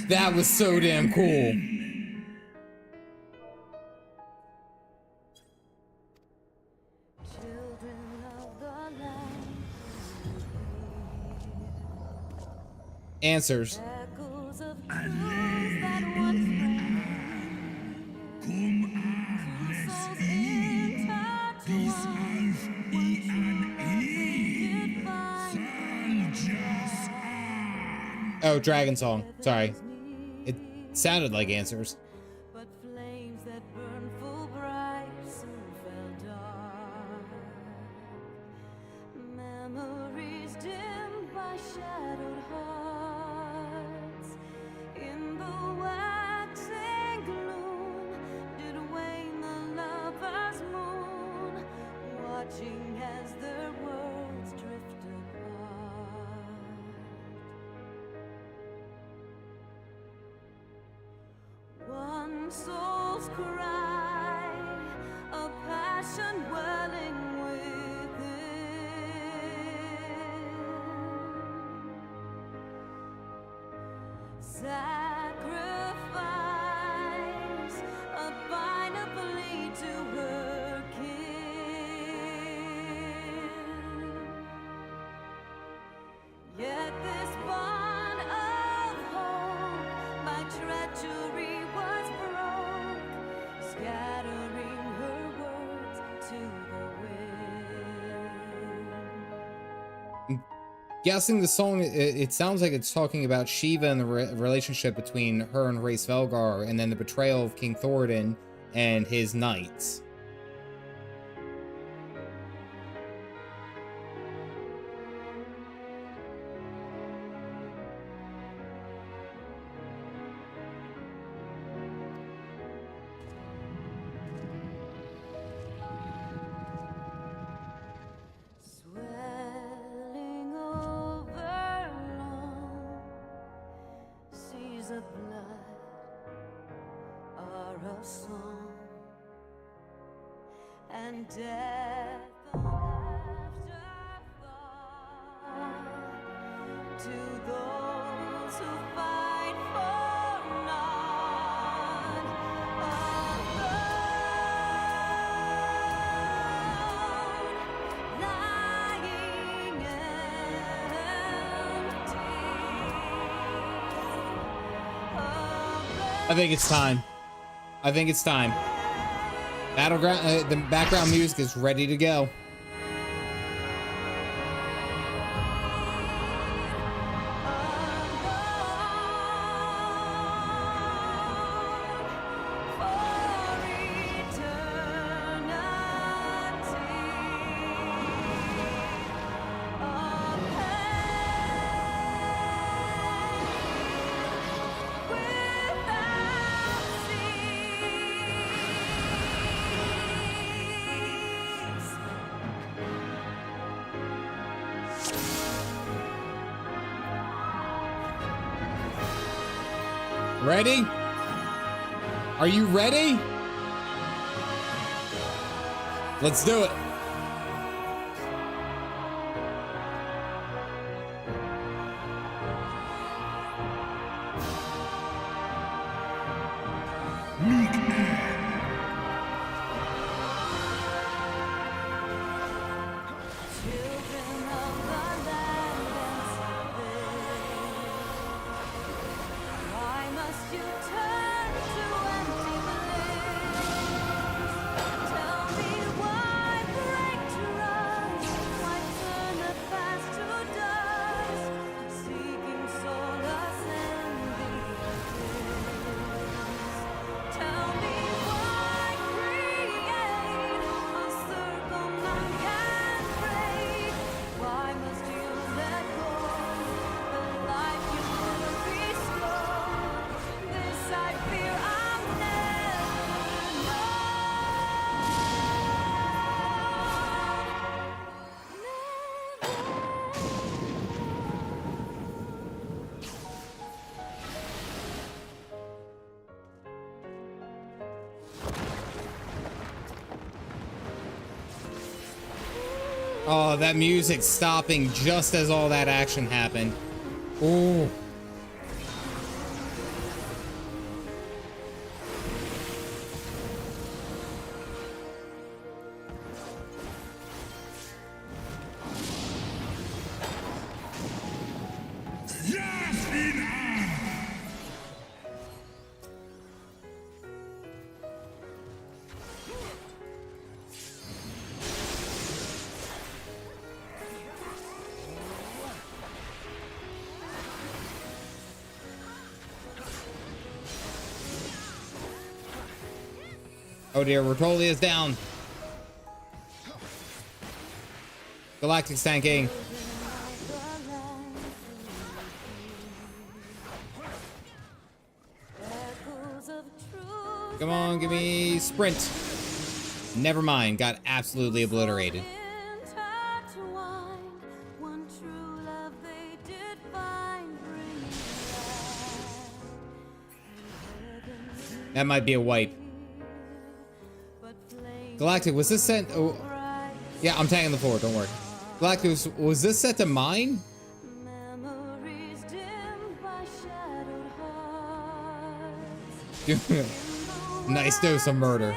That was so damn cool. Answers. Oh, Dragon Song. Sorry. It sounded like Answers. Soul's cry, a passion welling within. Sacrifice, abide a plea to her kin. guessing the song, it sounds like it's talking about Shiva and the relationship between her and Hraesvelgr, and then the betrayal of King Thoradin and his knights. Swelling over long seas of blood are a song, and death on afterthought to those who fight for none alone, lying I think it's time. I think it's time. Battleground, the background music is ready to go. Ready? Are you ready? Let's do it. Oh, that music stopping just as all that action happened. Ooh. Oh dear, Rotolia's down. Galactic's tanking. Come on, give me sprint. Never mind, got absolutely obliterated. That might be a wipe. Galactic, was this set? Oh, yeah, I'm tagging the forward, don't worry. Galactic, was this set to mine? Nice dose of murder.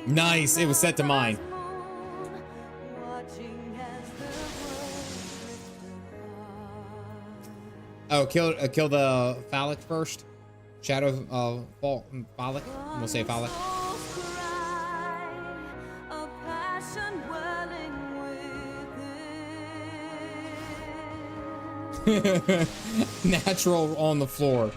Nice, it was set to mine. Oh, kill the phallic first. Shadow of phallic. We'll say phallic. Natural on the floor.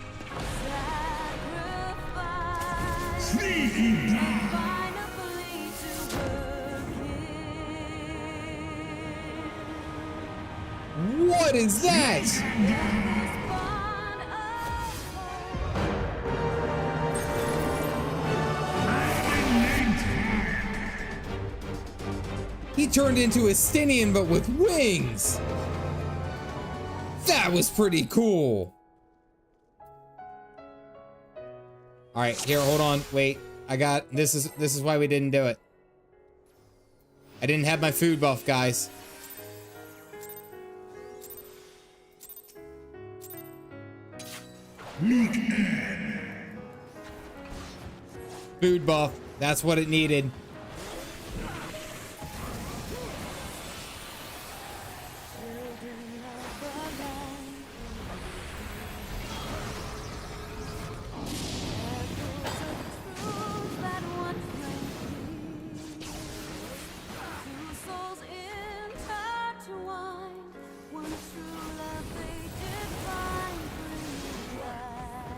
What is that? He turned into a Stinian, but with wings. That was pretty cool. All right, here, hold on, wait. I got this is why we didn't do it. I didn't have my food buff, guys. Food buff, that's what it needed.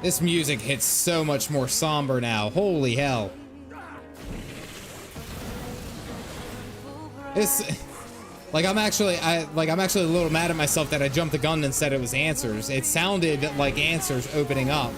This music hits so much more somber now. Holy hell. This, like I'm actually a little mad at myself that I jumped the gun and said it was Answers. It sounded like Answers opening up.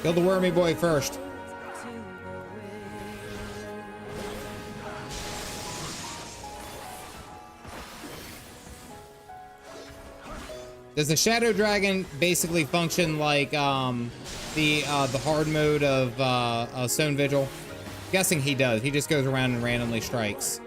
Kill the wormy boy first. Does the Shadow Dragon basically function like the hard mode of Stone Vigil? Guessing he does. He just goes around and randomly strikes.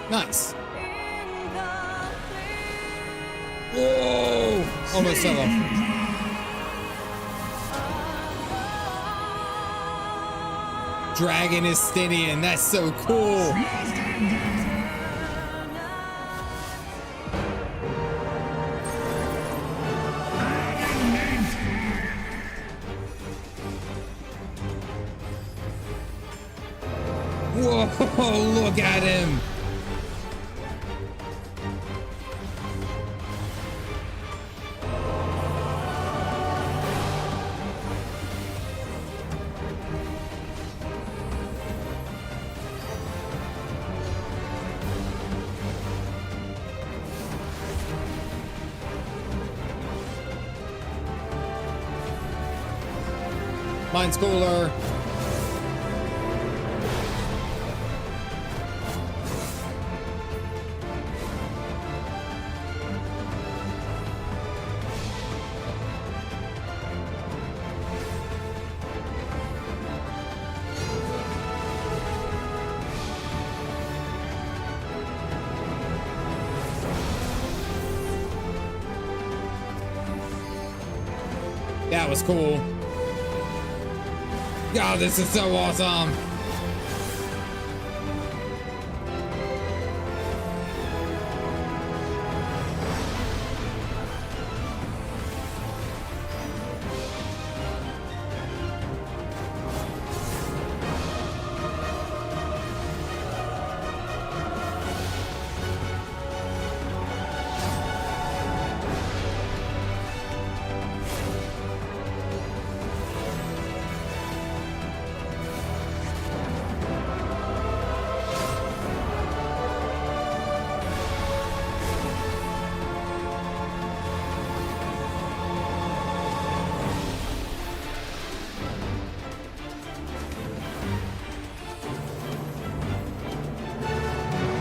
Nice. Whoa! Almost fell off. Dragon is Stinian. That's so cool. Whoa! Look at him. Mind Schooler. That was cool. God, this is so awesome.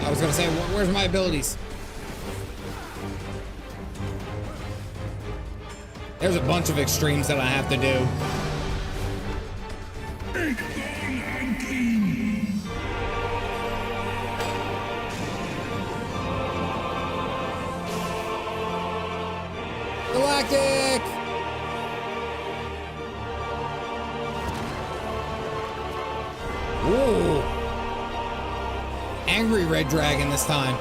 I was gonna say, where's my abilities? There's a bunch of extremes that I have to do. Galactic! Ooh. Angry red dragon this time.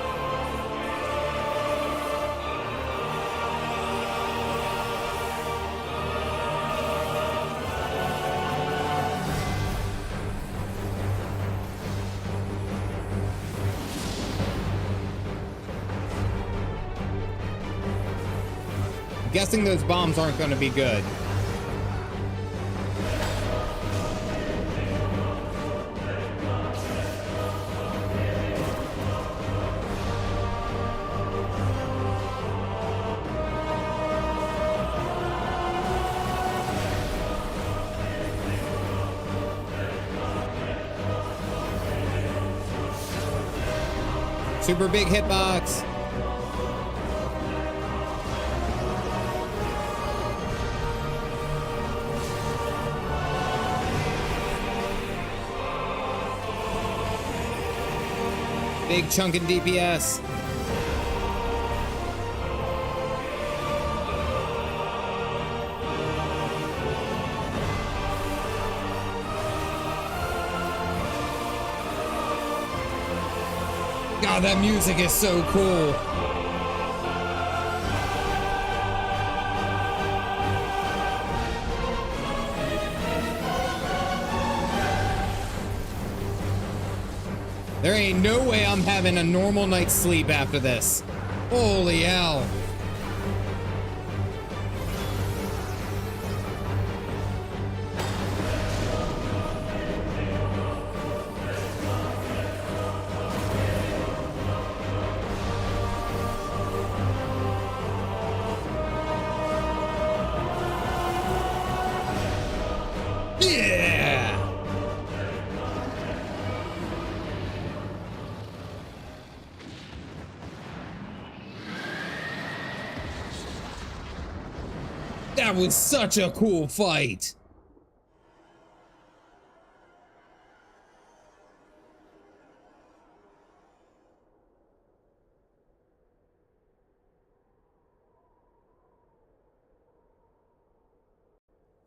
I'm guessing those bombs aren't going to be good. Super big hitbox. Big chunk in DPS. God, that music is so cool. There ain't no way I'm having a normal night's sleep after this. Holy hell. That was such a cool fight.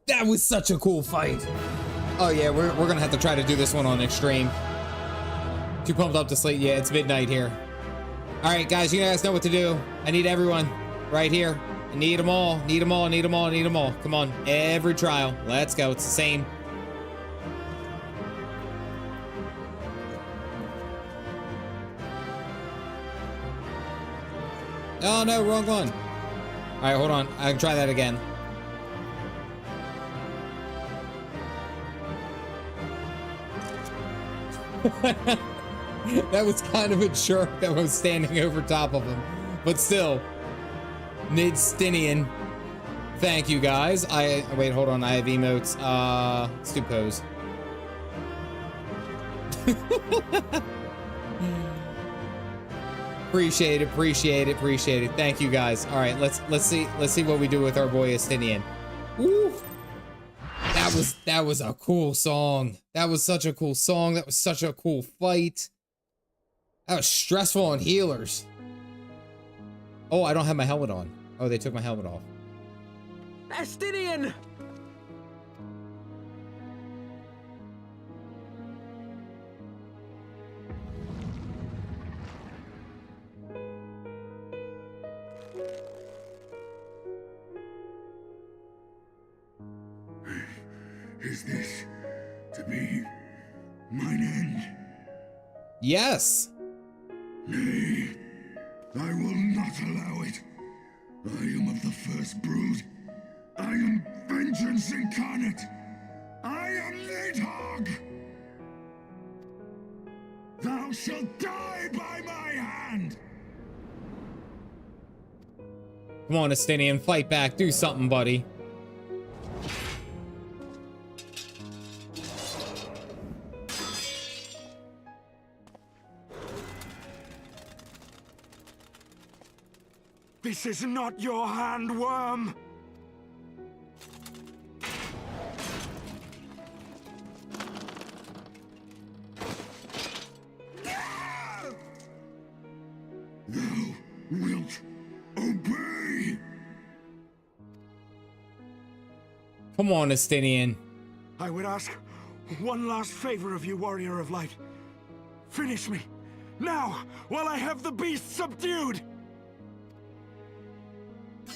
That was such a cool fight. Oh yeah, we're gonna have to try to do this one on extreme. Too pumped up to sleep. Yeah, it's midnight here. All right, guys, you guys know what to do. I need everyone right here. I need them all, need them all, need them all, need them all. Come on, every trial. Let's go, it's the same. Oh no, wrong one. All right, hold on, I can try that again. That was kind of a jerk that was standing over top of him, but still. Nidstinian. Thank you guys. Wait, hold on. I have emotes. Let's do pose. Appreciate it, appreciate it, appreciate it. Thank you guys. All right, let's see what we do with our boy Estinian. Woo! That was a cool song. That was such a cool song. That was such a cool fight. That was stressful on healers. Oh, I don't have my helmet on. Oh, they took my helmet off. Estinian! Is this to be mine end? Yes. Nay, I will not allow it. I am of the first brood. I am vengeance incarnate. I am Nidhogg. Thou shalt die by my hand. Come on, Estinian, fight back. Do something, buddy. This is not your hand, worm! Thou wilt obey. Come on, Estinian. I would ask one last favor of you, Warrior of Light. Finish me, now, while I have the beast subdued!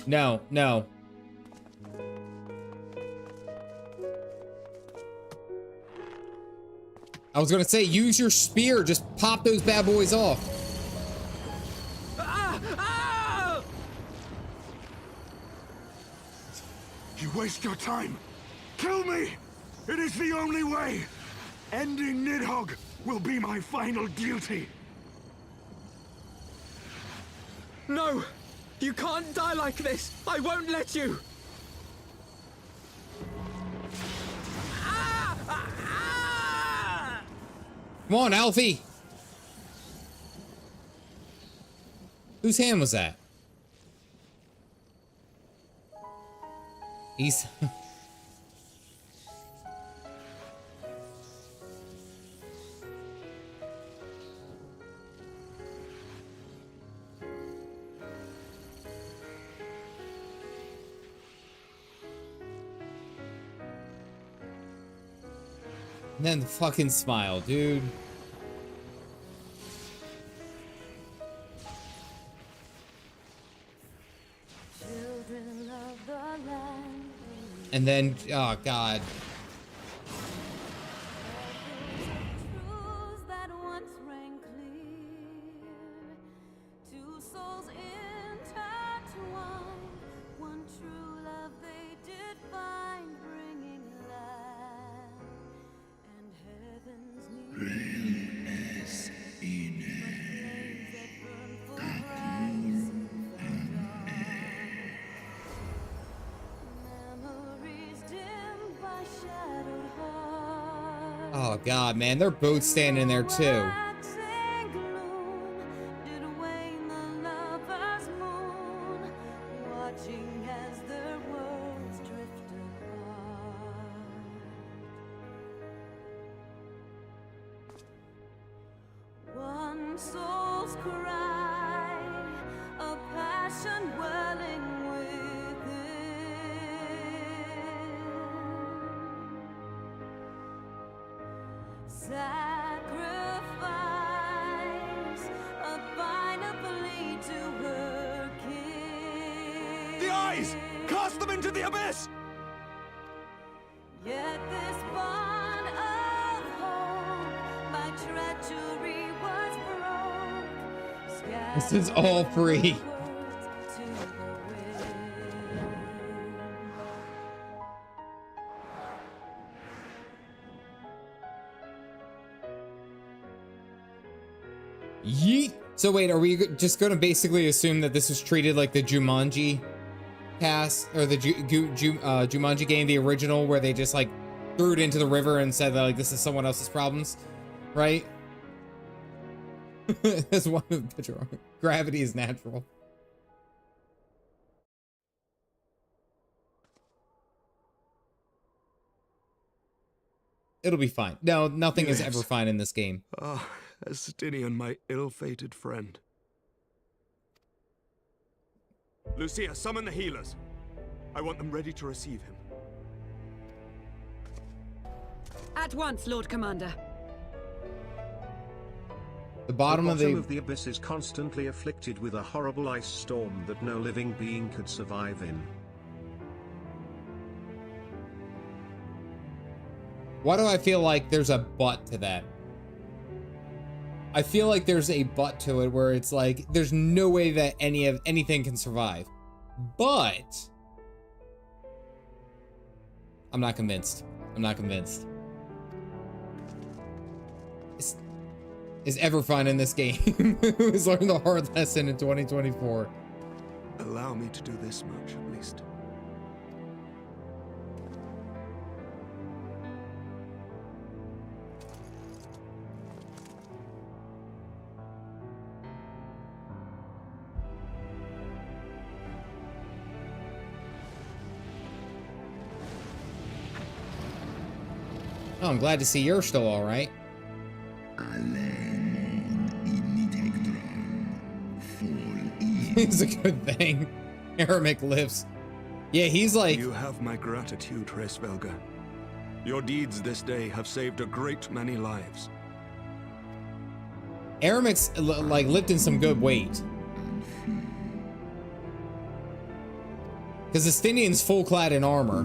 No, no. I was gonna say, use your spear. Just pop those bad boys off. You waste your time. Kill me! It is the only way! Ending Nidhogg will be my final duty. No! You can't die like this! I won't let you! Come on, Alfie! Whose hand was that? He's... And then the fucking smile, dude. Children of the land. And then, oh god. Truths that once rang clear. Two souls intertwined. One true love they did find, bringing light and heaven's Realness in memories dimmed by shadowed hearts. Oh god, man, they're both standing there too. Waxing gloom did wane the lover's moon, watching as their worlds drift apart. One soul's cry, a passion welling within. Sacrifice, a final plea to her king. The eyes! Cast them into the abyss! Yet this bond of hope by treachery was broke. This is all free. Yeet. So wait, are we just gonna basically assume that this was treated like the Jumanji cast, or the Jumanji game, the original, where they just like threw it into the river and said that like this is someone else's problems, right? That's one of the picture. Gravity is natural. It'll be fine. No, nothing is ever fine in this game. Ah, Estinian, my ill-fated friend. Lucia, summon the healers. I want them ready to receive him. At once, Lord Commander. The bottom of the abyss is constantly afflicted with a horrible ice storm that no living being could survive in. Why do I feel like there's a but to that? I feel like there's a but to it where it's like there's no way that anything can survive. But I'm not convinced. I'm not convinced. Is ever fun in this game. Who's learned the hard lesson in 2024. Allow me to do this much, at least. Oh, I'm glad to see you're still all right. It's a good thing. Eremic lives. Yeah, he's like... You have my gratitude, Hraesvelgr. Your deeds this day have saved a great many lives. Eremic's like lifting some good weight. Because Estinian's full clad in armor.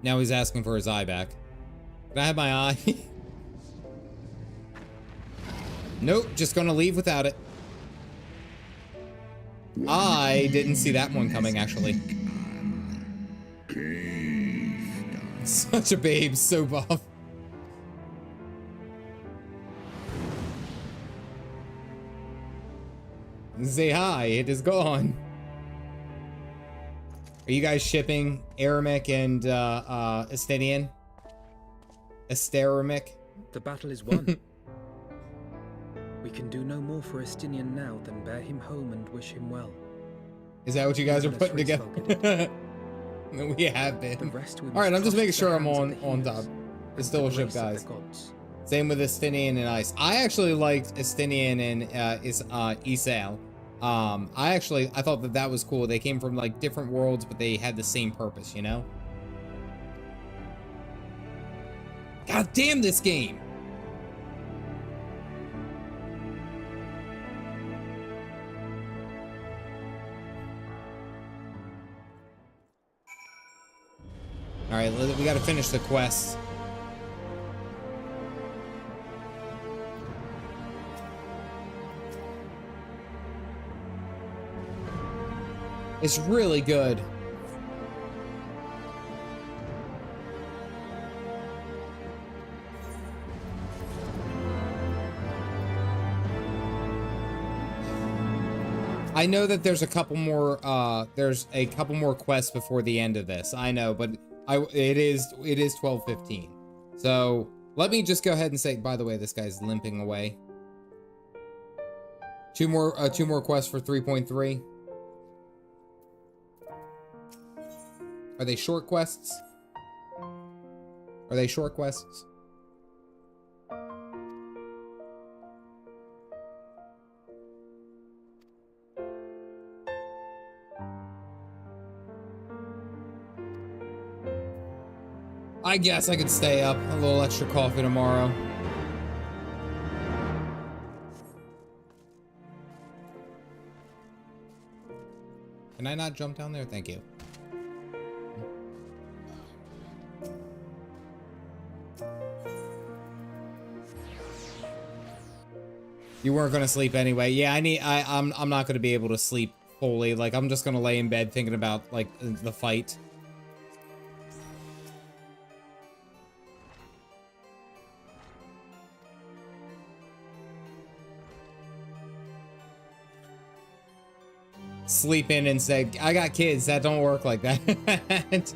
Now he's asking for his eye back. Can I have my eye? Nope, just gonna leave without it. I didn't see that one coming, actually. Such a babe, so buff. Say hi, it is gone. Are you guys shipping Eremic and Estinian? Esteremic? The battle is won. We can do no more for Estinian now than bear him home and wish him well. Is that what you guys are putting together? We have been. Alright, I'm just making sure I'm on top. It's still a ship, guys. Same with Estinian and Ice. I actually liked Estinian and Isal. I thought that was cool. They came from like different worlds, but they had the same purpose, you know? God damn this game! Alright, we gotta finish the quest. It's really good. I know that there's a couple more quests before the end of this. I know, but it is 12:15. So let me just go ahead and say, by the way, this guy's limping away. Two more quests for 3.3. Are they short quests? Are they short quests? I guess I could stay up. A little extra coffee tomorrow. Can I not jump down there? Thank you. You weren't gonna sleep anyway. Yeah, I'm not gonna be able to sleep fully. Like, I'm just gonna lay in bed thinking about like the fight. Sleep in and say, I got kids. That don't work like that.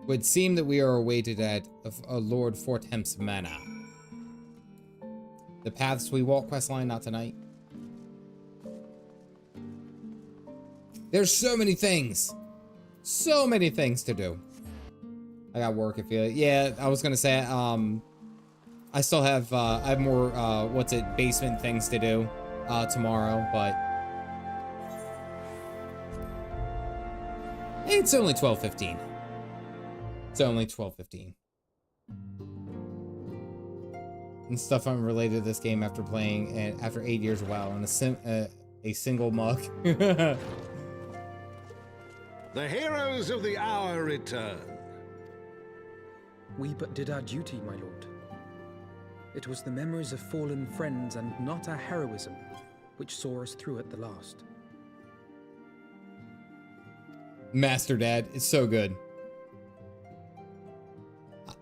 Would seem that we are awaited at Lord Fortemp's Manor. The Paths We Walk questline, not tonight. There's so many things. So many things to do. I got work if you. Yeah, I was gonna say. I still have. I have more. Basement things to do tomorrow, but it's only 12:15. It's only 12:15. And stuff unrelated to this game after playing and after 8 years of WoW on a single mug. The heroes of the hour return. We but did our duty, my lord. It was the memories of fallen friends and not our heroism which saw us through at the last. Master Dad, it's so good.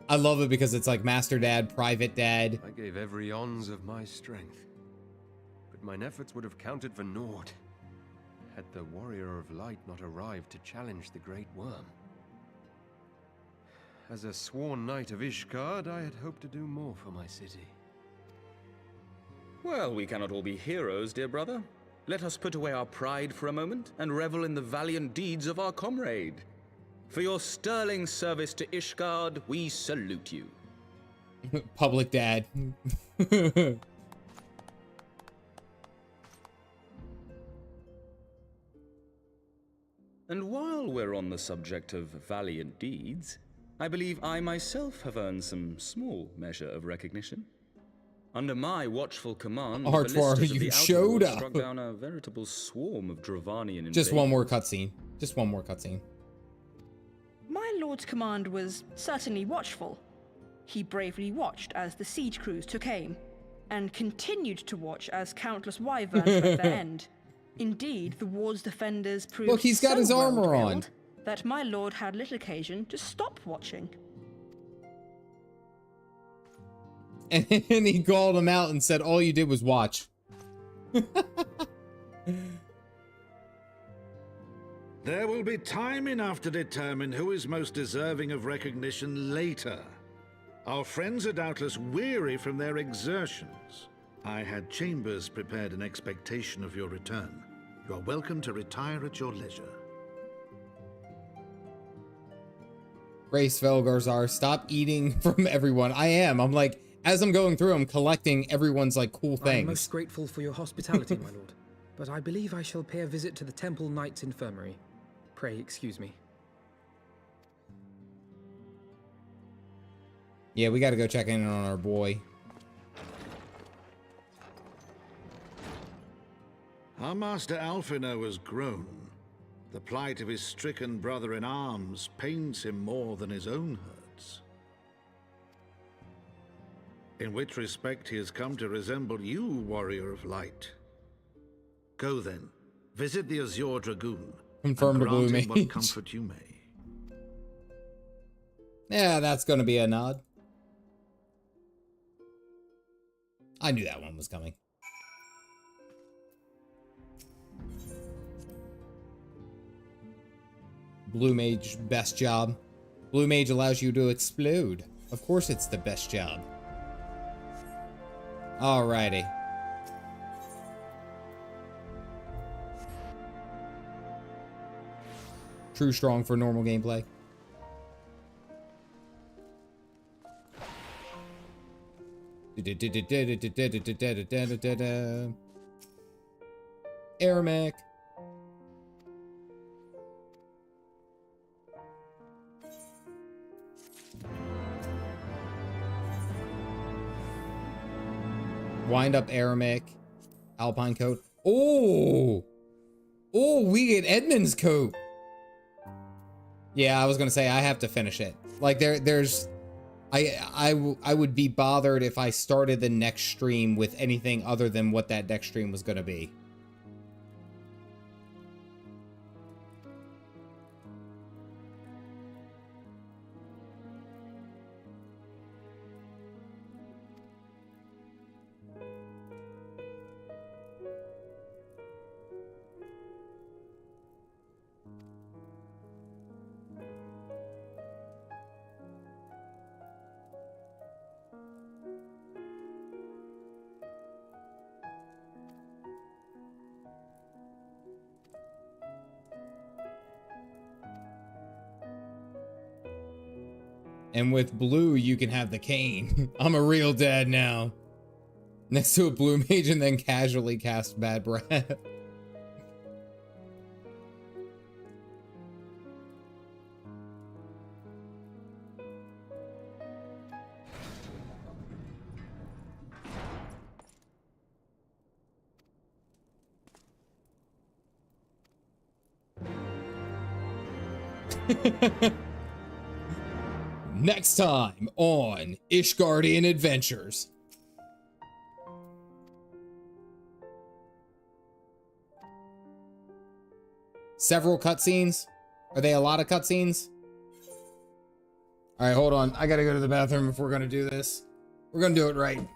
I love it because it's like Master Dad, Private Dad. I gave every ounce of my strength, but mine efforts would have counted for naught had the Warrior of Light not arrived to challenge the Great Worm. As a sworn knight of Ishgard, I had hoped to do more for my city. Well, we cannot all be heroes, dear brother. Let us put away our pride for a moment and revel in the valiant deeds of our comrade. For your sterling service to Ishgard, we salute you. Public Dad. And while we're on the subject of valiant deeds, I believe I myself have earned some small measure of recognition. Under my watchful command, the ballistas of the showed Outer Wall up. struck down a veritable swarm of Dravanian invaders. Just one more cutscene. Just one more cutscene. My lord's command was certainly watchful. He bravely watched as the siege crews took aim, and continued to watch as countless wyverns met their end. Indeed, the ward's defenders proved Look, he's got so his armor on. well-drilled that my lord had little occasion to stop watching. And he called him out and said, all you did was watch. There will be time enough to determine who is most deserving of recognition later. Our friends are doubtless weary from their exertions. I had chambers prepared in expectation of your return. You are welcome to retire at your leisure. Hraesvelgr, stop eating from everyone. I am. I'm like, as I'm going through, I'm collecting everyone's like cool things. I'm most grateful for your hospitality, my lord. But I believe I shall pay a visit to the Temple Knight's Infirmary. Pray excuse me. Yeah, we gotta go check in on our boy. Our master Alphino has grown. The plight of his stricken brother in arms pains him more than his own hurts. In which respect he has come to resemble you, Warrior of Light. Go then, visit the Azure Dragoon. Confirm to Blue Mage. What comfort you may. Yeah, that's gonna be a nod. I knew that one was coming. Blue Mage, best job. Blue Mage allows you to explode. Of course it's the best job. Alrighty. True strong for normal gameplay. Aramec. Wind up Aramec. Alpine coat. Oh! Oh, we get Edmund's coat. Yeah, I was gonna say I have to finish it. Like there's I would be bothered if I started the next stream with anything other than what that next stream was gonna be. And with blue, you can have the cane. I'm a real dad now. Next to a blue mage and then casually cast bad breath. Next time on Ishgardian Adventures. Several cutscenes? Are they a lot of cutscenes? All right, hold on. I gotta go to the bathroom if we're gonna do this. We're gonna do it right.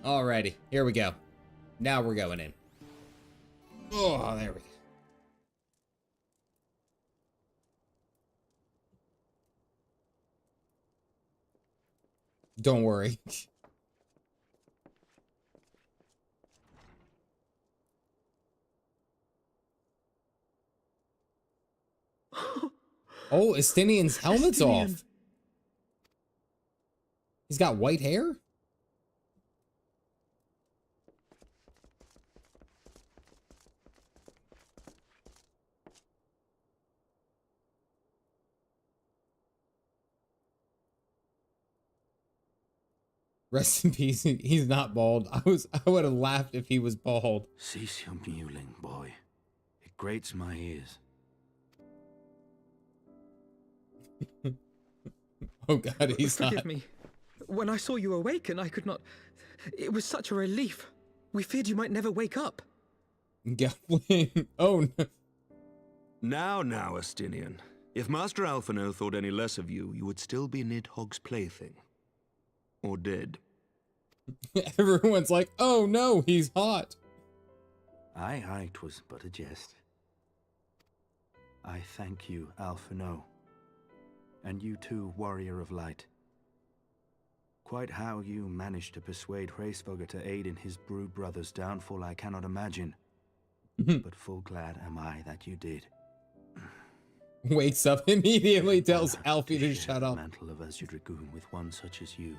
Alrighty, here we go. Now we're going in. Oh, there we go. Don't worry. Oh, Estinian's helmet's off. He's got white hair? Rest in peace. He's not bald. I would have laughed if he was bald. Cease your mewling, boy. It grates my ears. Oh God, he's not. Forgive me. When I saw you awaken, I could not. It was such a relief. We feared you might never wake up. Oh no. Now, Estinian. If Master Alphino thought any less of you, you would still be Nidhogg's plaything. Or dead. Everyone's like, oh no, he's hot. Aye, 'twas but a jest. I thank you, Alphino. And you too, Warrior of Light. Quite how you managed to persuade Hraesvelgr to aid in his brood brother's downfall I cannot imagine. But full glad am I that you did. Wakes up immediately, tells Alfie to shut up. Mantle of Azure Dragoon with one such as you.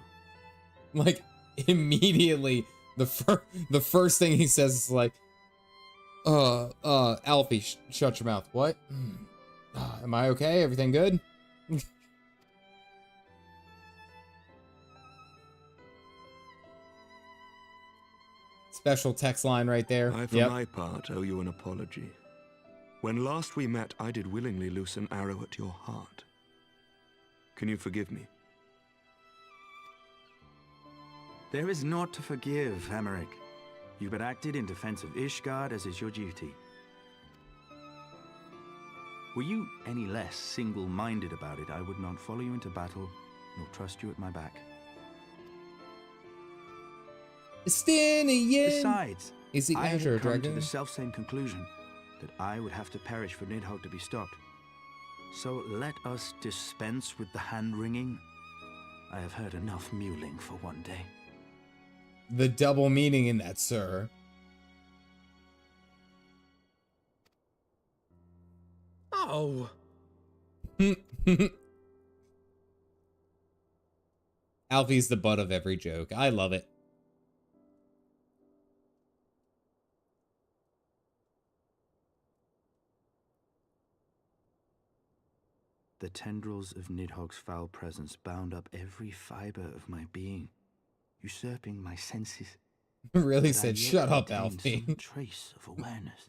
Like, immediately, the first thing he says is like, Alfie, shut your mouth. What? Am I okay? Everything good? Special text line right there. I, for my part, owe you an apology. When last we met, I did willingly loose an arrow at your heart. Can you forgive me? There is naught to forgive, Emmerich. You but acted in defense of Ishgard as is your duty. Were you any less single-minded about it, I would not follow you into battle, nor trust you at my back. Estinian! Besides, is it I had Azure come to Dragon? the self-same conclusion that I would have to perish for Nidhogg to be stopped. So let us dispense with the hand-wringing. I have heard enough mewling for one day. The double meaning in that, sir. Oh. Alfie's the butt of every joke. I love it. The tendrils of Nidhogg's foul presence bound up every fiber of my being, usurping my senses. Really But I said, yet shut up, retained Alfie. some trace of awareness.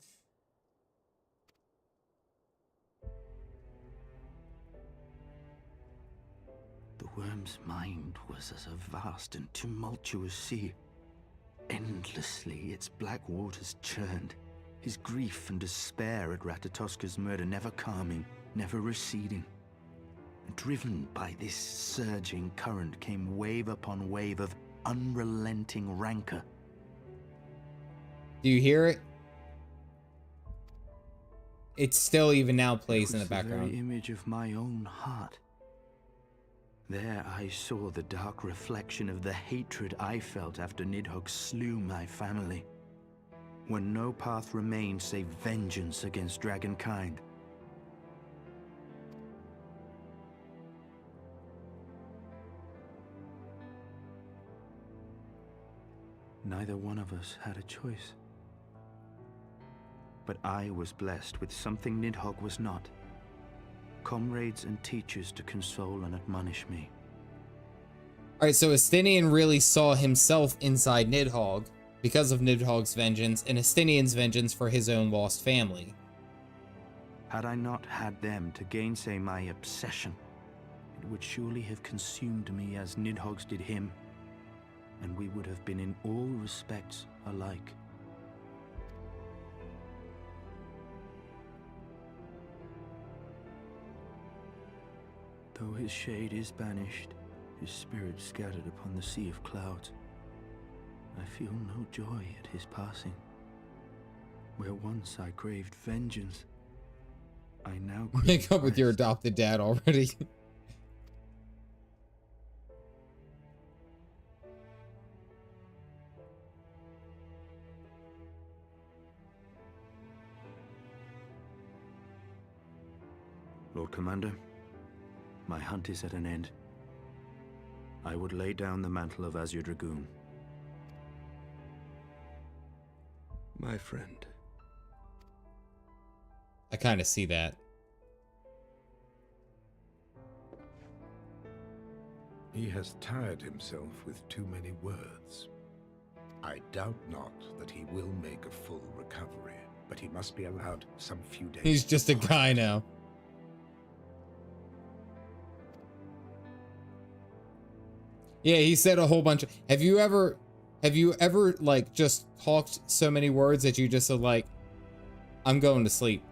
The worm's mind was as a vast and tumultuous sea. Endlessly its black waters churned, his grief and despair at Ratatoska's murder never calming, never receding. Driven by this surging current came wave upon wave of unrelenting rancor. Do you hear it? It still even now plays in the background. The very image of my own heart. There I saw the dark reflection of the hatred I felt after Nidhogg slew my family. When no path remained save vengeance against dragonkind. Neither one of us had a choice. But I was blessed with something Nidhogg was not. Comrades and teachers to console and admonish me. Alright, so Estinian really saw himself inside Nidhogg because of Nidhogg's vengeance and Estinian's vengeance for his own lost family. Had I not had them to gainsay my obsession, it would surely have consumed me as Nidhogg's did him, and we would have been in all respects alike. Though his shade is banished, his spirit scattered upon the sea of clouds, I feel no joy at his passing. Where once I craved vengeance, I now crave Make up with your rest. adopted dad already. Lord Commander, my hunt is at an end. I would lay down the mantle of Azure Dragoon. My friend. I kind of see that. He has tired himself with too many words. I doubt not that he will make a full recovery, but he must be allowed some few days. He's just a guy now. Yeah, he said a whole bunch of... Have you ever like just talked so many words that you just are like, I'm going to sleep,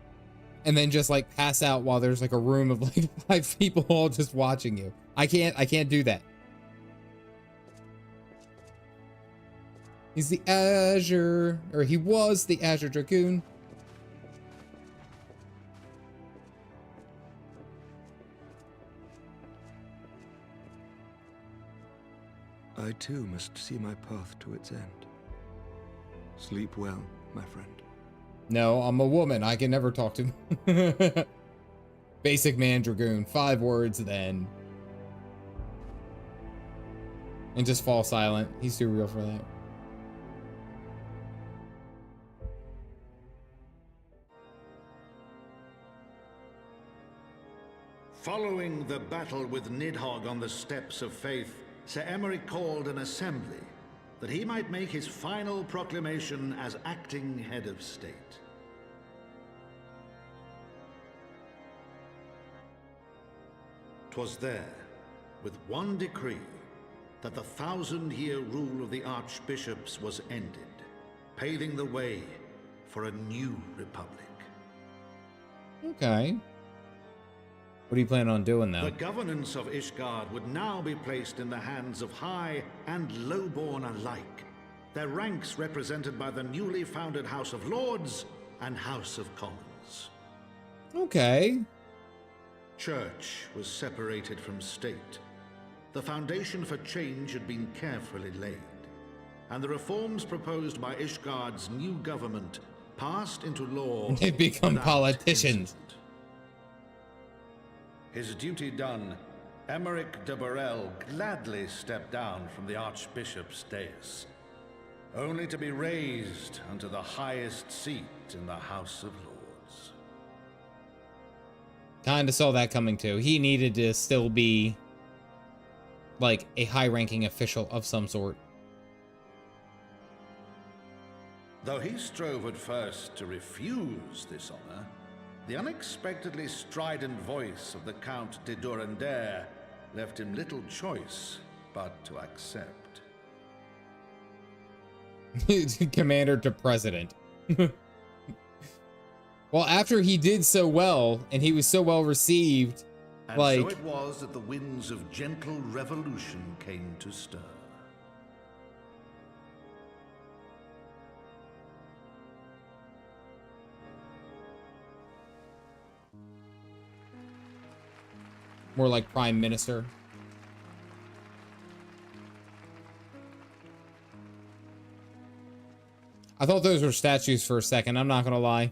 and then just like pass out while there's like a room of like 5 people all just watching you? I can't do that. He's the Azure, or he was the Azure Dragoon. I too must see my path to its end. Sleep well, my friend. No, I'm a woman. I can never talk to Basic man Dragoon. 5 words then. And just fall silent. He's too real for that. Following the battle with Nidhogg on the steps of faith, Sir Emeric called an assembly that he might make his final proclamation as acting head of state. "'Twas there, with one decree, that the 1,000-year rule of the archbishops was ended, paving the way for a new republic. Okay. What do you plan on doing now? The governance of Ishgard would now be placed in the hands of high and lowborn alike, their ranks represented by the newly founded House of Lords and House of Commons. Okay. Church was separated from state. The foundation for change had been carefully laid, and the reforms proposed by Ishgard's new government passed into law. They become without politicians. incident. His duty done, Emeric de Burrell gladly stepped down from the Archbishop's dais, only to be raised unto the highest seat in the House of Lords. Kinda saw that coming too. He needed to still be like a high-ranking official of some sort. Though he strove at first to refuse this honor, the unexpectedly strident voice of the Count de Durandare left him little choice but to accept. Commander to president. Well, after he did so well, and he was so well received, And like... so it was that the winds of gentle revolution came to stir. More like prime minister. I thought those were statues for a second, I'm not gonna lie.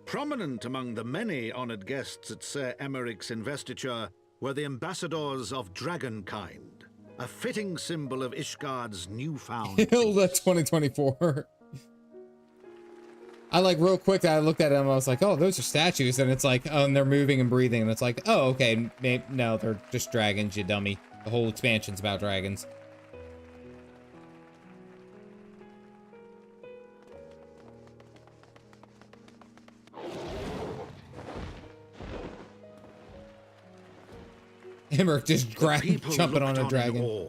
Prominent among the many honored guests at Sir Emeric's investiture were the ambassadors of Dragonkind, a fitting symbol of Ishgard's newfound Hilda 2024. I like real quick, I looked at them, I was like, oh, those are statues, and it's like, oh, and they're moving and breathing, and it's like, oh, okay, no, they're just dragons, you dummy. The whole expansion's about dragons. Emmerich just jumping on a dragon. Awe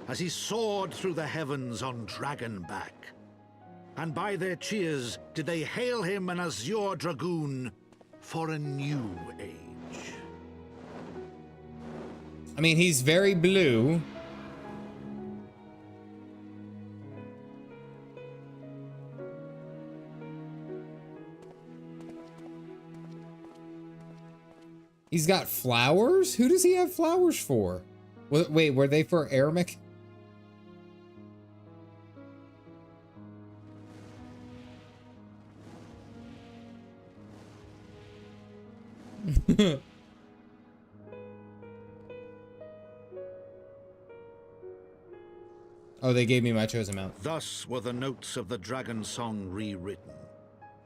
as he soared through the heavens on dragonback. And by their cheers did they hail him an azure dragoon for a new age. I mean, he's very blue. He's got flowers? Who does he have flowers for? Wait, were they for Eremic? Oh, they gave me my chosen mount. Thus were the notes of the dragon song rewritten.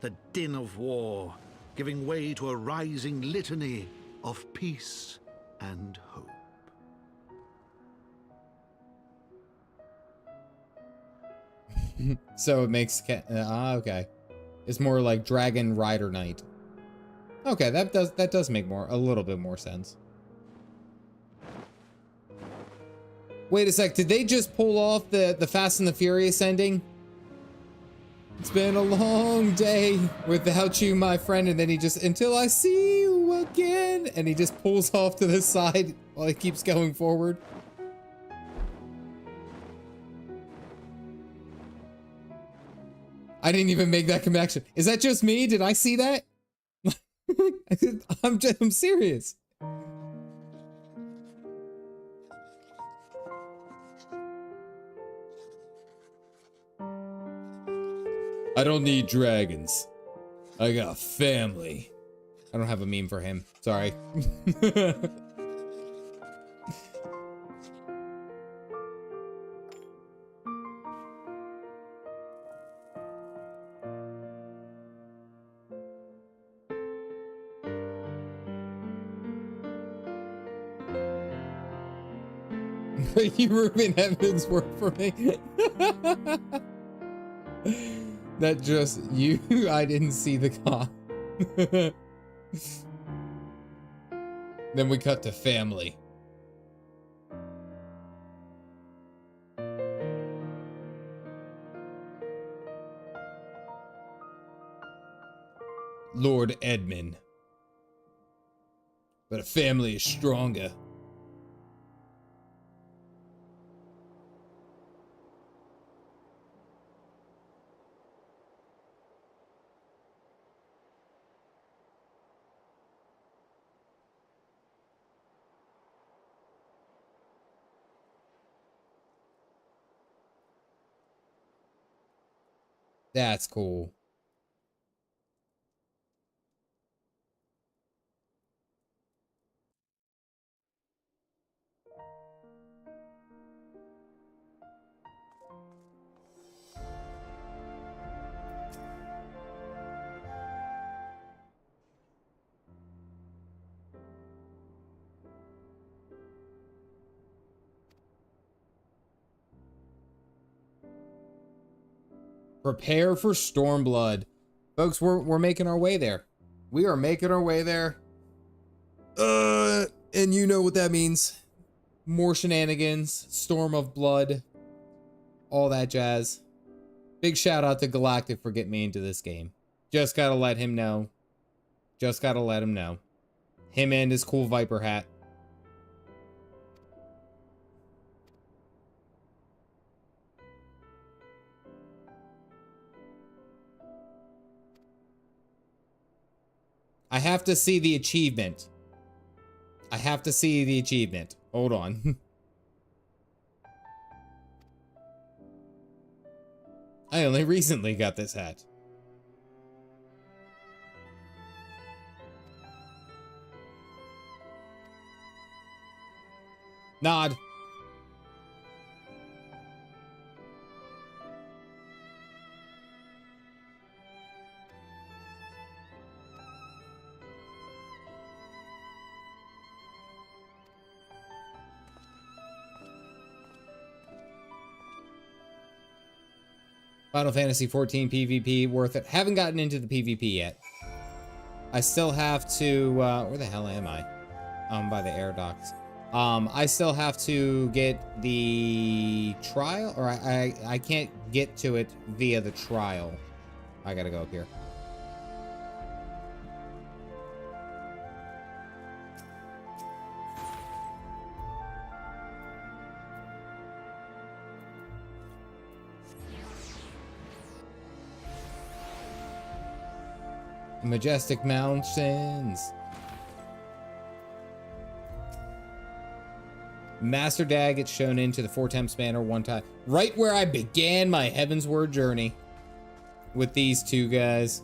The din of war giving way to a rising litany of peace and hope. So it makes okay. It's more like Dragon Rider Knight. Okay, that does make a little bit more sense. Wait a sec, did they just pull off the Fast and the Furious ending? It's been a long day without you, my friend, and then he just, until I see you again, and he just pulls off to the side while he keeps going forward. I didn't even make that connection. Is that just me? Did I see that? I'm serious. I don't need dragons. I got a family. I don't have a meme for him. Sorry. You ruined Heavensward for me. That just you. I didn't see the con. Then we cut to family. Lord Edmund. But a family is stronger. That's cool. Prepare for Stormblood. Folks, we're making our way there. We are making our way there. And you know what that means. More shenanigans, Storm of Blood, all that jazz. Big shout out to Galactic for getting me into this game. Just gotta let him know. Just gotta let him know. Him and his cool Viper hat. I have to see the achievement. I have to see the achievement. Hold on. I only recently got this hat. Nod. Final Fantasy 14 PvP, worth it. Haven't gotten into the PvP yet. I still have to, where the hell am I? By the air docks. I still have to get the trial, or I can't get to it via the trial. I gotta go up here. Majestic mountains. Master Dad gets shown into the 4-temp banner one time. Right where I began my Heavensward journey. With these two guys.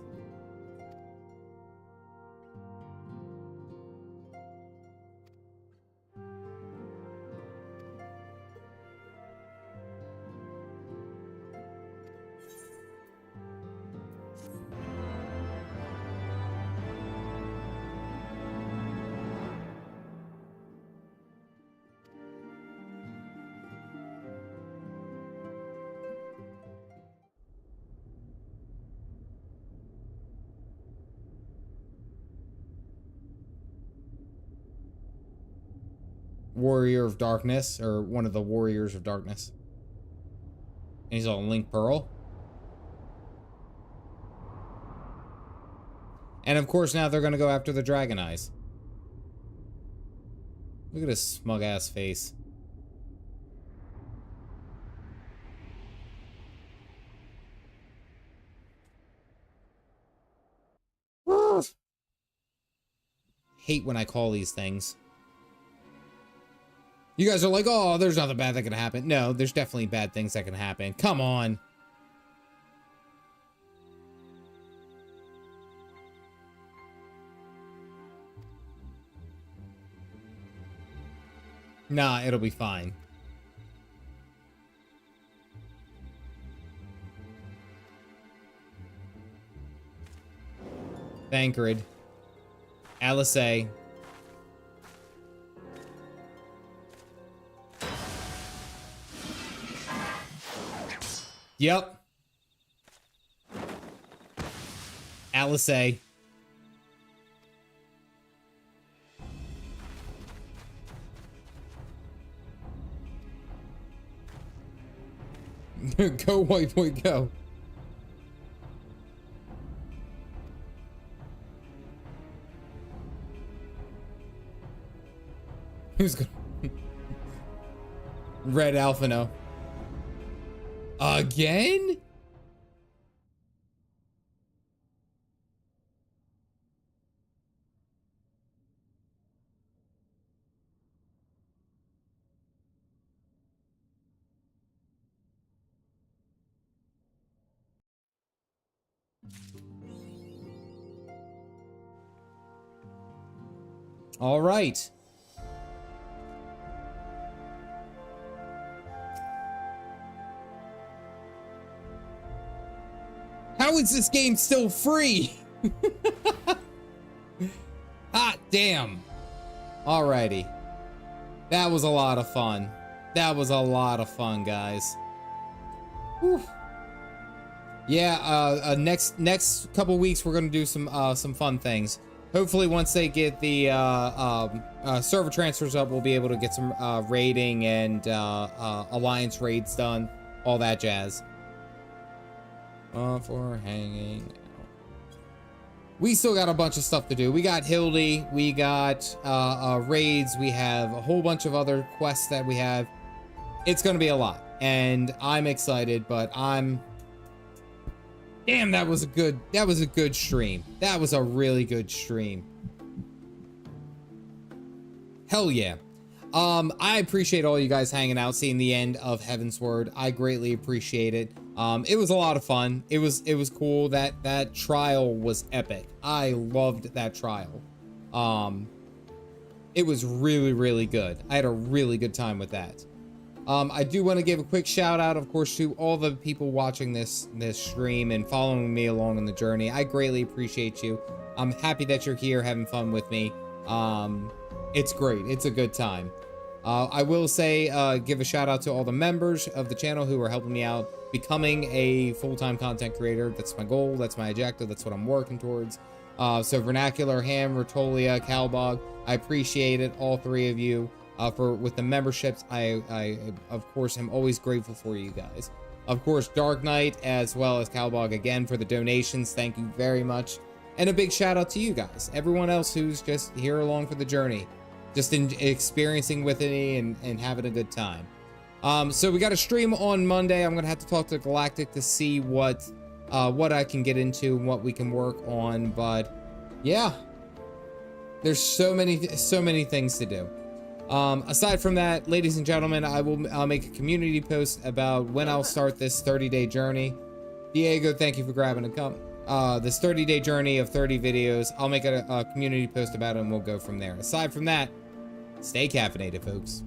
Warrior of Darkness, or one of the Warriors of Darkness. And he's all Link Pearl. And of course now they're gonna go after the Dragon Eyes. Look at his smug ass face. Hate when I call these things. You guys are like, oh, there's nothing bad that can happen. No, there's definitely bad things that can happen. Come on. Nah, it'll be fine. Thancred. Alisei. Yep. Alisei. Go, white boy, go. Who's gonna... Red Alphino. Again? All right. How is this game still free? Hot damn. Alrighty. That was a lot of fun. That was a lot of fun, guys. Whew. Yeah, next couple weeks we're gonna do some fun things. Hopefully, once they get the server transfers up, we'll be able to get some raiding and alliance raids done, all that jazz. For hanging out. We still got a bunch of stuff to do. We got Hildy, we got raids, we have a whole bunch of other quests that we have. It's gonna be a lot, and I'm excited, but damn, that was a good stream. That was a really good stream. Hell yeah. I appreciate all you guys hanging out, seeing the end of Heavensward. I greatly appreciate it. It was a lot of fun. It was cool. That trial was epic. I loved that trial. It was really, really good. I had a really good time with that. I do want to give a quick shout out, of course, to all the people watching this stream and following me along on the journey. I greatly appreciate you. I'm happy that you're here having fun with me. It's great. It's a good time. I will say, give a shout out to all the members of the channel who are helping me out becoming a full-time content creator. That's my goal. That's my objective. That's what I'm working towards. So Vernacular, Ham, Rotolia, Calbog, I appreciate it. All three of you. With the memberships, I of course am always grateful for you guys. Of course, Dark Knight as well as Calbog again for the donations. Thank you very much. And a big shout out to you guys. Everyone else who's just here along for the journey. Just experiencing with me and having a good time. So we got a stream on Monday. I'm gonna have to talk to Galactic to see what I can get into and what we can work on. But yeah, there's so many things to do. Aside from that, ladies and gentlemen, I'll make a community post about when I'll start this 30-day journey. Diego, thank you for grabbing a cup. This 30-day journey of 30 videos. I'll make a community post about it and we'll go from there. Aside from that, stay caffeinated, folks.